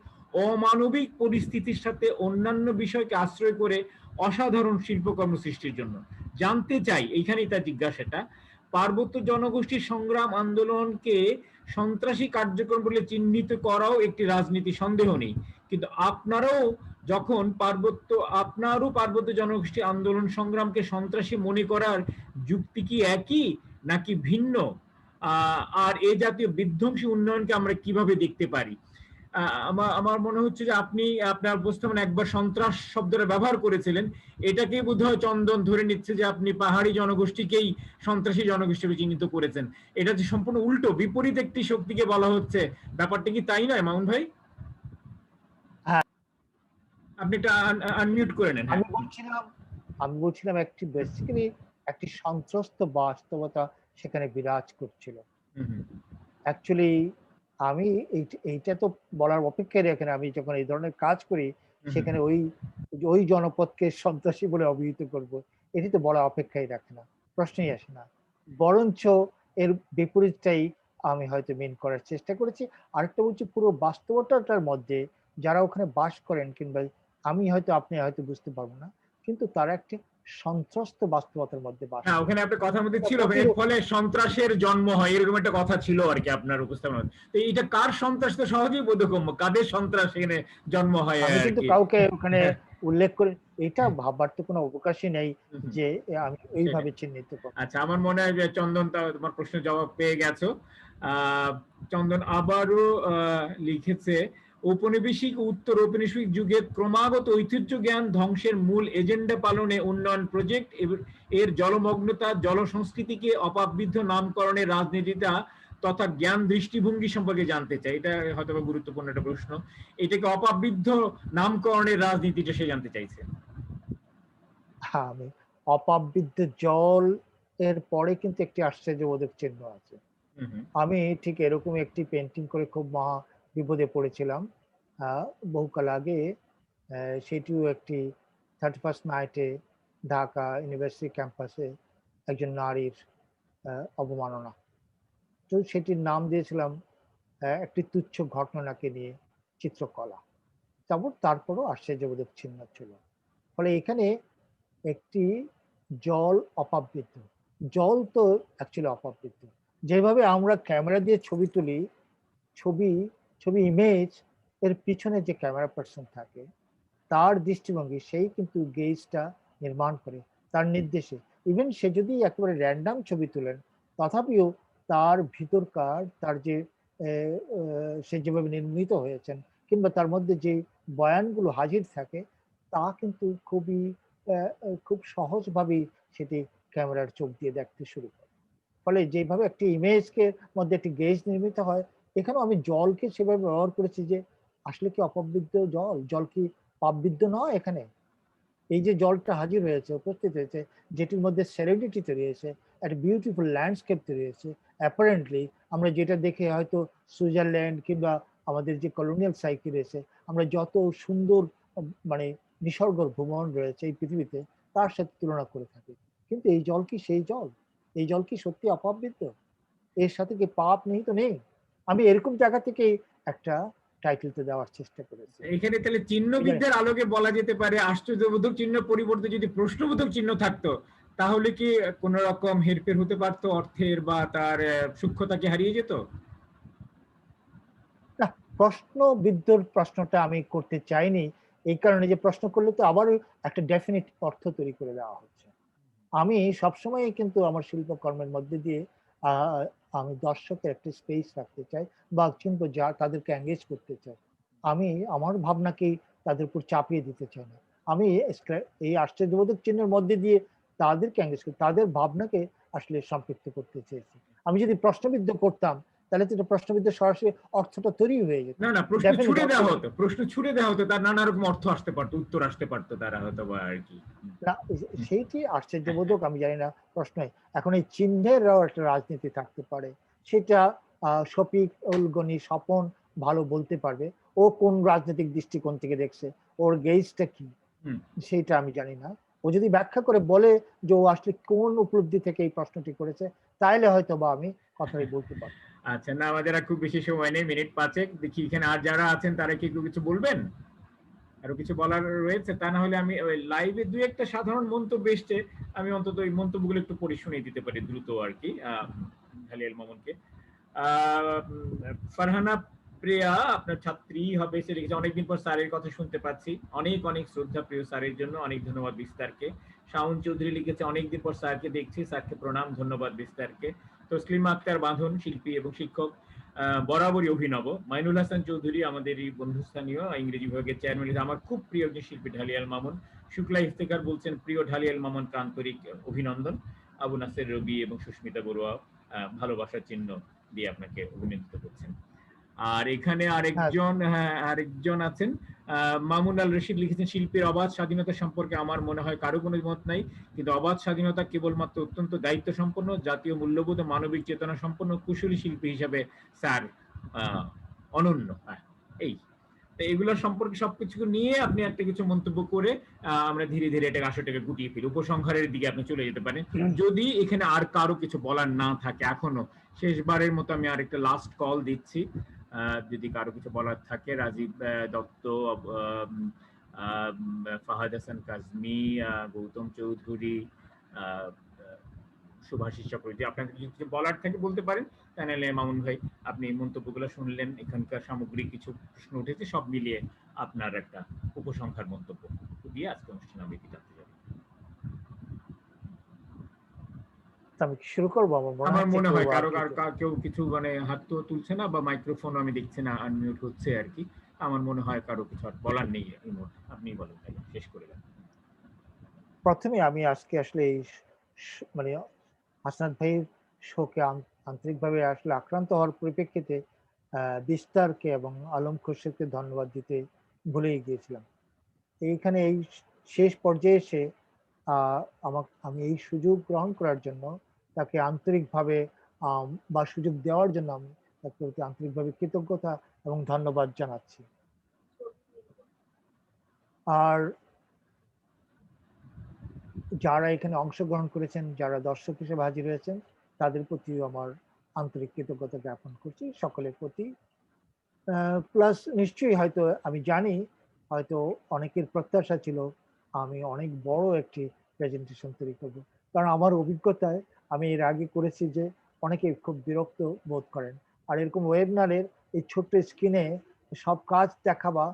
অমানবিক পরিস্থিতির সাথে অন্যান্য বিষয়কে আশ্রয় করে অসাধারণ শিল্পকর্ম সৃষ্টির জন্য। জানতে চাই, এইখানেই তার জিজ্ঞাসাটা, পার্বত্য জনগোষ্ঠীর সংগ্রাম আন্দোলনকে সন্ত্রাসী কার্যক্রম বলে চিহ্নিত করাও একটি রাজনীতি, সন্দেহ নেই, কিন্তু আপনারও পার্বত্য জনগোষ্ঠী আন্দোলন সংগ্রামকে সন্ত্রাসী মনে করার যুক্তি কি একই নাকি ভিন্ন? আর এ জাতীয় বিধ্বংসী উন্নয়নকে আমরা কিভাবে দেখতে পারি? আমার মনে হচ্ছে যে আপনি আপনার উপস্থাপনা একবার সন্ত্রাস শব্দটা ব্যবহার করেছিলেন, এটাকেই বোধহয় চন্দন ধরে নিচ্ছে যে আপনি পাহাড়ি জনগোষ্ঠীকেই সন্ত্রাসী জনগোষ্ঠী হিসেবে চিহ্নিত করেছেন। এটা যে সম্পূর্ণ উল্টো, বিপরীত একটি শক্তিকে বলা হচ্ছে, ব্যাপারটা কি তাই নয় মামুন ভাই? হ্যাঁ। আপনি এটা আনমিউট করে নেন। আমি বলছিলাম একটি বেসিক্যালি একটি সন্ত্রস্ত বাস্তবতা সেখানে বিরাজ করছিল। অ্যাকচুয়ালি আমি এইটা তো বলার অপেক্ষায় রাখে না। আমি যখন এই ধরনের কাজ করি সেখানে ওই জনপদকে সন্ত্রাসী বলে অভিহিত করব, এটি তো বলা অপেক্ষায় রাখে না, প্রশ্নই আসে না। বরঞ্চ এর বিপরীতটাই আমি হয়তো মিন করার চেষ্টা করেছি। আরেকটা বলছি, পুরো বাস্তবতাটার মধ্যে যারা ওখানে বাস করেন, কিংবা আপনি হয়তো বুঝতে পারবো না, কিন্তু তারা একটি সন্ত্রস্ত বাস্তবতার মধ্যে বাস করে। ওখানে আপনার কথার মধ্যে ছিল এর ফলে সন্ত্রাসের জন্ম হয়, এরকম একটা কথা ছিল আর কি আপনার উপস্থাপনা। তো এটা কার সন্ত্রাস তো সহজেই বোধগম্য, কাদের সন্ত্রাস এখানে জন্ম হয়। আমি কিন্তু কাউকে ওখানে উল্লেখ করে এটা ভাববার তো কোনো অবকাশই নেই যে আমি এইভাবে চিহ্নিত করব। আচ্ছা, আমার মনে হয় যে চন্দন তোমার প্রশ্নের জবাব পেয়ে গেছো। চন্দন আবারও লিখেছে, ঔপনিবেশিক উত্তর ঔপনিবেশিক যুগে ক্রমাগত ঐতিহ্য জ্ঞান ধ্বংসের মূল এজেন্ডা পালনে উন্নয়ন প্রজেক্ট এর জলমগ্নতা, জলসংস্কৃতিকে অপাবৃদ্ধ নামকরণের রাজনীতিটা তথা জ্ঞান দৃষ্টিভঙ্গি সম্পর্কে জানতে চাই। এটা হয়তো গুরুত্বপূর্ণ একটা প্রশ্ন। এটাকে অপাবৃদ্ধ নামকরণের রাজনীতিটা সে জানতে চাইছে। আমি অপাবৃদ্ধ জল এর পরে কিন্তু একটি আশ্চর্যবোধক চিহ্ন আছে। আমি ঠিক এরকম একটি পেন্টিং করে খুব মহা বিপদে পড়েছিলাম বহুকাল আগে। সেটিও একটি 31st নাইটে ঢাকা ইউনিভার্সিটি ক্যাম্পাসে একজন নারীর অবমাননা। তো সেটির নাম দিয়েছিলাম একটি তুচ্ছ ঘটনাকে নিয়ে চিত্রকলা। তারপরও আশ্চর্যবোধক চিহ্ন ছিল। ফলে এখানে একটি জল অপাবৃত, জল তো অ্যাকচুয়ালি অপাবৃত। যেভাবে আমরা ক্যামেরা দিয়ে ছবি তুলি, ছবি ইমেজ এর পিছনে যে ক্যামেরা পার্সন থাকে তার দৃষ্টিভঙ্গি, সেই কিন্তু গেজটা নির্মাণ করে তার নির্দেশে। ইভেন সে যদি একেবারে র্যান্ডাম ছবি তোলেন, তথাপিও তার ভিতরকার তার যে সে যেভাবে নির্মিত হয়েছেন কিংবা তার মধ্যে যে বয়ানগুলো হাজির থাকে, তা কিন্তু খুব সহজভাবেই সেটি ক্যামেরার চোখ দিয়ে দেখতে শুরু করে। ফলে যেভাবে একটি ইমেজকে মধ্যে একটি গেজ নির্মিত হয়, এখানেও আমি জলকে সেভাবে ব্যবহার করেছি যে আসলে কি অপাবৃদ্ধ জল কি পাপবিদ্ধ নয়? এখানে এই যে জলটা হাজির হয়েছে, উপস্থিত হয়েছে, যেটির মধ্যে সেরেনিটি তৈরি হয়েছে, একটা বিউটিফুল ল্যান্ডস্কেপ তৈরি হয়েছে। অ্যাপারেন্টলি আমরা যেটা দেখে হয়তো সুইজারল্যান্ড কিংবা আমাদের যে কলোনিয়াল সাইকেল রয়েছে, আমরা যত সুন্দর মানে নিসর্গ ভ্রমণ রয়েছে এই পৃথিবীতে, তার সাথে তুলনা করে থাকি। কিন্তু এই জল কি সেই জল? এই জল কি সত্যি অপাবৃত? এর সাথে কি পাপ নেই? তো নেই। আমি এরকম জায়গা থেকে একটা টাইটেলটা দেওয়ার চেষ্টা করেছি। এখানে তাহলে চিহ্নবিদ্যার আলোকে বলা যেতে পারে আশ্চর্যবোধক চিহ্ন পরিবর্তে যদি প্রশ্নবোধক চিহ্ন থাকতো, তাহলে কি কোন রকম হেরফের হতে পারতো, অর্থের বা তার সূক্ষ্মতাকে হারিয়ে যেত? না, প্রশ্নবিদ্ধর প্রশ্নটা আমি করতে চাইনি, এই কারণে যে প্রশ্ন করলে তো আবার একটা ডেফিনিট অর্থ তৈরি করে দেওয়া হচ্ছে। আমি সবসময় কিন্তু আমার শিল্পকর্মের মধ্যে দিয়ে আমি দর্শকের একটা স্পেস রাখতে চাই, বা কিন্তু যা তাদেরকে এঙ্গেজ করতে চাই। আমি আমার ভাবনাকেই তাদের উপর চাপিয়ে দিতে চাই না। আমি এই আশ্চর্যবোধক চিহ্নের মধ্যে দিয়ে তাদেরকে এঙ্গেজ করি, তাদের ভাবনাকে আসলে সম্পৃক্ত করতে চেয়েছি। আমি যদি প্রশ্নবিদ্ধ করতাম, তাহলে তো প্রশ্নবিদ্ধ সরাসরি অর্থটা তৈরি হয়ে যেত। না, প্রশ্ন ছুড়ে দেওয়া হতো, তার নানা রকম অর্থ আসতে পারতো, উত্তর আসতে পারতো তারা হয়তো বা আর কি। না, সেইটি আশ্চর্যবোধক আমি জানি না প্রশ্নই। এখন এই চিহ্নেরও একটা রাজনীতি থাকতে পারে, সেটা শফিক উল গনি স্বপন ভালো বলতে পারবে। ও কোন রাজনৈতিক দৃষ্টিকোণ থেকে দেখছে, ওর গেজটা কি, হুম। সেইটা আমি জানি না। ও যদি ব্যাখ্যা করে বলে যে ও আসলে কোন উপলব্ধি থেকে এই প্রশ্নটি করেছে, তাইলে হয়তো বা আমি কথাটি বলতে পারব। আচ্ছা, না আমাদের আর খুব বেশি সময় নেই, মিনিট 5 দেখি এখানে আর যারা আছেন তারা কি কিছু বলবেন, আরো কিছু বলার রয়েছে? তা না হলে আমি ওই লাইভে দুই একটা সাধারণ মন্তব্য এসছে, আমি অন্তত এই মন্তব্যগুলো একটু পড়ে শুনিয়ে দিতে পারি দ্রুত আর কি হালিয়াল মামুনকে। ফারহানা প্রিয়া আপনার ছাত্রী হবে সে লিখেছে, অনেকদিন পর স্যারের কথা শুনতে পাচ্ছি, অনেক অনেক শ্রদ্ধা প্রিয় স্যারের জন্য, অনেক ধন্যবাদ বিস্তারকে। শাওন চৌধুরী লিখেছে, অনেকদিন পর স্যারকে দেখছি, স্যারকে প্রণাম, ধন্যবাদ বিস্তারকে। তসলিমা আক্তার বাঁধন শিল্পী এবং শিক্ষক, বরাবরই অভিনব। মাইনুল হাসান চৌধুরী আমাদের এই বন্ধুস্থানীয় ইংরেজি বিভাগের চেয়ারম্যান, আমার খুব প্রিয় একজন শিল্পী ঢালিয়াল মামুন। শুক্লা ইফতেখার বলছেন, প্রিয় ঢালিয়াল মামুনকে আন্তরিক অভিনন্দন। আবু নাসের রবি এবং সুস্মিতা বড়ুয়া ভালোবাসার চিহ্ন দিয়ে আপনাকে অভিনন্দিত করছেন। আর এখানে আরেকজন আছেন মামুন আল রশিদ লিখেছেন, শিল্পীর অবাধ স্বাধীনতা সম্পর্কে আমার মনে হয় কারো কোনো মত নাই, কিন্তু অবাধ স্বাধীনতা কেবলমাত্র অত্যন্ত দায়িত্ব সম্পন্ন, জাতীয় মূল্যবোধ ও মানবিক চেতনা সম্পন্ন কুশলী শিল্পী হিসাবে স্যার অনন্য। এই এগুলো সম্পর্কে সবকিছু নিয়ে আপনি একটা কিছু মন্তব্য করে আমরা ধীরে ধীরে এটা আসলটাকে গুটিয়ে ফেলি, উপসংহারের দিকে আপনি চলে যেতে পারেন। যদি এখানে আর কারো কিছু বলার না থাকে, এখনো শেষবারের মতো আমি আরেকটা লাস্ট কল দিচ্ছি, যদি কারো কিছু বলার থাকে। রাজীব দত্ত, ফাহাদ হাসান কাজমি, গৌতম চৌধুরী, শুভাশিস চক্রবর্তী, আপনাকে কিছু বলার থাকে বলতে পারেন। তাহলে মামুন ভাই, আপনি মন্তব্যগুলো শুনলেন, এখানকার সামগ্রিক কিছু প্রশ্ন উঠেছে, সব মিলিয়ে আপনার একটা উপসংহার মন্তব্য দিয়ে আজকে অনুষ্ঠান আমি বিদায় যাব। আমি কি শুরু করবো? আমার মনে হয় কেউ কিছু মানে হাত তো তুলছে না বা মাইক্রোফোন আমি দেখছি না আনমিউট হচ্ছে আর কি। আমার মনে হয় কারো কিছু আর বলার নেই এই মুহূর্তে। আপনি বলেন, তাই শেষ করে দেন। প্রথমে আমি আজকে আসলে এই মানে হাসনাত ভাইয়ের শোকে আন্তরিকভাবে আসলে আক্রান্ত হওয়ার পরিপ্রেক্ষিতে বিস্তারকে এবং আলম খোরশেদকে ধন্যবাদ দিতে ভুলেই গিয়েছিলাম। এইখানে এই শেষ পর্যায়ে এসে আমি এই সুযোগ গ্রহণ করার জন্য তাকে আন্তরিকভাবে বা সুযোগ দেওয়ার জন্য আমি তার প্রতি আন্তরিকভাবে কৃতজ্ঞতা এবং ধন্যবাদ জানাচ্ছি। আর যারা এখানে অংশগ্রহণ করেছেন, যারা দর্শক হিসেবে হাজির হয়েছেন, তাদের প্রতিও আমার আন্তরিক কৃতজ্ঞতা জ্ঞাপন করছি, সকলের প্রতি। প্লাস নিশ্চয়ই হয়তো আমি জানি হয়তো অনেকের প্রত্যাশা ছিল আমি অনেক বড় একটি প্রেজেন্টেশন তৈরি করব, কারণ আমার অভিজ্ঞতায় আমি এর আগে করেছি যে অনেকে খুব বিরক্ত বোধ করেন, আর এরকম ওয়েবিনারের এই ছোট্ট স্ক্রিনে সব কাজ দেখাবা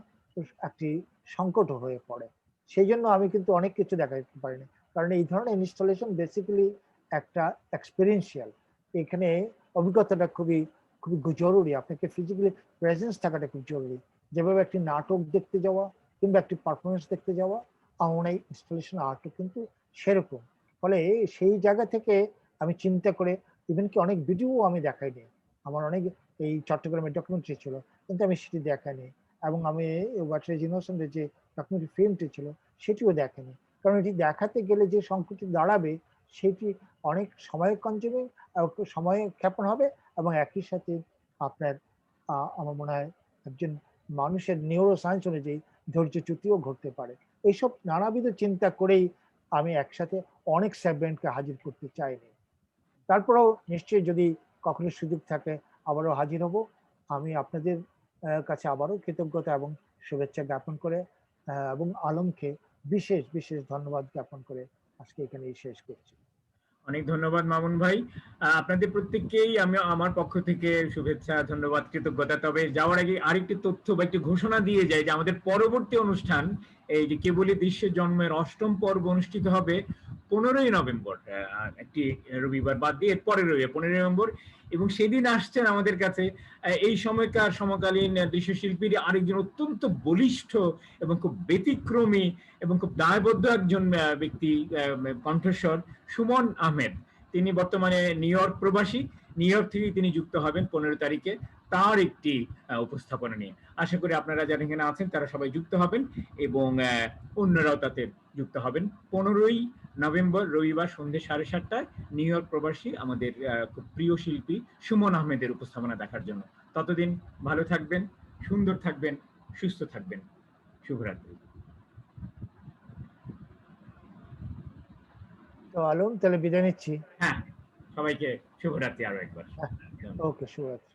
একটি সংকট হয়ে পড়ে। সেই জন্য আমি কিন্তু অনেক কিছু দেখাতে পারিনি, কারণ এই ধরনের ইনস্টলেশন বেসিক্যালি একটা এক্সপেরিয়েন্সিয়াল, এখানে অভিজ্ঞতাটা খুবই খুবই জরুরি, আপনাকে ফিজিক্যালি প্রেজেন্স থাকাটা খুব জরুরি। যেভাবে একটি নাটক দেখতে যাওয়া কিংবা একটি পারফরমেন্স দেখতে যাওয়া, আমার এই ইনস্টলেশন আর্টও কিন্তু সেরকম। ফলে সেই জায়গা থেকে আমি চিন্তা করে ইভেন কি অনেক ভিডিও আমি দেখাইনি, আমার অনেক এই চট্টগ্রামের ডকুমেন্টারি ছিল কিন্তু আমি সেটি দেখাইনি, এবং আমি ওয়াটার জেনারেশনের যে ডকুমেন্টারি ফিল্মটি ছিল সেটিও দেখাইনি, কারণ এটি দেখাতে গেলে যে সংকটটি দাঁড়াবে সেটি অনেক সময় কনজিউমিং, সময় ক্ষেপণ হবে, এবং একই সাথে আপনার আমার মনে হয় একজন মানুষের নিউরো সায়েন্স অনুযায়ী ধৈর্যচ্যুতিও ঘটতে পারে। এইসব নানাবিধ চিন্তা করেই আমি একসাথে অনেক সেগমেন্টকে হাজির করতে চাইনি। তারপরেও নিশ্চয়ই যদি কখনো সুযোগ থাকে আবারও হাজির হব। আমি আপনাদের কাছে আবারও কৃতজ্ঞতা এবং শুভেচ্ছা জ্ঞাপন করে এবং আলমকে বিশেষ বিশেষ ধন্যবাদ জ্ঞাপন করে আজকে এখানেই শেষ করছি। অনেক ধন্যবাদ মামুন ভাই, আপনাদের প্রত্যেককেই আমি আমার পক্ষ থেকে শুভেচ্ছা, ধন্যবাদ, কৃতজ্ঞতা। তবে যাওয়ার আগে আরেকটি তথ্য বা একটি ঘোষণা দিয়ে যায় যে আমাদের পরবর্তী অনুষ্ঠান এই যে কেবলই দৃশ্যের জন্মের ৮ম পর্ব অনুষ্ঠিত হবে 15ই নভেম্বর, একটি রবিবার বাদ দিয়ে পরের রবিবার 15ই নভেম্বর, এবং সেদিন আসছেন আমাদের কাছে এই সময়কার সমকালীন দৃশ্যশিল্পীর আরেকজন অত্যন্ত বলিষ্ঠ এবং খুব ব্যতিক্রমী এবং খুব দায়বদ্ধ একজন ব্যক্তি, কণ্ঠস্বর সুমন আহমেদ। তিনি বর্তমানে নিউ ইয়র্ক প্রবাসী, নিউ ইয়র্ক থেকে তিনি যুক্ত হবেন 15 তারিখে তার একটি উপস্থাপনা নিয়ে। আশা করি আপনারা যারা এখানে আছেন তারা সবাই যুক্ত হবেন এবং অন্যরাও তাতে যুক্ত হবেন। 15ই নভেম্বর রবিবার সন্ধ্যে 7:30টায় নিউ ইয়র্ক প্রবাসী আমাদের খুব প্রিয় শিল্পী সুমন আহমেদের উপস্থাপনা দেখার জন্য। ততদিন ভালো থাকবেন, সুন্দর থাকবেন, সুস্থ থাকবেন। শুভরাত্রি। তো আলম তাহলে বিদায় নিচ্ছি। হ্যাঁ, সবাইকে শুভরাত্রি আরো একবার। ওকে, শুভরাত্রি।